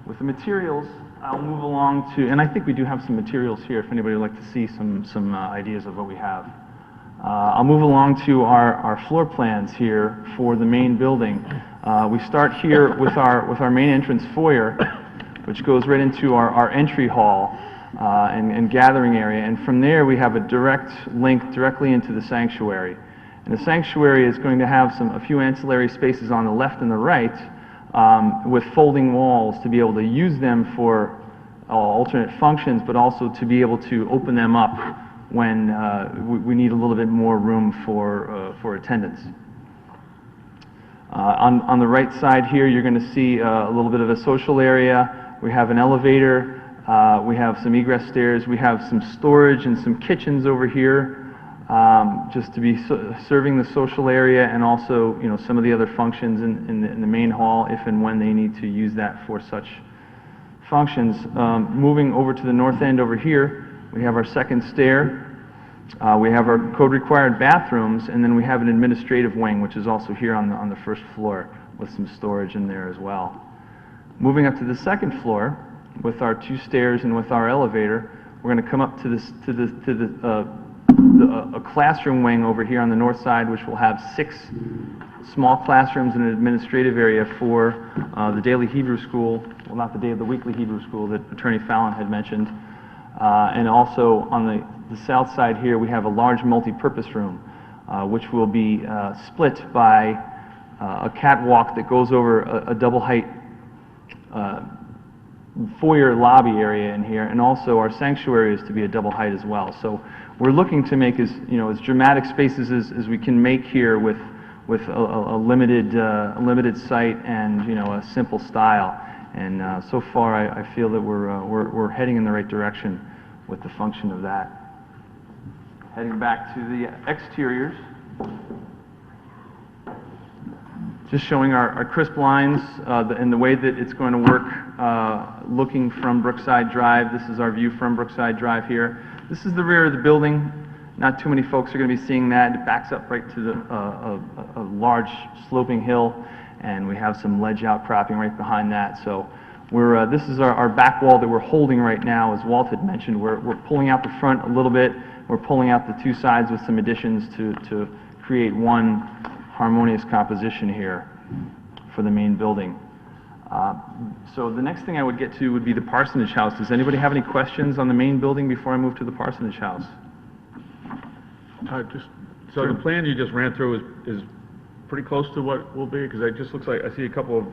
U: with the materials, I'll move along to, and I think we do have some materials here if anybody would like to see some ideas of what we have. I'll move along to our floor plans here for the main building. We start here with our main entrance foyer, which goes right into our entry hall and gathering area, and from there we have a direct link directly into the sanctuary. And the sanctuary is going to have a few ancillary spaces on the left and the right, with folding walls to be able to use them for alternate functions, but also to be able to open them up when we need a little bit more room for attendance. On the right side here, you're going to see a little bit of a social area. We have an elevator. We have some egress stairs. We have some storage and some kitchens over here, just to be serving the social area, and also, you know, some of the other functions in the main hall if and when they need to use that for such functions. Moving over to the north end over here, we have our second stair. We have our code-required bathrooms, and then we have an administrative wing, which is also here on the first floor, with some storage in there as well. Moving up to the second floor, with our 2 stairs and with our elevator, we're going to come up to a classroom wing over here on the north side, which will have 6 small classrooms and an administrative area for the daily Hebrew school, well, not the weekly Hebrew school that Attorney Fallon had mentioned. And also on the south side here, we have a large multi-purpose room, which will be split by a catwalk that goes over a double height foyer lobby area in here, and also our sanctuary is to be a double height as well. So we're looking to make as dramatic spaces as we can make here with a limited site and, you know, a simple style. And so far, I feel that we're heading in the right direction with the function of that. Heading back to the exteriors. Just showing our crisp lines and the way that it's going to work looking from Brookside Drive. This is our view from Brookside Drive here. This is the rear of the building. Not too many folks are going to be seeing that. It backs up right to a large sloping hill, and we have some ledge outcropping right behind that. So this is our back wall that we're holding right now, as Walt had mentioned. We're pulling out the front a little bit. We're pulling out the 2 sides with some additions to create one harmonious composition here for the main building. So the next thing I would get to would be the parsonage house. Does anybody have any questions on the main building before I move to the parsonage house?
A: So the plan you just ran through is pretty close to what will be, because it just looks like, I see a couple of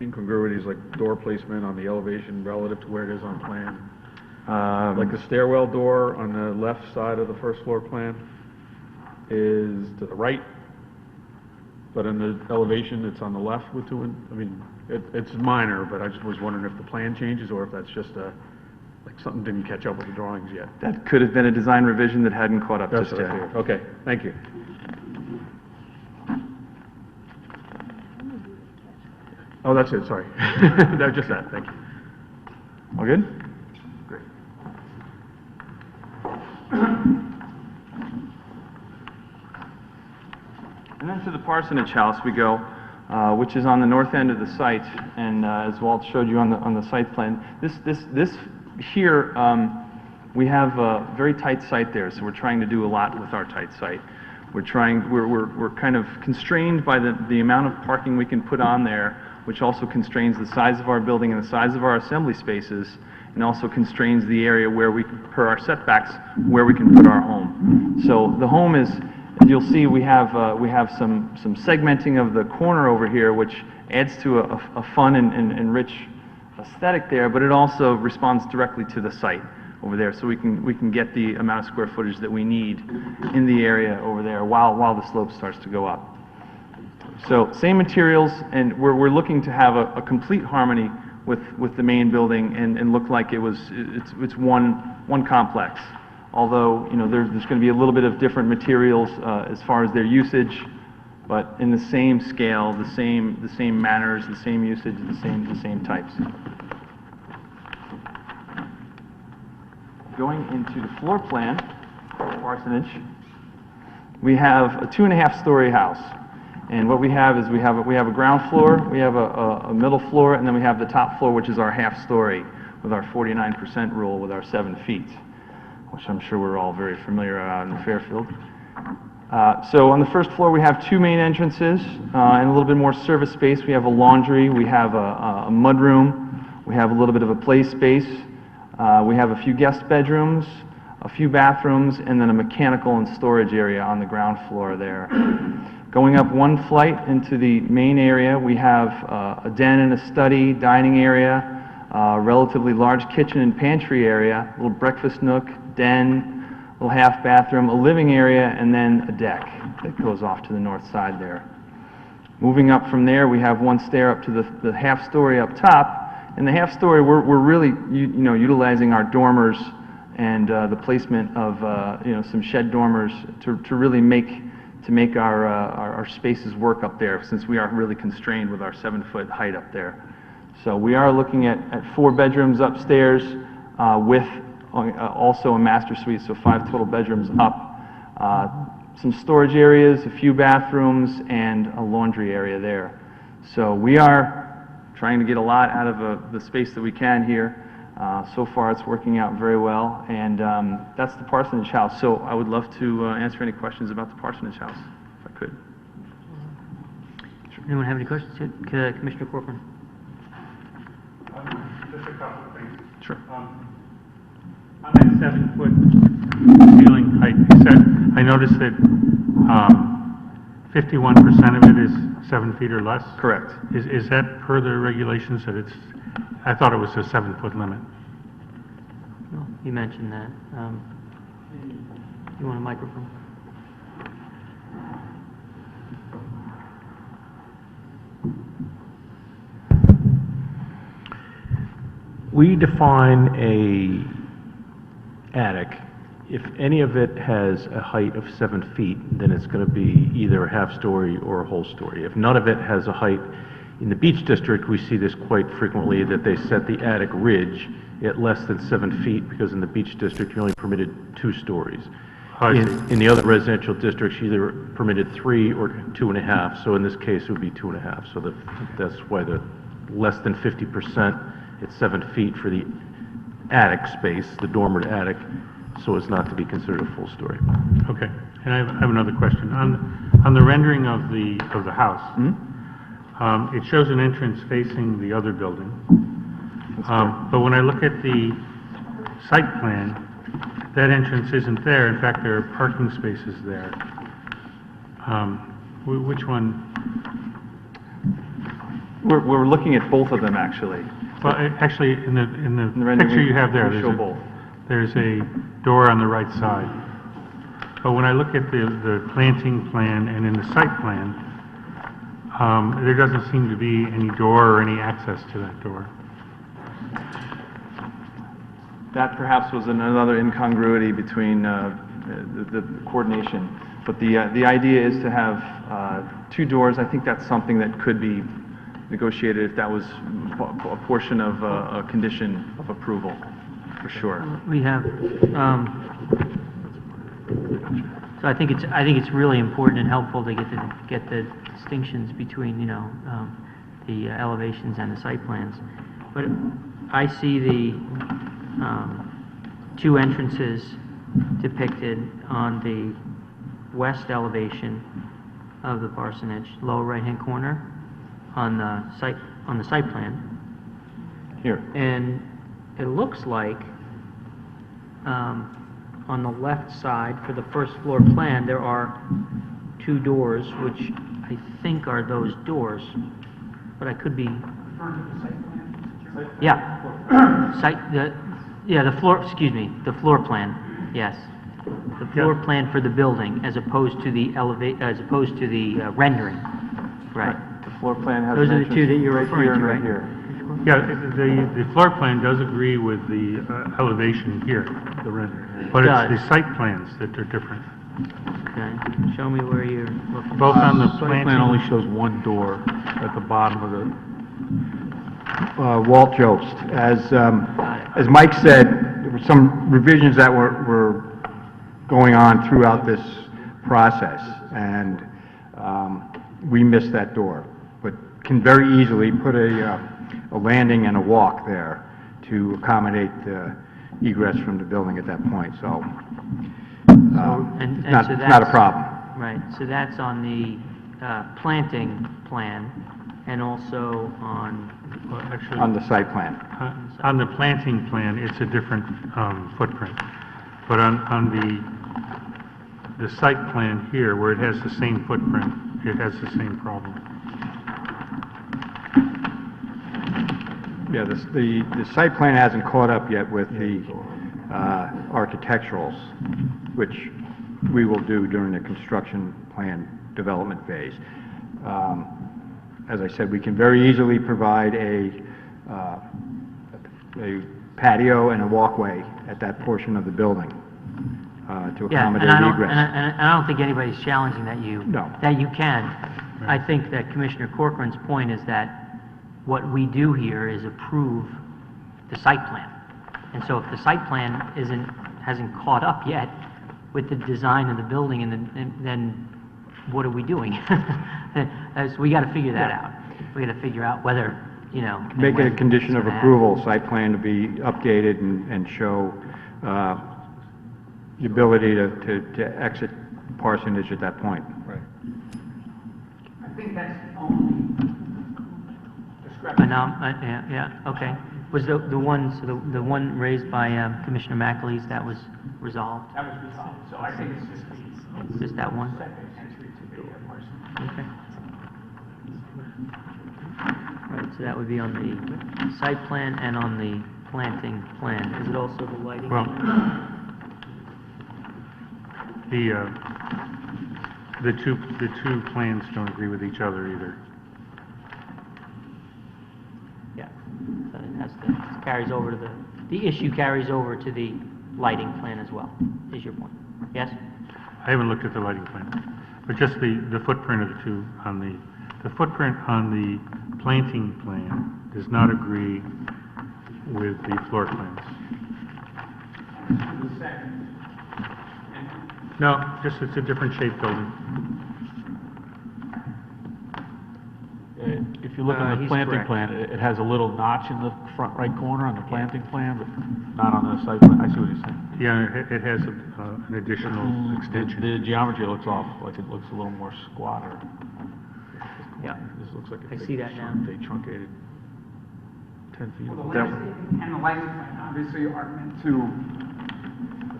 A: incongruities, like door placement on the elevation relative to where it is on plan. Like the stairwell door on the left side of the first floor plan is to the right, but in the elevation, it's on the left with it's minor, but I just was wondering if the plan changes or if that's just like something didn't catch up with the drawings yet.
U: That could have been a design revision that hadn't caught up
A: That's
U: just
A: what I
U: yet.
A: figured. Okay, thank you. Oh, that's it, sorry. No, just that, thank you.
U: All good?
A: Great.
U: And then to the parsonage house we go, which is on the north end of the site, and as Walt showed you on the site plan, this here, we have a very tight site there, so we're trying to do a lot with our tight site. We're kind of constrained by the amount of parking we can put on there, which also constrains the size of our building and the size of our assembly spaces, and also constrains the area where per our setbacks, where we can put our home. So the home is, you'll see we have some segmenting of the corner over here, which adds to a fun and rich aesthetic there, but it also responds directly to the site over there, so we can get the amount of square footage that we need in the area over there while the slope starts to go up. So same materials, and we're looking to have a complete harmony with the main building and look like it's one complex. Although, you know, there's going to be a little bit of different materials as far as their usage, but in the same scale, the same manners, the same usage, the same types. Going into the floor plan, parsonage, we have a 2.5-story house. And what we have is we have a ground floor, we have a middle floor, and then we have the top floor, which is our half-story with our 49% rule with our 7 feet, which I'm sure we're all very familiar out in Fairfield. So on the first floor, we have 2 main entrances and a little bit more service space. We have a laundry, we have a mud room, we have a little bit of a play space, we have a few guest bedrooms, a few bathrooms, and then a mechanical and storage area on the ground floor there. Going up 1 flight into the main area, we have a den and a study, dining area, relatively large kitchen and pantry area, a little breakfast nook, den, a little half bathroom, a living area, and then a deck that goes off to the north side there. Moving up from there, we have one stair up to the half-story up top. And the half-story, we're really, utilizing our dormers and the placement of, some shed dormers to really make our spaces work up there, since we are really constrained with our 7-foot height up there. So we are looking at 4 bedrooms upstairs with also a master suite, so 5 total bedrooms up. Some storage areas, a few bathrooms, and a laundry area there. So we are trying to get a lot out of the space that we can here. So far, it's working out very well, and that's the parsonage house. So I would love to answer any questions about the parsonage house, if I could.
B: Anyone have any questions? Commissioner Corcoran.
C: Just a couple of things.
U: Sure.
C: On that 7-foot ceiling height, you said, I noticed that 51% of it is 7 feet or less?
U: Correct.
C: Is that per the regulations that it's, I thought it was a 7-foot limit.
B: Well, you mentioned that. You want a microphone?
E: We define a attic, if any of it has a height of 7 feet, then it's going to be either a half-story or a whole story. If none of it has a height, in the Beach District, we see this quite frequently, that they set the attic ridge at less than 7 feet, because in the Beach District, you're only permitted 2 stories. In the other residential districts, you're either permitted 3 or 2.5, so in this case, it would be 2.5. So that's why the less than 50% at 7 feet for the attic space, the dormered attic, so as not to be considered a full story.
C: Okay. And I have another question. On the rendering of the house, it shows an entrance facing the other building. But when I look at the site plan, that entrance isn't there. In fact, there are parking spaces there. Which one?
U: We're looking at both of them, actually.
C: Well, actually, in the
U: rendering,
C: picture you have there,
U: we show both.
C: there's a door on the right side. But when I look at the planting plan and in the site plan, there doesn't seem to be any door or any access to that door.
U: That perhaps was another incongruity between the coordination. But the idea is to have 2 doors. I think that's something that could be negotiated if that was a portion of a condition of approval, for sure.
B: We have, so I think it's really important and helpful to get the distinctions between, the elevations and the site plans. But I see the 2 entrances depicted on the west elevation of the parsonage, lower right-hand corner, on the site plan.
U: Here.
B: And it looks like on the left side for the first floor plan there are 2 doors, which I think are those doors, but I could be. Yeah. The floor plan. Yes. The floor plan for the building, as opposed to the rendering. Right.
U: The floor plan has
B: Those
U: an
B: are the 2 that you're
U: entrance right
B: referring to,
U: here
B: right?
U: and right here.
C: Yeah, the floor plan does agree with the elevation here, the rendering. But it's the site plans that are different.
B: Okay. Show me where you're looking.
C: Both on the
E: Site
C: planting.
E: plan only shows 1 door at the bottom of the...
H: Walt Jobst. As Mike said, there were some revisions that were going on throughout this process, and we missed that door, but can very easily put a landing and a walk there to accommodate the egress from the building at that point, so it's not a problem.
B: Right, so that's on the planting plan and also on...
C: Well, actually,
H: On the site plan.
C: On the planting plan, it's a different footprint. But on the site plan here, where it has the same footprint, it has the same problem.
H: Yeah, the site plan hasn't caught up yet with the architecturals, which we will do during the construction plan development phase.
T: as I said, we can very easily provide a patio and a walkway at that portion of the building to
B: Yeah,
T: accommodate
B: and
T: egress.
B: I don't think anybody's challenging that you,
T: No.
B: that you can. I think that Commissioner Corcoran's point is that what we do here is approve the site plan. And so if the site plan hasn't caught up yet with the design of the building, then what are we doing? So we gotta figure that out. We gotta figure out whether, you know. and
T: Make it a
B: when
T: condition
B: it's
T: of
B: gonna
T: approval, site plan to be updated and show the ability to exit parsonage at that point. Right.
S: I think that's the only
B: happen. Yeah, okay. Was the one raised by Commissioner McAleese, that was resolved?
S: That was resolved, so I think it's
B: Just that one?
S: second entry to the parcel.
B: Okay. All right, so that would be on the site plan and on the planting plan. Is it also the lighting?
C: Well, the two plans don't agree with each other either.
B: Yeah, so it has to, carries over to the issue carries over to the lighting plan as well, is your point? Yes?
C: I haven't looked at the lighting plan, but just the footprint of the two on the footprint on the planting plan does not agree with the floor plans.
S: The second.
C: No, just it's a different shaped building.
A: If you look at the
B: He's
A: planting
B: correct.
A: plan, it has a little notch in the front right corner on the planting plan, but not on the site plan. I see what you're saying.
C: Yeah, it has an additional extension.
A: The geometry looks off, like it looks a little more squatter.
B: Yeah.
A: This looks like
B: I see that now.
A: They truncated 10 feet.
S: Well, the landscaping and the lighting plan obviously are meant to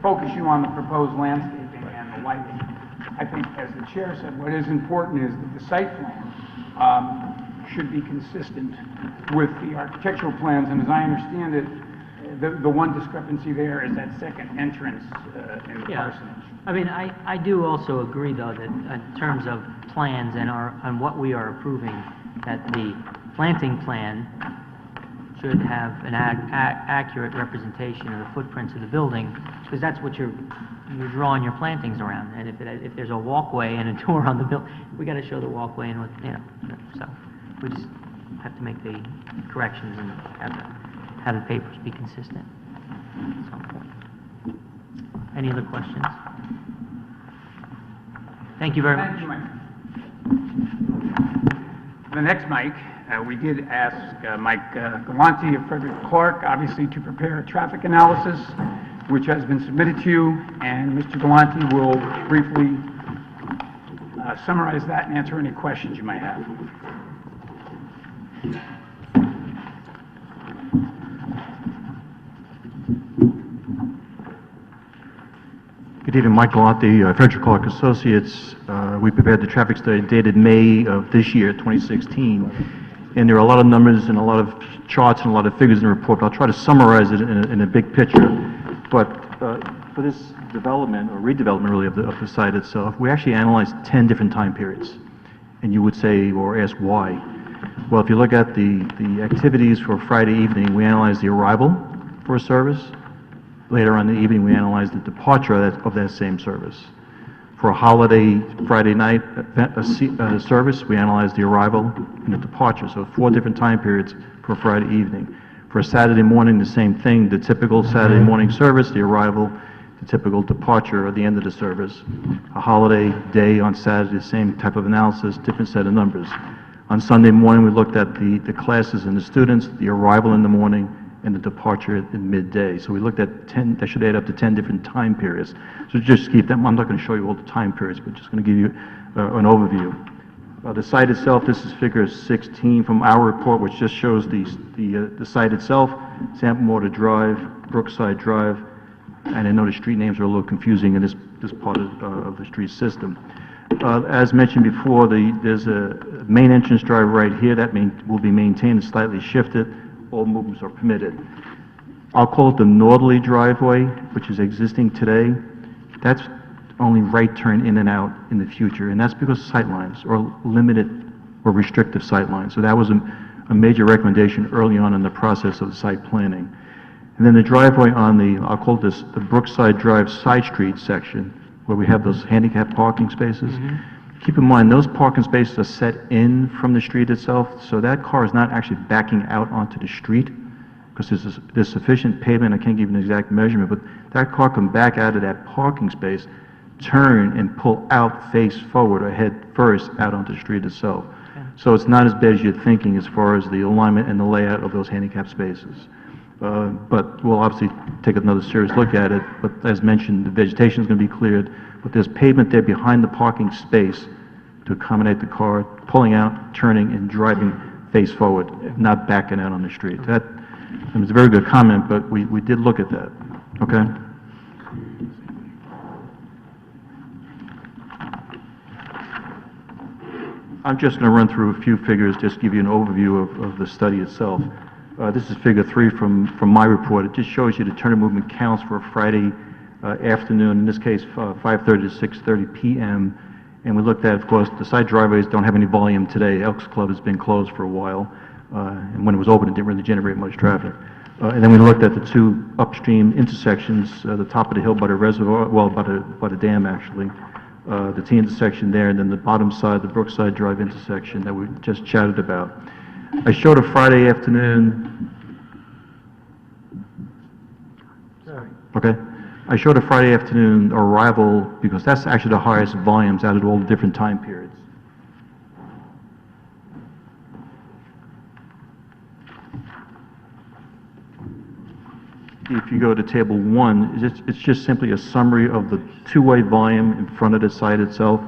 S: focus you on the proposed landscaping and the lighting. I think, as the chair said, what is important is that the site plan should be consistent with the architectural plans, and as I understand it, the one discrepancy there is that second entrance in the
B: Yeah.
S: parsonage.
B: I mean, I do also agree, though, that in terms of plans and what we are approving, that the planting plan should have an accurate representation of the footprints of the building, because that's what you're drawing your plantings around. And if there's a walkway and a door on the building, we gotta show the walkway and what, you know, so we just have to make the corrections and have the papers be consistent at some point. Any other questions? Thank you very much.
S: Thank you, Mike. The next Mike, we did ask Mike Galante of Frederick Clark, obviously, to prepare a traffic analysis, which has been submitted to you, and Mr. Galante will briefly summarize that and answer any questions you might have.
E: Good evening, Mike Galante, Frederick Clark Associates. We prepared the traffic study dated May of this year, 2016, and there are a lot of numbers and a lot of charts and a lot of figures in the report, but I'll try to summarize it in a big picture. But for this development, or redevelopment really, of the site itself, we actually analyzed 10 different time periods. And you would say, or ask why. Well, if you look at the activities for Friday evening, we analyzed the arrival for a service. Later on in the evening, we analyzed the departure of that same service. For a holiday Friday night service, we analyzed the arrival and the departure, so 4 different time periods for Friday evening. For a Saturday morning, the same thing, the typical Saturday morning service, the arrival, the typical departure at the end of the service. A holiday day on Saturday, same type of analysis, different set of numbers. On Sunday morning, we looked at the classes and the students, the arrival in the morning, and the departure at midday. So we looked at 10, that should add up to 10 different time periods. So just keep them, I'm not going to show you all the time periods, but just going to give you an overview. The site itself, this is figure 16 from our report, which just shows the site itself, Sample Water Drive, Brookside Drive, and I know the street names are a little confusing in this part of the street system. As mentioned before, there's a main entrance drive right here that will be maintained and slightly shifted. All movements are permitted. I'll call it the northerly driveway, which is existing today. That's only right turn in and out in the future, and that's because sight lines are limited or restrictive sightlines. So that was a major recommendation early on in the process of the site planning. And then the driveway on the, I'll call this the Brookside Drive side street section, where we have those handicap parking spaces. Keep in mind, those parking spaces are set in from the street itself, so that car is not actually backing out onto the street, because there's sufficient pavement. I can't give you an exact measurement, but that car can back out of that parking space, turn and pull out face forward or head first out onto the street itself. So it's not as bad as you're thinking as far as the alignment and the layout of those handicap spaces. But we'll obviously take another serious look at it. But as mentioned, the vegetation is going to be cleared, but there's pavement there behind the parking space to accommodate the car pulling out, turning, and driving face forward, not backing out on the street. That, it was a very good comment, but we did look at that, okay? I'm just going to run through a few figures, just give you an overview of the study itself. This is figure 3 from my report. It just shows you the turn and movement counts for a Friday afternoon, in this case 5:30 to 6:30 p.m. And we looked at, of course, the side driveways don't have any volume today. Elks Club has been closed for a while, and when it was open, it didn't really generate much traffic. And then we looked at the 2 upstream intersections, the top of the hill by the reservoir, well, by the dam, actually, the T intersection there, and then the bottom side, the Brookside Drive intersection that we just chatted about. I showed a Friday afternoon.
B: Sorry.
E: Okay. I showed a Friday afternoon arrival because that's actually the highest volumes out of all the different time periods. If you go to table 1, it's just simply a summary of the two-way volume in front of the site itself,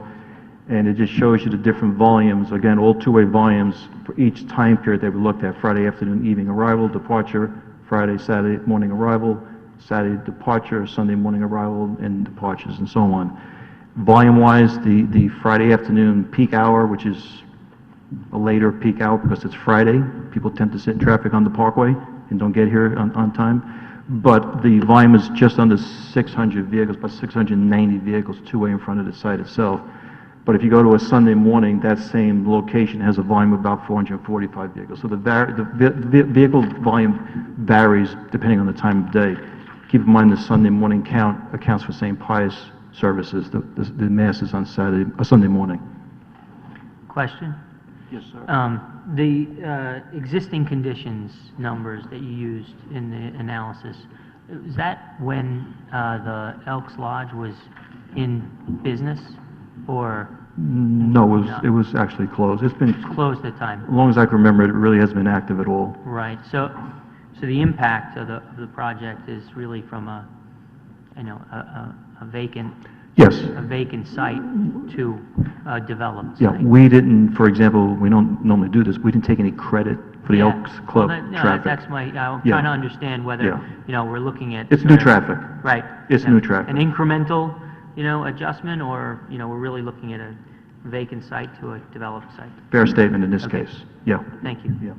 E: and it just shows you the different volumes, again, all two-way volumes for each time period that we looked at: Friday afternoon, evening arrival, departure, Friday, Saturday morning arrival, Saturday departure, Sunday morning arrival, and departures, and so on. Volume-wise, the Friday afternoon peak hour, which is a later peak hour because it's Friday, people tend to sit in traffic on the Parkway and don't get here on time. But the volume is just under 600 vehicles, about 690 vehicles two-way in front of the site itself. But if you go to a Sunday morning, that same location has a volume of about 445 vehicles. So the vehicle volume varies depending on the time of day. Keep in mind the Sunday morning count accounts for St. Pius services, the masses on Sunday morning.
B: Question?
E: Yes, sir.
B: The existing conditions numbers that you used in the analysis, is that when the Elks Lodge was in business, or?
E: No, it was actually closed. It's been
B: Closed at the time?
E: as long as I can remember, it really hasn't been active at all.
B: Right, so the impact of the project is really from a vacant.
E: Yes.
B: A vacant site to a developed
E: Yeah,
B: site.
E: we didn't, for example, we don't normally do this, we didn't take any credit for the
B: Yeah.
E: Elks Club
B: Well, no,
E: traffic.
B: that's I'm
E: Yeah.
B: trying to understand whether,
E: Yeah.
B: we're looking at.
E: It's
B: sort
E: new
B: of-
E: traffic.
B: Right.
E: It's
B: Yeah.
E: new traffic.
B: An incremental, adjustment, or, we're really looking at a vacant site to a developed site.
E: Fair statement in this
B: Okay.
E: case. Yeah.
B: Thank you.
E: Yeah.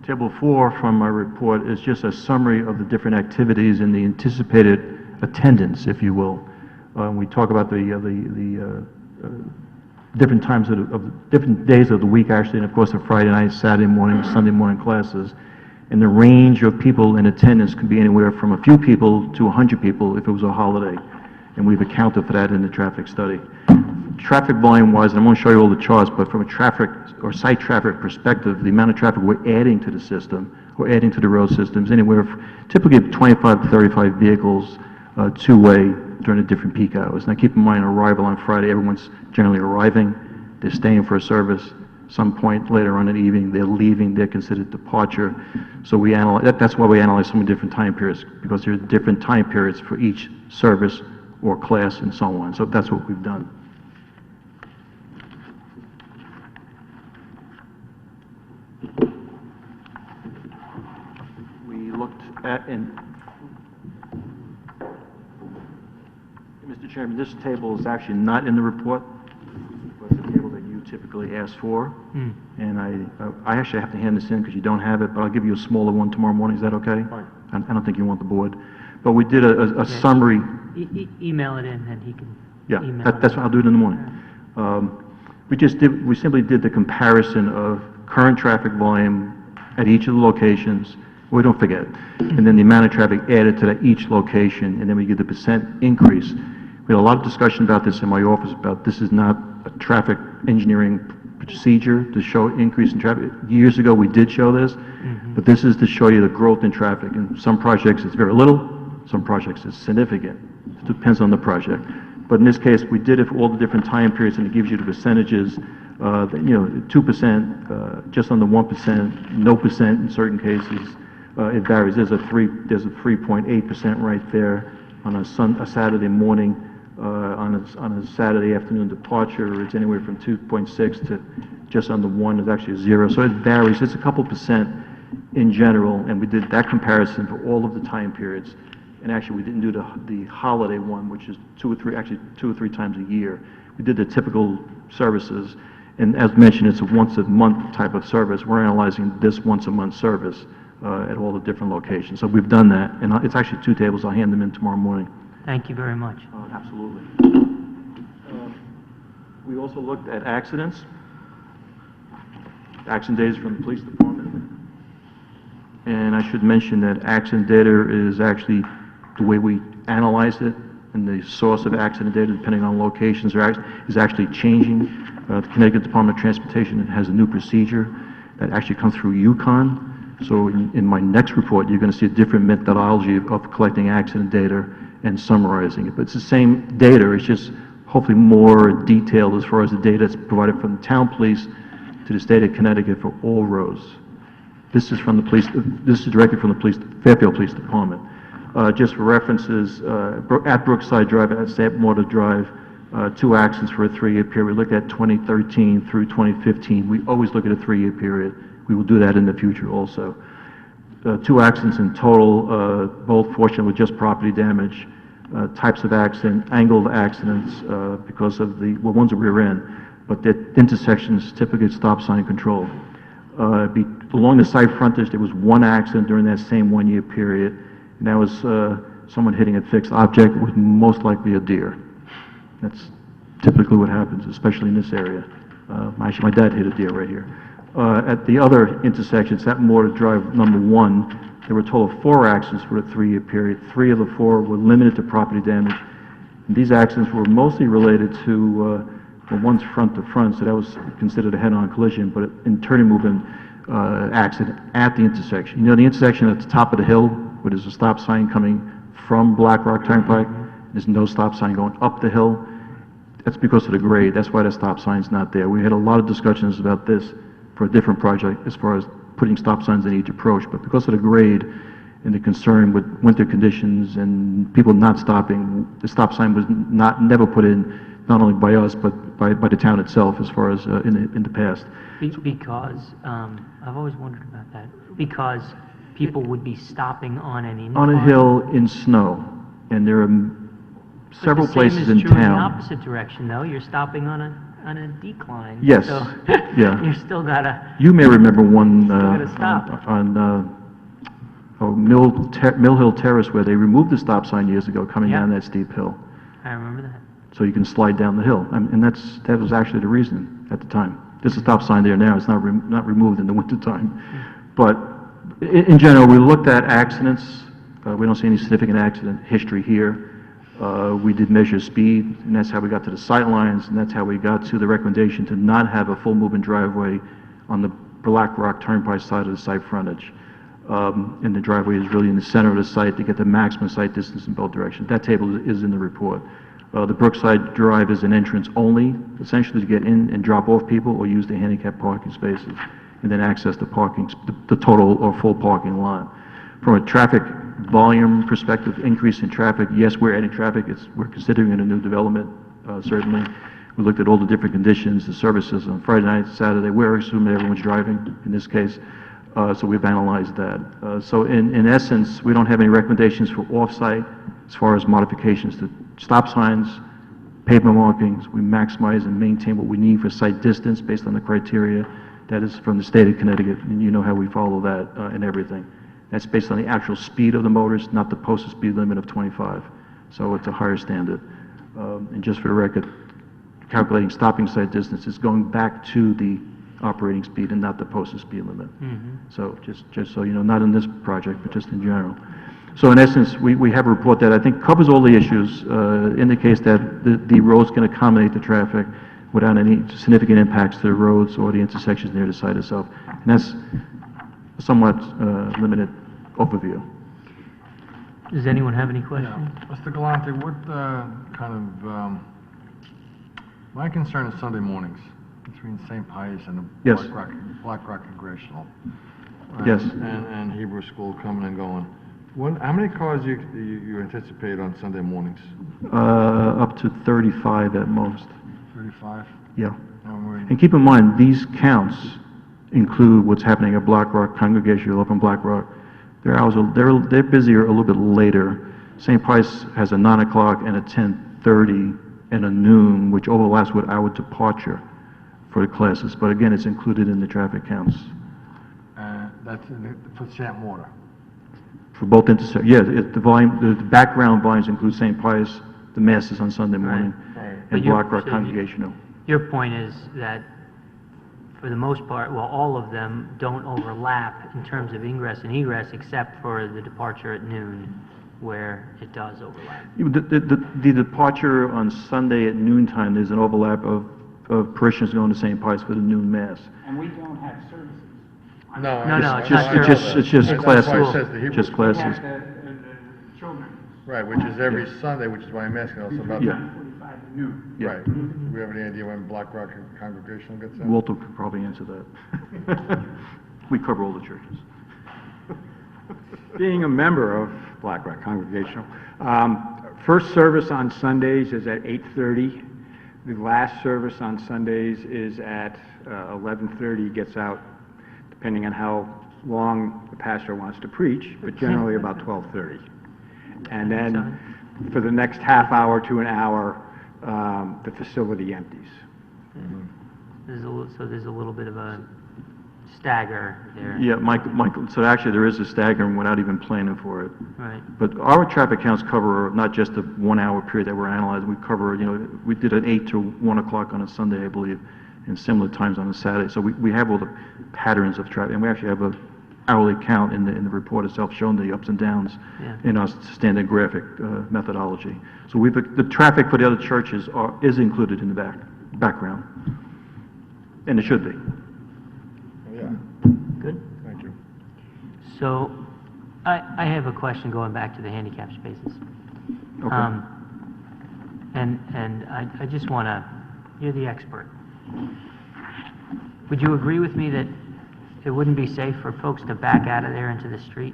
E: Table 4 from my report is just a summary of the different activities and the anticipated attendance, if you will. We talk about the different times of different days of the week, actually, and of course the Friday night, Saturday morning, Sunday morning classes. And the range of people in attendance can be anywhere from a few people to 100 people if it was a holiday. And we've accounted for that in the traffic study. Traffic volume-wise, and I won't show you all the charts, but from a traffic or site traffic perspective, the amount of traffic we're adding to the system, we're adding to the road systems, anywhere typically 25 to 35 vehicles two-way during the different peak hours. Now keep in mind, arrival on Friday, everyone's generally arriving, they're staying for a service. Some point later on in the evening, they're leaving, they're considered departure. So we analyze, that's why we analyze so many different time periods, because there are different time periods for each service or class and so on. So that's what we've done. We looked at, and Mr. Chairman, this table is actually not in the report, but it's a table that you typically ask for.
B: Hmm.
E: And I actually have to hand this in because you don't have it, but I'll give you a smaller one tomorrow morning. Is that okay?
J: Fine.
E: I don't think you want the board. But we did a summary.
B: Email it in, and he can
E: Yeah,
B: email it.
E: that's what I'll do it in the morning. We simply did the comparison of current traffic volume at each of the locations. We don't forget. And then the amount of traffic added to each location, and then we get the percent increase. We had a lot of discussion about this in my office about this is not a traffic engineering procedure to show increase in traffic. Years ago, we did show this, but this is to show you the growth in traffic. In some projects, it's very little. Some projects, it's significant. It depends on the project. But in this case, we did it for all the different time periods, and it gives you the percentages, 2%, just under 1%, no percent in certain cases. It varies. There's a 3.8% right there on a Saturday morning. On a Saturday afternoon departure, it's anywhere from 2.6 to just under 1. It's actually a 0. So it varies. It's a couple percent in general, and we did that comparison for all of the time periods. And actually, we didn't do the holiday one, which is two or three times a year. We did the typical services, and as mentioned, it's a once-a-month type of service. We're analyzing this once-a-month service at all the different locations. So we've done that, and it's actually 2 tables. I'll hand them in tomorrow morning.
B: Thank you very much.
E: Absolutely. We also looked at accidents. Accident data is from the police department. And I should mention that accident data is actually the way we analyze it, and the source of accident data, depending on locations, is actually changing. The Connecticut Department of Transportation has a new procedure that actually comes through Yukon. So in my next report, you're going to see a different methodology of collecting accident data and summarizing it. But it's the same data, it's just hopefully more detailed as far as the data that's provided from the town police to the state of Connecticut for all roads. This is from the police, this is directly from the Fairfield Police Department. Just for references, at Brookside Drive and at Sapwater Drive, 2 accidents for a 3-year period. We looked at 2013 through 2015. We always look at a 3-year period. We will do that in the future also. 2 accidents in total, both fortunately with just property damage. Types of accident, angled accidents because of one's a rear end, but the intersections typically stop sign control. Along the site frontage, there was 1 accident during that same 1-year period, and that was someone hitting a fixed object. It was most likely a deer. That's typically what happens, especially in this area. Actually, my dad hit a deer right here. At the other intersections, Sapwater Drive number 1, there were a total of 4 accidents for a 3-year period. 3 of the 4 were limited to property damage. And these accidents were mostly related to one's front to front, so that was considered a head-on collision, but in turning movement accident at the intersection. You know, the intersection at the top of the hill, where there's a stop sign coming from Black Rock Turnpike, there's no stop sign going up the hill. That's because of the grade. That's why the stop sign's not there. We had a lot of discussions about this for a different project as far as putting stop signs in each approach, but because of the grade and the concern with winter conditions and people not stopping, the stop sign was never put in, not only by us, but by the town itself as far as in the past.
B: Because, I've always wondered about that, because people would be stopping on an incline.
E: On a hill in snow, and there are several places in
B: But the same is true in the
E: town.
B: opposite direction, though. You're stopping on a decline.
E: Yes,
B: So
E: yeah.
B: you still gotta,
E: You may remember one
B: gotta stop.
E: on Mill Hill Terrace where they removed the stop sign years ago coming
B: Yeah.
E: down that steep hill.
B: I remember that.
E: So you can slide down the hill. And that was actually the reason at the time. There's a stop sign there now. It's not removed in the wintertime. But in general, we looked at accidents. We don't see any significant accident history here. We did measure speed, and that's how we got to the sight lines, and that's how we got to the recommendation to not have a full movement driveway on the Black Rock Turnpike side of the site frontage. And the driveway is really in the center of the site to get the maximum sight distance in both directions. That table is in the report. The Brookside Drive is an entrance only, essentially to get in and drop off people or use the handicap parking spaces, and then access the the total or full parking lot. From a traffic volume perspective, increase in traffic, yes, we're adding traffic. We're considering it a new development, certainly. We looked at all the different conditions, the services on Friday night, Saturday. We're assuming everyone's driving in this case, so we've analyzed that. So in essence, we don't have any recommendations for off-site as far as modifications to stop signs,
F: pavement markings, we maximize and maintain what we need for sight distance based on the criteria that is from the state of Connecticut, and you know how we follow that and everything. That's based on the actual speed of the motors, not the posted speed limit of 25. So it's a higher standard. And just for the record, calculating stopping sight distance is going back to the operating speed and not the posted speed limit. So just so you know, not in this project, but just in general. So in essence, we have a report that I think covers all the issues, indicates that the roads can accommodate the traffic without any significant impacts to the roads or the intersections near the site itself. And that's a somewhat limited overview.
B: Does anyone have any questions?
I: Mr. Galante, what my concern is Sunday mornings between St. Pius and the
F: Yes.
I: Black Rock Congressional.
F: Yes.
I: And Hebrew School coming and going. How many cars you anticipate on Sunday mornings?
F: Up to 35 at most.
I: 35?
F: Yeah.
I: And
F: And keep in mind, these counts include what's happening at Black Rock, Congregational up in Black Rock. Their hours they're busier a little bit later. St. Pius has a 9 o'clock and a 10:30 and a noon, which overlaps with our departure for the classes. But again, it's included in the traffic counts.
I: That's for Champ Water.
F: For both intersections, yeah, the volume, the background volumes include St. Pius, the masses on Sunday morning,
B: But
F: and
B: your-
F: Black Rock
B: so you-
F: Congregational.
B: Your point is that, for the most part, well, all of them don't overlap in terms of ingress and egress, except for the departure at noon, where it does overlap.
F: The departure on Sunday at noontime, there's an overlap of parishioners going to St. Pius for the noon mass.
S: And we don't have services.
B: No,
F: It's just classes, just classes.
S: We have the children.
I: Right, which is every Sunday, which is why I'm asking also about
F: Yeah.
S: 45 to noon.
F: Yeah.
I: Right. Do we have any idea when Black Rock Congregational gets in?
F: Walter could probably answer that. We cover all the churches.
T: Being a member of Black Rock Congregational, first service on Sundays is at 8:30. The last service on Sundays is at 11:30, gets out, depending on how long the pastor wants to preach, but generally about 12:30. And then for the next half hour to an hour, the facility empties.
B: So there's a little bit of a stagger there.
F: Yeah, Michael, so actually there is a staggering without even planning for it.
B: Right.
F: But our traffic counts cover not just the 1 hour period that we're analyzing, we cover, we did an 8 to 1 o'clock on a Sunday, I believe, and similar times on a Saturday. So we have all the patterns of traffic, and we actually have a hourly count in the report itself showing the ups and downs in our standard graphic methodology. So the traffic for the other churches is included in the background, and it should be.
I: Yeah.
B: Good.
I: Thank you.
B: So, I have a question going back to the handicap spaces.
F: Okay.
B: And I just want to, you're the expert. Would you agree with me that it wouldn't be safe for folks to back out of there into the street?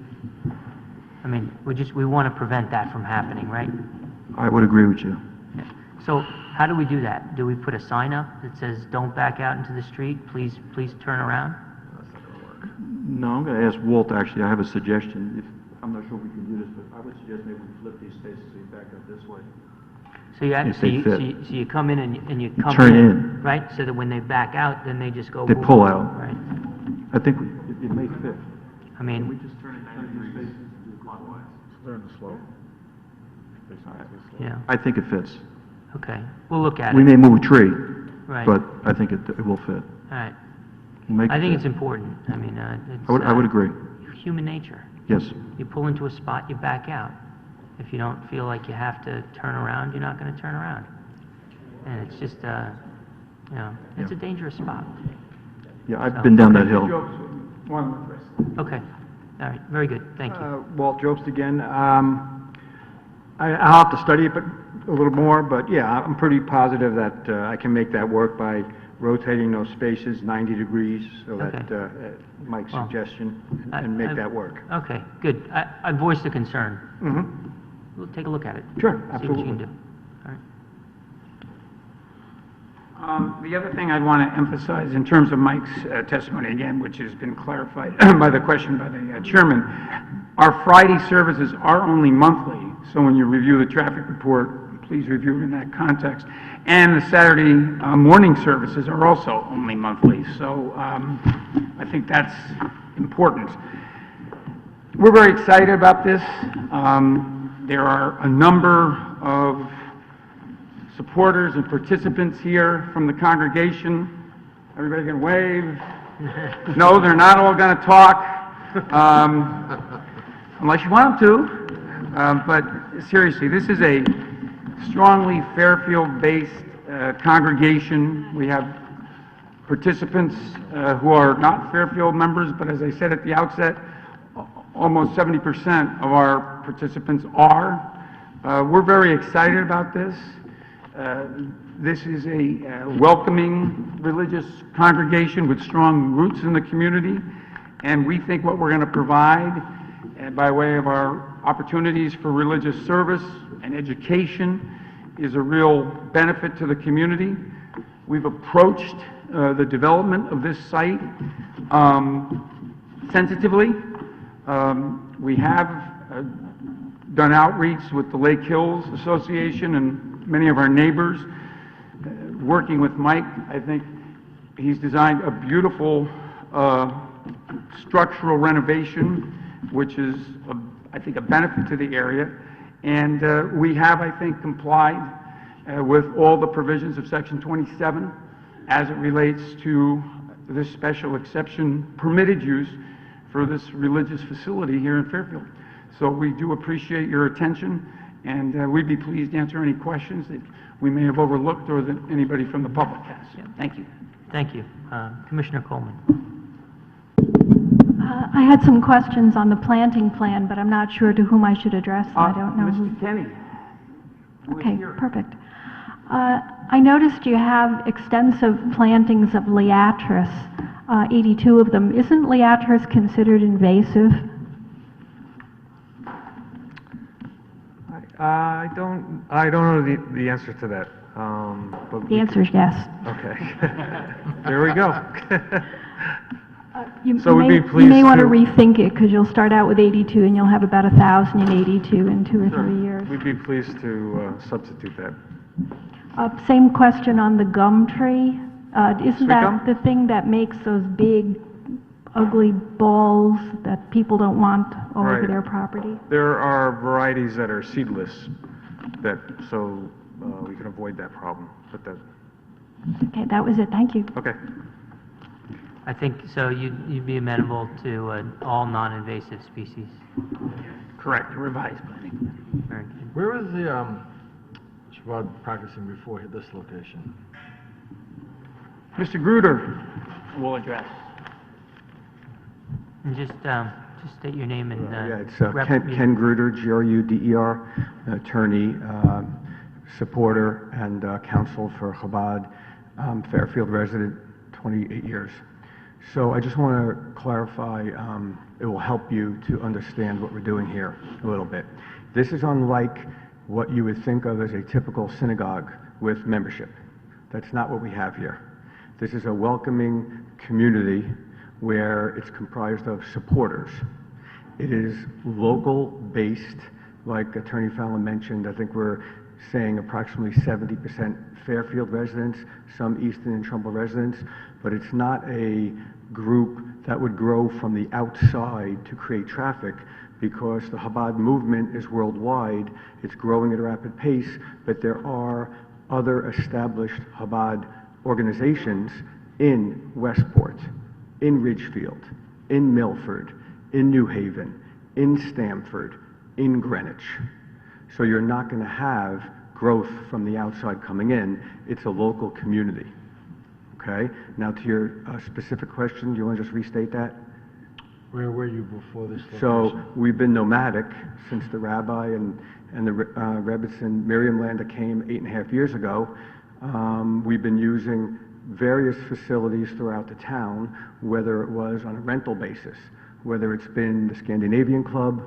B: I mean, we want to prevent that from happening, right?
F: I would agree with you.
B: So how do we do that? Do we put a sign up that says, "Don't back out into the street, please turn around"?
F: No, I'm going to ask Walt, actually, I have a suggestion. I'm not sure we can do this, but I would suggest maybe we flip these spaces so you back up this way.
B: So you
F: If they fit.
B: so you come in and you come
F: Turn in.
B: right? So that when they back out, then they just go.
F: They
B: boom,
F: pull
B: boom,
F: out.
B: Right.
F: I think it may fit.
B: I mean,
F: Turn it 90 degrees and do it clockwise.
I: Learn the slope.
B: yeah,
F: I think it fits.
B: okay. We'll look at
F: We
B: it.
F: may move a tree,
B: Right.
F: but I think it will fit.
B: All right.
F: We'll make
B: I
F: it
B: think
F: fit.
B: it's important. I mean, it's...
F: I would agree.
B: Human nature.
F: Yes.
B: You pull into a spot, you back out. If you don't feel like you have to turn around, you're not going to turn around. And it's just, it's a dangerous spot.
F: Yeah, I've been down that hill.
S: One more question.
B: Okay. All right. Very good. Thank you.
S: Walt Jobst again. I'll have to study it a little more, but yeah, I'm pretty positive that I can make that work by rotating those spaces 90 degrees, so that Mike's
B: Well,
S: suggestion, and make that work.
B: Okay, good. I voiced the concern.
S: Mm-hmm.
B: We'll take a look at it.
S: Sure,
B: See what you
S: absolutely.
B: can do. All right.
S: The other thing I'd want to emphasize in terms of Mike's testimony again, which has been clarified by the question by the chairman, our Friday services are only monthly, so when you review the traffic report,
R: please review it in that context. And the Saturday morning services are also only monthly, so I think that's important. We're very excited about this. There are a number of supporters and participants here from the congregation. Everybody can wave. No, they're not all going to talk, unless you want them to. But seriously, this is a strongly Fairfield-based congregation. We have participants who are not Fairfield members, but as I said at the outset, almost 70% of our participants are. We're very excited about this. This is a welcoming religious congregation with strong roots in the community, and we think what we're going to provide by way of our opportunities for religious service and education is a real benefit to the community. We've approached the development of this site sensitively. We have done outreach with the Lake Hills Association and many of our neighbors. Working with Mike, I think he's designed a beautiful structural renovation, which is, I think, a benefit to the area. And we have, I think, complied with all the provisions of Section 27 as it relates to this special exception permitted use for this religious facility here in Fairfield. So we do appreciate your attention, and we'd be pleased to answer any questions that we may have overlooked or that anybody from the public has. Thank you.
B: Thank you. Commissioner Coleman.
D: I had some questions on the planting plan, but I'm not sure to whom I should address them. I don't know who.
R: Mr. Kenny.
D: Okay, perfect. I noticed you have extensive plantings of liatris, 82 of them. Isn't liatris considered invasive?
E: I don't know the answer to that. But
D: The answer is yes.
E: Okay. There we go.
D: You
E: So we'd
D: may,
E: be pleased
D: you may want to
E: to-
D: rethink it, because you'll start out with 82 and you'll have about 1,082 in 2 or 3 years.
E: We'd be pleased to substitute that.
D: Same question on the gum tree. Isn't
E: Sweet
D: that
E: gum?
D: the thing that makes those big, ugly balls that people don't want all over
E: Right.
D: their property?
E: There are varieties that are seedless, so we can avoid that problem. But that,
D: Okay, that was it. Thank you.
E: okay.
B: I think, so you'd be amenable to all non-invasive species?
R: Correct, revised planning.
B: Very good.
I: Where was the Shabbat practicing before this location?
R: Mr. Gruder will address.
B: And just state your name and
K: Yeah, it's
B: rep-
K: Ken Gruder, Gruder, attorney, supporter, and counsel for Chabad, Fairfield resident, 28 years. So I just want to clarify, it will help you to understand what we're doing here a little bit. This is unlike what you would think of as a typical synagogue with membership. That's not what we have here. This is a welcoming community where it's comprised of supporters. It is local-based, like Attorney Fallon mentioned. I think we're saying approximately 70% Fairfield residents, some Easton and Trumbull residents, but it's not a group that would grow from the outside to create traffic, because the Chabad movement is worldwide. It's growing at a rapid pace, but there are other established Chabad organizations in Westport, in Ridgefield, in Milford, in New Haven, in Stamford, in Greenwich. So you're not going to have growth from the outside coming in. It's a local community. Okay? Now to your specific question, do you want to just restate that?
I: Where were you before this location?
K: So we've been nomadic since the rabbi and the Rebbetzin Miriam Landa came 8.5 years ago. We've been using various facilities throughout the town, whether it was on a rental basis, whether it's been the Scandinavian Club,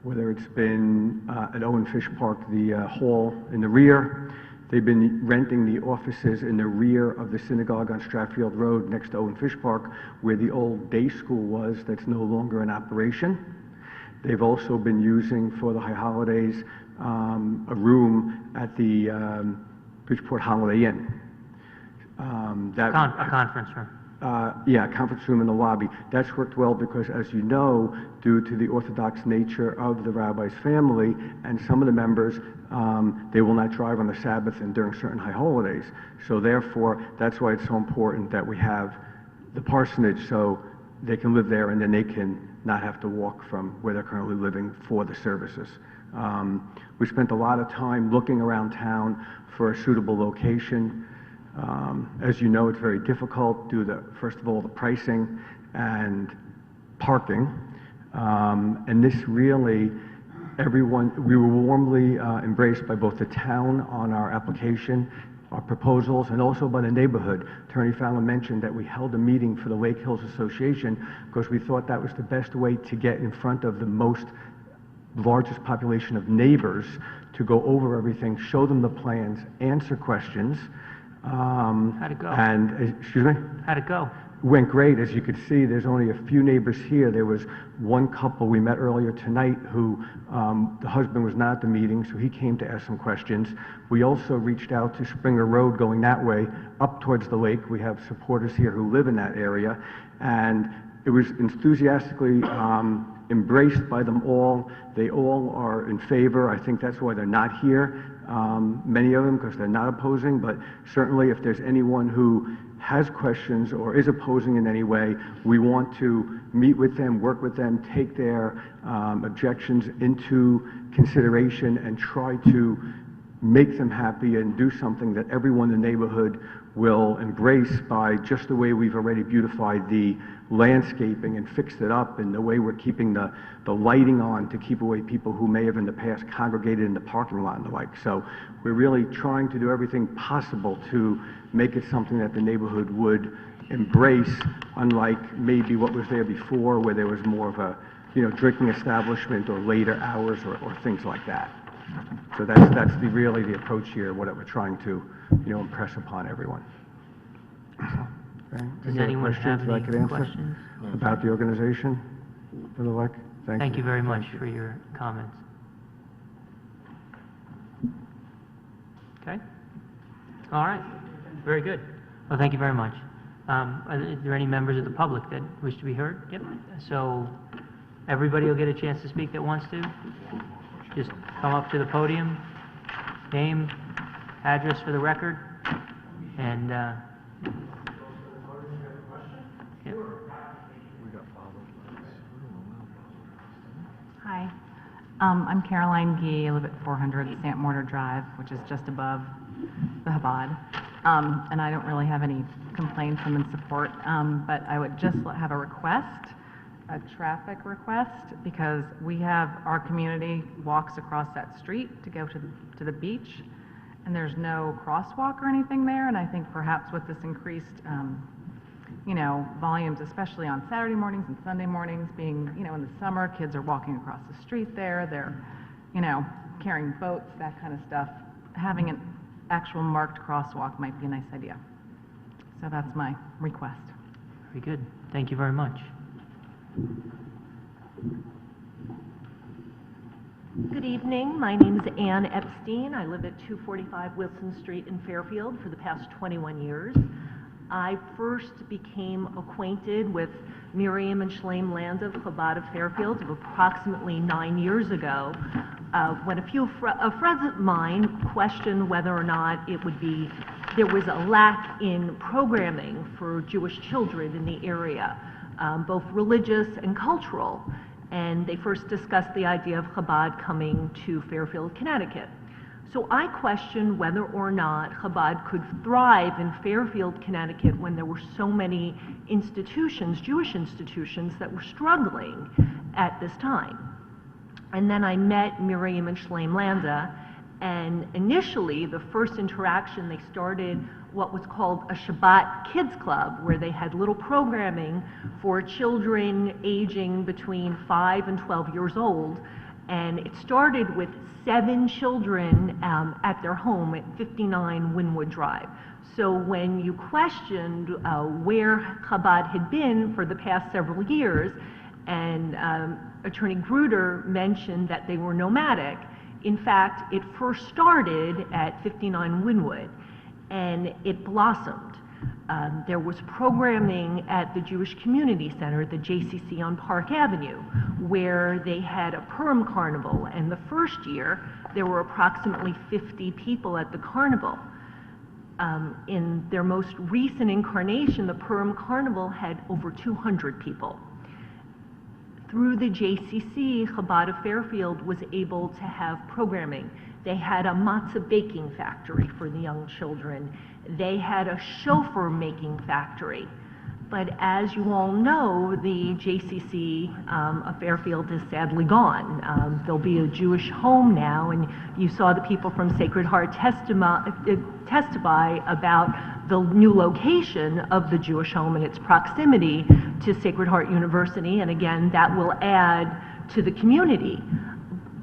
K: whether it's been at Owen Fish Park, the hall in the rear. They've been renting the offices in the rear of the synagogue on Stratfield Road next to Owen Fish Park, where the old day school was that's no longer in operation. They've also been using for the high holidays a room at the Bridgeport Holiday Inn.
B: A conference room.
K: Yeah, conference room in the lobby. That's worked well because, as you know, due to the Orthodox nature of the rabbi's family and some of the members, they will not drive on the Sabbath and during certain high holidays. So therefore, that's why it's so important that we have the parsonage so they can live there and then they can not have to walk from where they're currently living for the services. We spent a lot of time looking around town for a suitable location. As you know, it's very difficult due to, first of all, the pricing and parking. And this really, we were warmly embraced by both the town on our application, our proposals, and also by the neighborhood. Attorney Fallon mentioned that we held a meeting for the Lake Hills Association because we thought that was the best way to get in front of the largest population of neighbors to go over everything, show them the plans, answer questions.
B: How'd it go?
K: And, excuse me?
B: How'd it go?
K: Went great. As you could see, there's only a few neighbors here. There was one couple we met earlier tonight who the husband was not at the meeting, so he came to ask some questions. We also reached out to Springer Road going that way up towards the lake. We have supporters here who live in that area, and it was enthusiastically embraced by them all. They all are in favor. I think that's why they're not here, many of them, because they're not opposing, but certainly if there's anyone who has questions or is opposing in any way, we want to meet with them, work with them, take their objections into consideration and try to make them happy and do something that everyone in the neighborhood will embrace by just the way we've already beautified the landscaping and fixed it up and the way we're keeping the lighting on to keep away people who may have in the past congregated in the parking lot and the like. So we're really trying to do everything possible to make it something that the neighborhood would embrace, unlike maybe what was there before where there was more of a, drinking establishment or later hours or things like that. So that's really the approach here, what we're trying to, impress upon everyone. Okay.
B: Does
K: Any other
B: anyone have
K: questions that I
B: any
K: could answer
B: questions?
K: about the organization for the like?
B: Thank you very much for your comments. Okay. All right. Very good. Well, thank you very much. Are there any members of the public that wish to be heard? Yep. So everybody will get a chance to speak that wants to. Just come up to the podium, name, address for the record, and yep.
L: Hi, I'm Caroline Gee. I live at 400 St. Mortar Drive, which is just above the Chabad. And I don't really have any complaints. I'm in support, but I would just have a request, a traffic request, because our community walks across that street to go to the beach, and there's no crosswalk or anything there, and I think perhaps with this increased volumes, especially on Saturday mornings and Sunday mornings, being, in the summer, kids are walking across the street there, they're, carrying boats, that kind of stuff. Having an actual marked crosswalk might be a nice idea. So that's my request.
B: Very good. Thank you very much.
V: Good evening. My name is Ann Epstein. I live at 245 Wilson Street in Fairfield for the past 21 years. I first became acquainted with Miriam and Shlaim Landa of Chabad of Fairfield approximately 9 years ago, when a few friends of mine questioned whether or not there was a lack in programming for Jewish children in the area, both religious and cultural. And they first discussed the idea of Chabad coming to Fairfield, Connecticut. So I questioned whether or not Chabad could thrive in Fairfield, Connecticut, when there were so many institutions, Jewish institutions, that were struggling at this time. And then I met Miriam and Shlaim Landa, and initially, the first interaction, they started what was called a Shabbat Kids Club, where they had little programming for children aging between 5 and 12 years old. And it started with 7 children at their home at 59 Wynwood Drive. So when you questioned where Chabad had been for the past several years, And Attorney Gruder mentioned that they were nomadic. In fact, it first started at 59 Wynwood, and it blossomed. There was programming at the Jewish Community Center, the JCC on Park Avenue, where they had a Purim carnival, and the first year there were approximately 50 people at the carnival. In their most recent incarnation, the Purim carnival had over 200 people. Through the JCC, Chabad of Fairfield was able to have programming. They had a matzah baking factory for the young children. They had a chauffeur making factory. But as you all know, the JCC of Fairfield is sadly gone. There'll be a Jewish home now, and you saw the people from Sacred Heart testify about the new location of the Jewish home and its proximity to Sacred Heart University, and again, that will add to the community.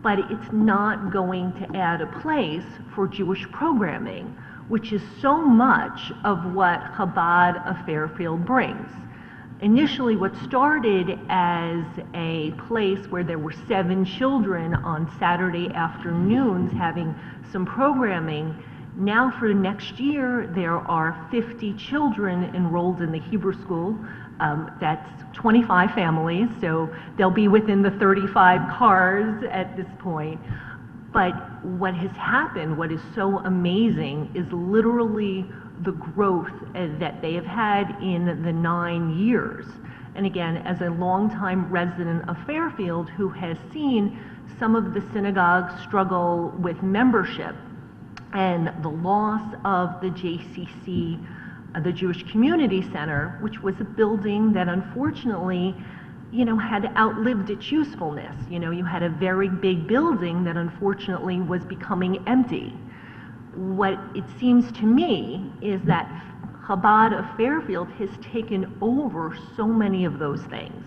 V: But it's not going to add a place for Jewish programming, which is so much of what Chabad of Fairfield brings. Initially, what started as a place where there were 7 children on Saturday afternoons having some programming, now for next year, there are 50 children enrolled in the Hebrew school. That's 25 families, so they'll be within the 35 cars at this point. But what has happened, what is so amazing, is literally the growth that they have had in the 9 years. And again, as a longtime resident of Fairfield who has seen some of the synagogues struggle with membership and the loss of the JCC, the Jewish Community Center, which was a building that unfortunately, had outlived its usefulness. You had a very big building that unfortunately was becoming empty. What it seems to me is that Chabad of Fairfield has taken over so many of those things.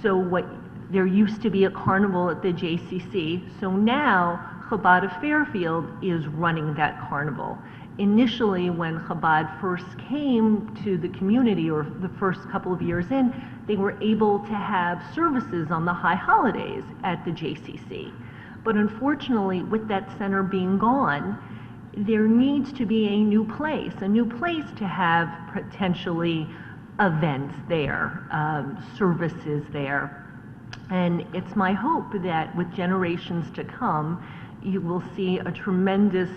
V: So there used to be a carnival at the JCC, so now Chabad of Fairfield is running that carnival. Initially, when Chabad first came to the community, or the first couple of years in, they were able to have services on the high holidays at the JCC. But unfortunately, with that center being gone, there needs to be a new place to have potentially events there, services there. And it's my hope that with generations to come, you will see a tremendous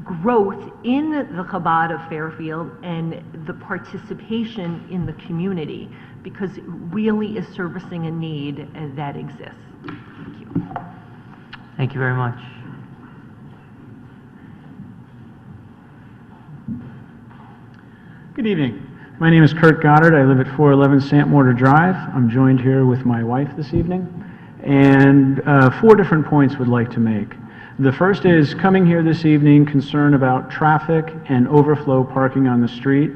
V: growth in the Chabad of Fairfield and the participation in the community, because it really is servicing a need that exists. Thank you.
B: Thank you very much.
O: Good evening. My name is Kurt Goddard. I live at 411 Sant Mortar Drive. I'm joined here with my wife this evening, and 4 different points we'd like to make. The first is coming here this evening concerned about traffic and overflow parking on the street.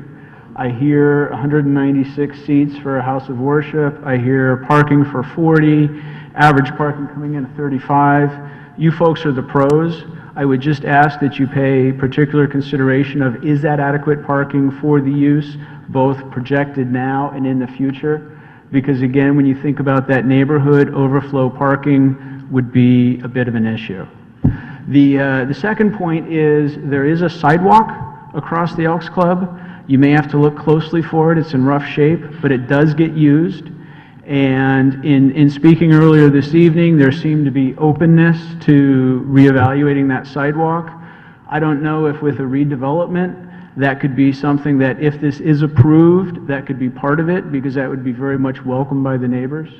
O: I hear 196 seats for a house of worship. I hear parking for 40, average parking coming in at 35. You folks are the pros. I would just ask that you pay particular consideration of, is that adequate parking for the use, both projected now and in the future? Because again, when you think about that neighborhood, overflow parking would be a bit of an issue. The second point is there is a sidewalk across the Elks Club. You may have to look closely for it. It's in rough shape, but it does get used. And in speaking earlier this evening, there seemed to be openness to reevaluating that sidewalk. I don't know if with a redevelopment, that could be something that if this is approved, that could be part of it, because that would be very much welcomed by the neighbors.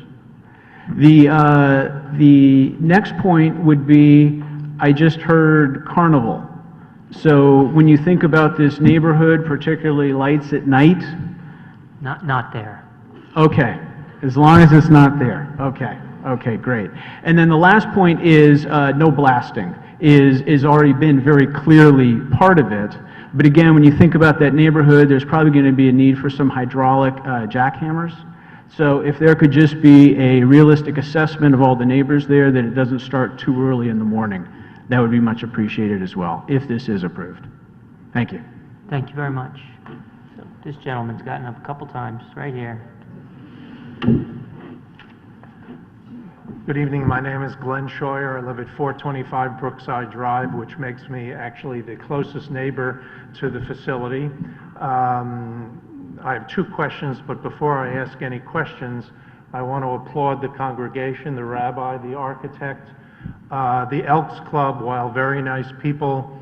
O: The next point would be, I just heard carnival. So when you think about this neighborhood, particularly lights at night.
B: Not there.
O: Okay, as long as it's not there. Okay, great. And then the last point is no blasting is already been very clearly part of it. But again, when you think about that neighborhood, there's probably going to be a need for some hydraulic jackhammers. So if there could just be a realistic assessment of all the neighbors there, that it doesn't start too early in the morning, that would be much appreciated as well, if this is approved. Thank you.
B: Thank you very much. So this gentleman's gotten up a couple times, right here.
P: Good evening. My name is Glenn Scheuer. I live at 425 Brookside Drive, which makes me actually the closest neighbor to the facility. I have two questions, but before I ask any questions, I want to applaud the congregation, the rabbi, the architect. The Elks Club, while very nice people,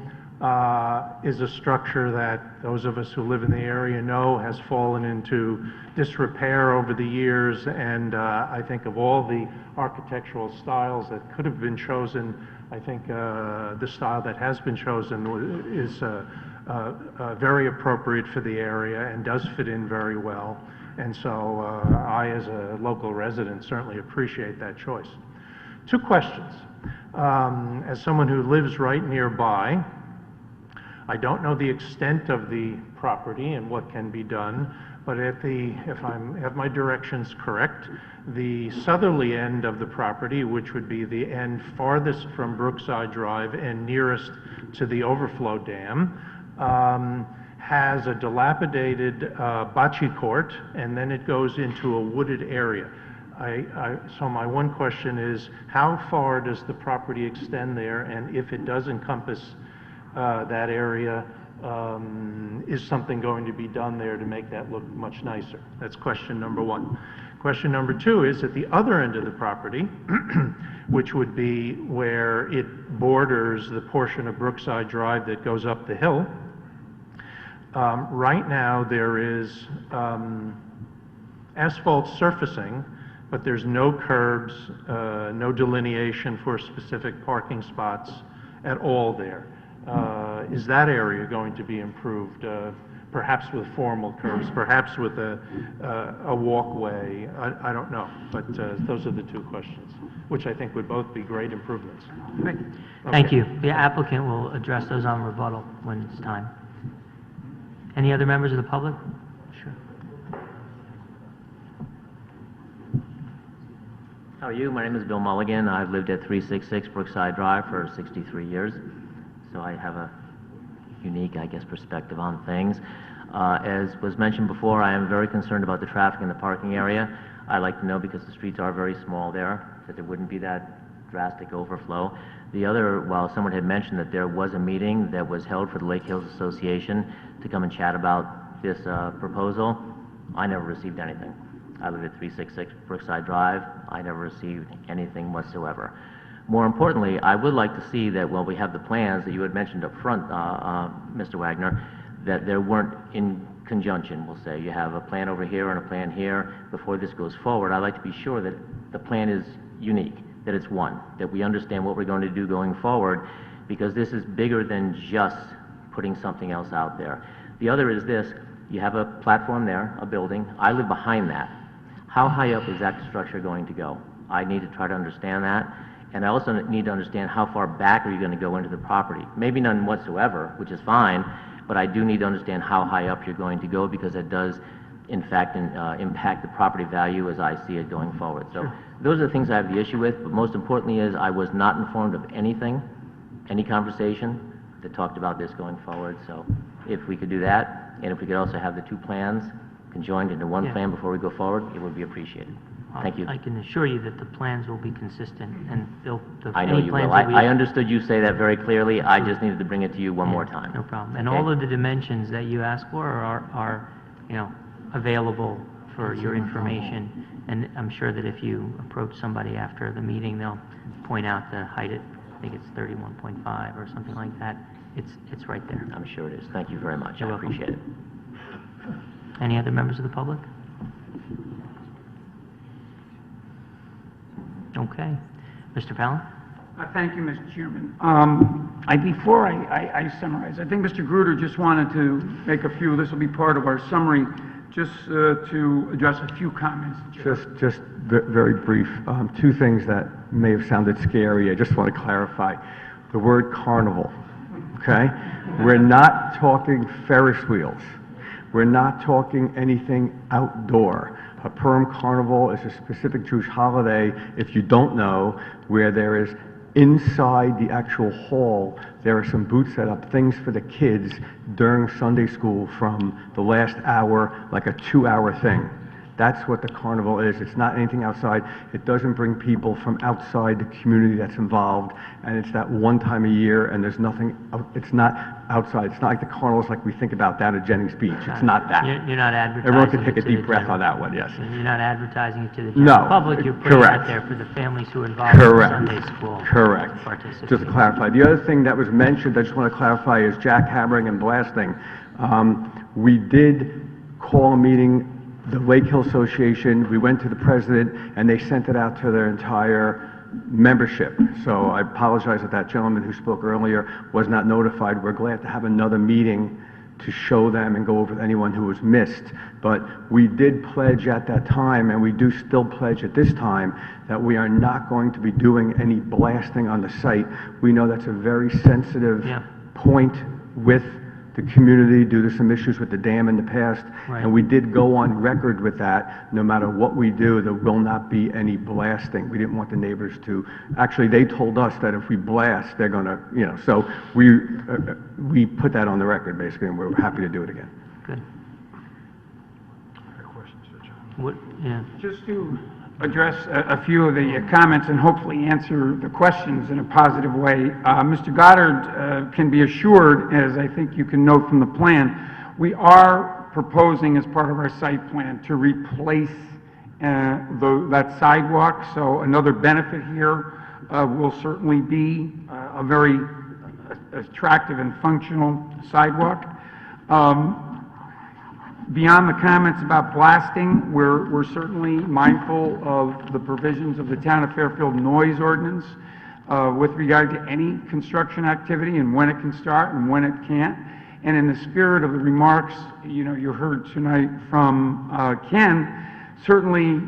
P: is a structure that those of us who live in the area know has fallen into disrepair over the years, and I think of all the architectural styles that could have been chosen, I think the style that has been chosen is very appropriate for the area and does fit in very well. And so I, as a local resident, certainly appreciate that choice. Two questions. As someone who lives right nearby, I don't know the extent of the property and what can be done, but if I have my directions correct, the southerly end of the property, which would be the end farthest from Brookside Drive and nearest to the overflow dam, has a dilapidated bocce court, and then it goes into a wooded area. So my one question is, how far does the property extend there, and if it does encompass that area, is something going to be done there to make that look much nicer? That's question number one. Question number two is, at the other end of the property, which would be where it borders the portion of Brookside Drive that goes up the hill, right now there is asphalt surfacing, but there's no curbs, no delineation for specific parking spots at all there. Is that area going to be improved, perhaps with formal curbs, perhaps with a walkway? I don't know, but those are the two questions, which I think would both be great improvements.
B: Great. Thank you. The applicant will address those on rebuttal when it's time. Any other members of the public? Sure.
Q: How are you? My name is Bill Mulligan. I've lived at 366 Brookside Drive for 63 years, so I have a unique, I guess, perspective on things. As was mentioned before, I am very concerned about the traffic in the parking area. I like to know, because the streets are very small there, that there wouldn't be that drastic overflow. The other, while someone had mentioned that there was a meeting that was held for the Lake Hills Association to come and chat about this proposal, I never received anything. I live at 366 Brookside Drive. I never received anything whatsoever. More importantly, I would like to see that while we have the plans that you had mentioned up front, Mr. Wagner, that there weren't in conjunction, we'll say. You have a plan over here and a plan here. Before this goes forward, I'd like to be sure that the plan is unique, that it's one, that we understand what we're going to do going forward, because this is bigger than just putting something else out there. The other is this: you have a platform there, a building. I live behind that. How high up is that structure going to go? I need to try to understand that. And I also need to understand how far back are you going to go into the property. Maybe none whatsoever, which is fine, but I do need to understand how high up you're going to go, because it does, in fact, impact the property value as I see it going forward. So those are the things I have the issue with, but most importantly is I was not informed of anything, any conversation that talked about this going forward. So if we could do that, and if we could also have the two plans conjoined into one plan before we go forward, it would be appreciated. Thank you.
B: I can assure you that the plans will be consistent, and
Q: I know you will. I understood you say that very clearly. I just needed to bring it to you one more time.
B: No problem. And all of the dimensions that you asked for are available for your information. And I'm sure that if you approach somebody after the meeting, they'll point out the height. I think it's 31.5 or something like that. It's right there.
Q: I'm sure it is. Thank you very much.
B: You're
Q: I
B: welcome.
Q: appreciate it.
B: Any other members of the public? Okay. Mr. Fallon?
S: Thank you, Mr. Chairman. Before I summarize, I think Mr. Gruder just wanted to make a few, this will be part of our summary, just to address a few comments.
K: Just very brief. Two things that may have sounded scary. I just want to clarify. The word carnival, okay? We're not talking Ferris wheels. We're not talking anything outdoor. A Purim Carnival is a specific Jewish holiday, if you don't know, where there is inside the actual hall, there are some booths set up, things for the kids during Sunday school from the last hour, like a 2-hour thing. That's what the carnival is. It's not anything outside. It doesn't bring people from outside the community that's involved, and it's that one time a year, and there's nothing, it's not outside. It's not like the carnivals like we think about down at Jennings Beach. It's not that.
B: You're not advertising.
K: Everyone can
B: it
K: take a
B: to the
K: deep breath
B: general-
K: on that one, yes.
B: You're not advertising it to the
K: No,
B: general public. You're putting it
K: correct.
B: out there for the families who are involved in
K: Correct.
B: Sunday school.
K: Correct.
B: to participate.
K: Just to clarify. The other thing that was mentioned, I just want to clarify, is jackhammering and blasting. We did call a meeting, the Lake Hill Association, we went to the president, and they sent it out to their entire membership. So I apologize that that gentleman who spoke earlier was not notified. We're glad to have another meeting to show them and go over anyone who was missed. But we did pledge at that time, and we do still pledge at this time, that we are not going to be doing any blasting on the site. We know that's a very sensitive point with the community due to some issues with the dam in the past.
B: Right.
K: And we did go on record with that. No matter what we do, there will not be any blasting. We didn't want the neighbors to, actually, they told us that if we blast, they're gonna, so we put that on the record, basically, and we're happy to do it again.
B: Good. What, yeah.
S: Just to address a few of the comments and hopefully answer the questions in a positive way. Mr. Goddard can be assured, as I think you can note from the plan, we are proposing as part of our site plan to replace that sidewalk. So another benefit here will certainly be a very attractive and functional sidewalk. Beyond the comments about blasting, we're certainly mindful of the provisions of the Town of Fairfield noise ordinance with regard to any construction activity and when it can start and when it can't. And in the spirit of the remarks, you heard tonight from Ken, certainly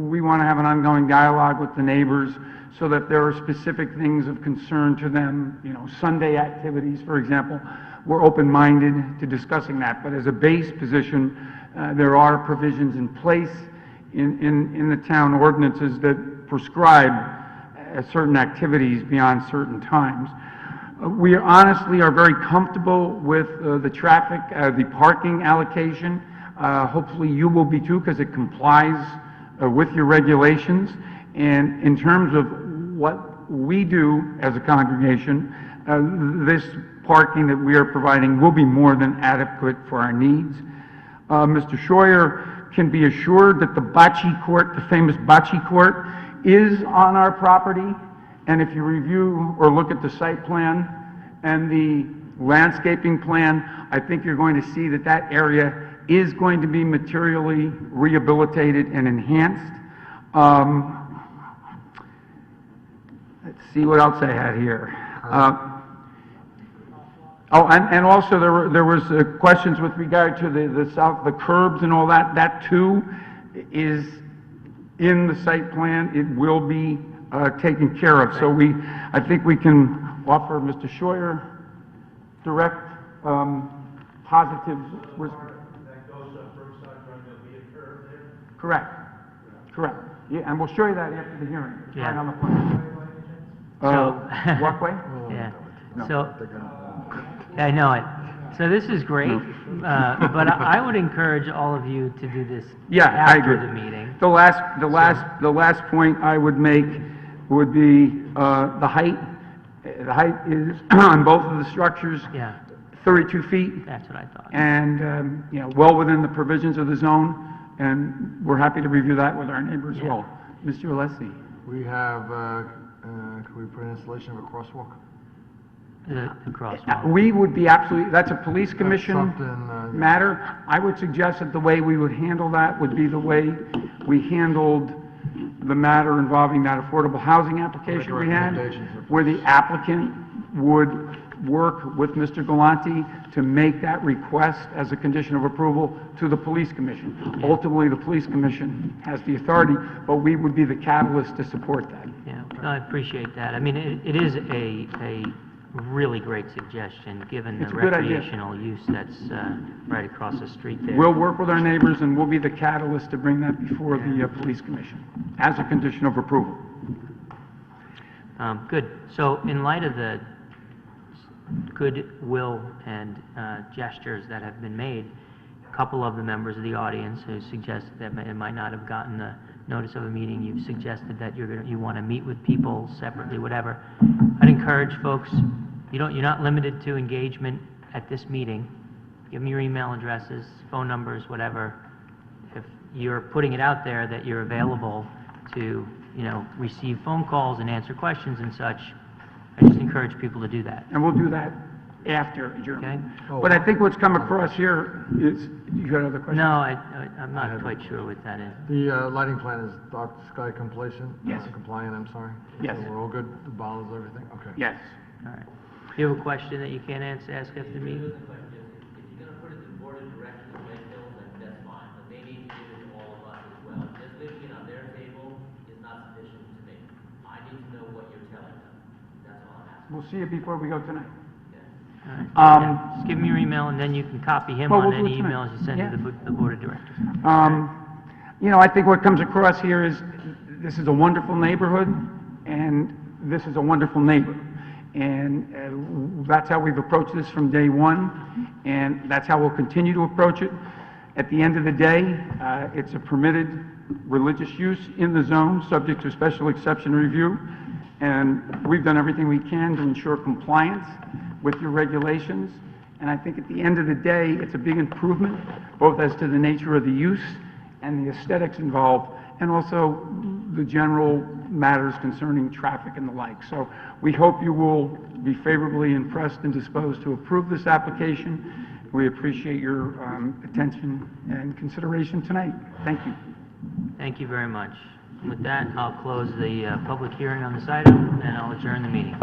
S: we want to have an ongoing dialogue with the neighbors so that there are specific things of concern to them, Sunday activities, for example. We're open-minded to discussing that, but as a base position, there are provisions in place in the town ordinances that prescribe certain activities beyond certain times. We honestly are very comfortable with the traffic, the parking allocation. Hopefully you will be too, because it complies with your regulations. And in terms of what we do as a congregation, this parking that we are providing will be more than adequate for our needs. Mr. Scheuer can be assured that the bocce court, the famous bocce court, is on our property. And if you review or look at the site plan and the landscaping plan, I think you're going to see that that area is going to be materially rehabilitated and enhanced. Let's see what else I had here. And also there was questions with regard to the curbs and all that. That too is in the site plan. It will be taken care of. So I think we can offer Mr. Scheuer direct positive. Correct. Correct. Yeah, and we'll show you that after the hearing. It's right on the plan. Walkway?
B: Yeah.
S: No.
B: So, I know it. So this is great, but I would encourage all of you to do this
S: I agree.
B: after the meeting.
S: The last point I would make would be the height. The height is on both of the structures. 32 feet.
B: That's what I thought.
S: And, well within the provisions of the zone, and we're happy to review that with our neighbors as well. Mr. Alessi.
I: We have, can we put an installation of a crosswalk?
B: The crosswalk.
S: We would be absolutely, that's a police commission
I: something,
S: matter. I would suggest that the way we would handle that would be the way we handled the matter involving that affordable housing application we had, where the applicant would work with Mr. Galanti to make that request as a condition of approval to the police commission. Ultimately, the police commission has the authority, but we would be the catalyst to support that.
B: Yeah, no, I appreciate that. I mean, it is a really great suggestion, given the
S: It's a good idea.
B: recreational use that's right across the street there.
S: We'll work with our neighbors, and we'll be the catalyst to bring that before the police commission as a condition of approval.
B: Good. So in light of the goodwill and gestures that have been made, couple of the members of the audience who suggested that it might not have gotten the notice of a meeting. You've suggested that you want to meet with people separately, whatever. I'd encourage folks, you're not limited to engagement at this meeting. Give them your email addresses, phone numbers, whatever. If you're putting it out there that you're available to, receive phone calls and answer questions and such, I just encourage people to do that.
S: And we'll do that after adjournment.
B: Okay.
S: But I think what's come across here is, you got another question?
B: No, I'm not quite sure what that is.
I: The lighting plan is dark sky complacent?
S: Yes.
I: Compliant, I'm sorry?
S: Yes.
I: So we're all good, the bottles, everything? Okay.
S: Yes.
B: All right. If you have a question that you can't ask after the meeting?
S: We'll see it before we go tonight.
B: Just give him your email, and then you can copy him
S: Well,
B: on
S: we'll do
B: any
S: it tonight.
B: emails you send
S: Yeah.
B: to the board of directors.
S: I think what comes across here is, this is a wonderful neighborhood, and this is a wonderful neighbor. And that's how we've approached this from day one, and that's how we'll continue to approach it. At the end of the day, it's a permitted religious use in the zone, subject to special exception review. And we've done everything we can to ensure compliance with your regulations. And I think at the end of the day, it's a big improvement, both as to the nature of the use and the aesthetics involved, and also the general matters concerning traffic and the like. So we hope you will be favorably impressed and disposed to approve this application. We appreciate your attention and consideration tonight. Thank you.
B: Thank you very much. With that, I'll close the public hearing on this item, and I'll adjourn the meeting.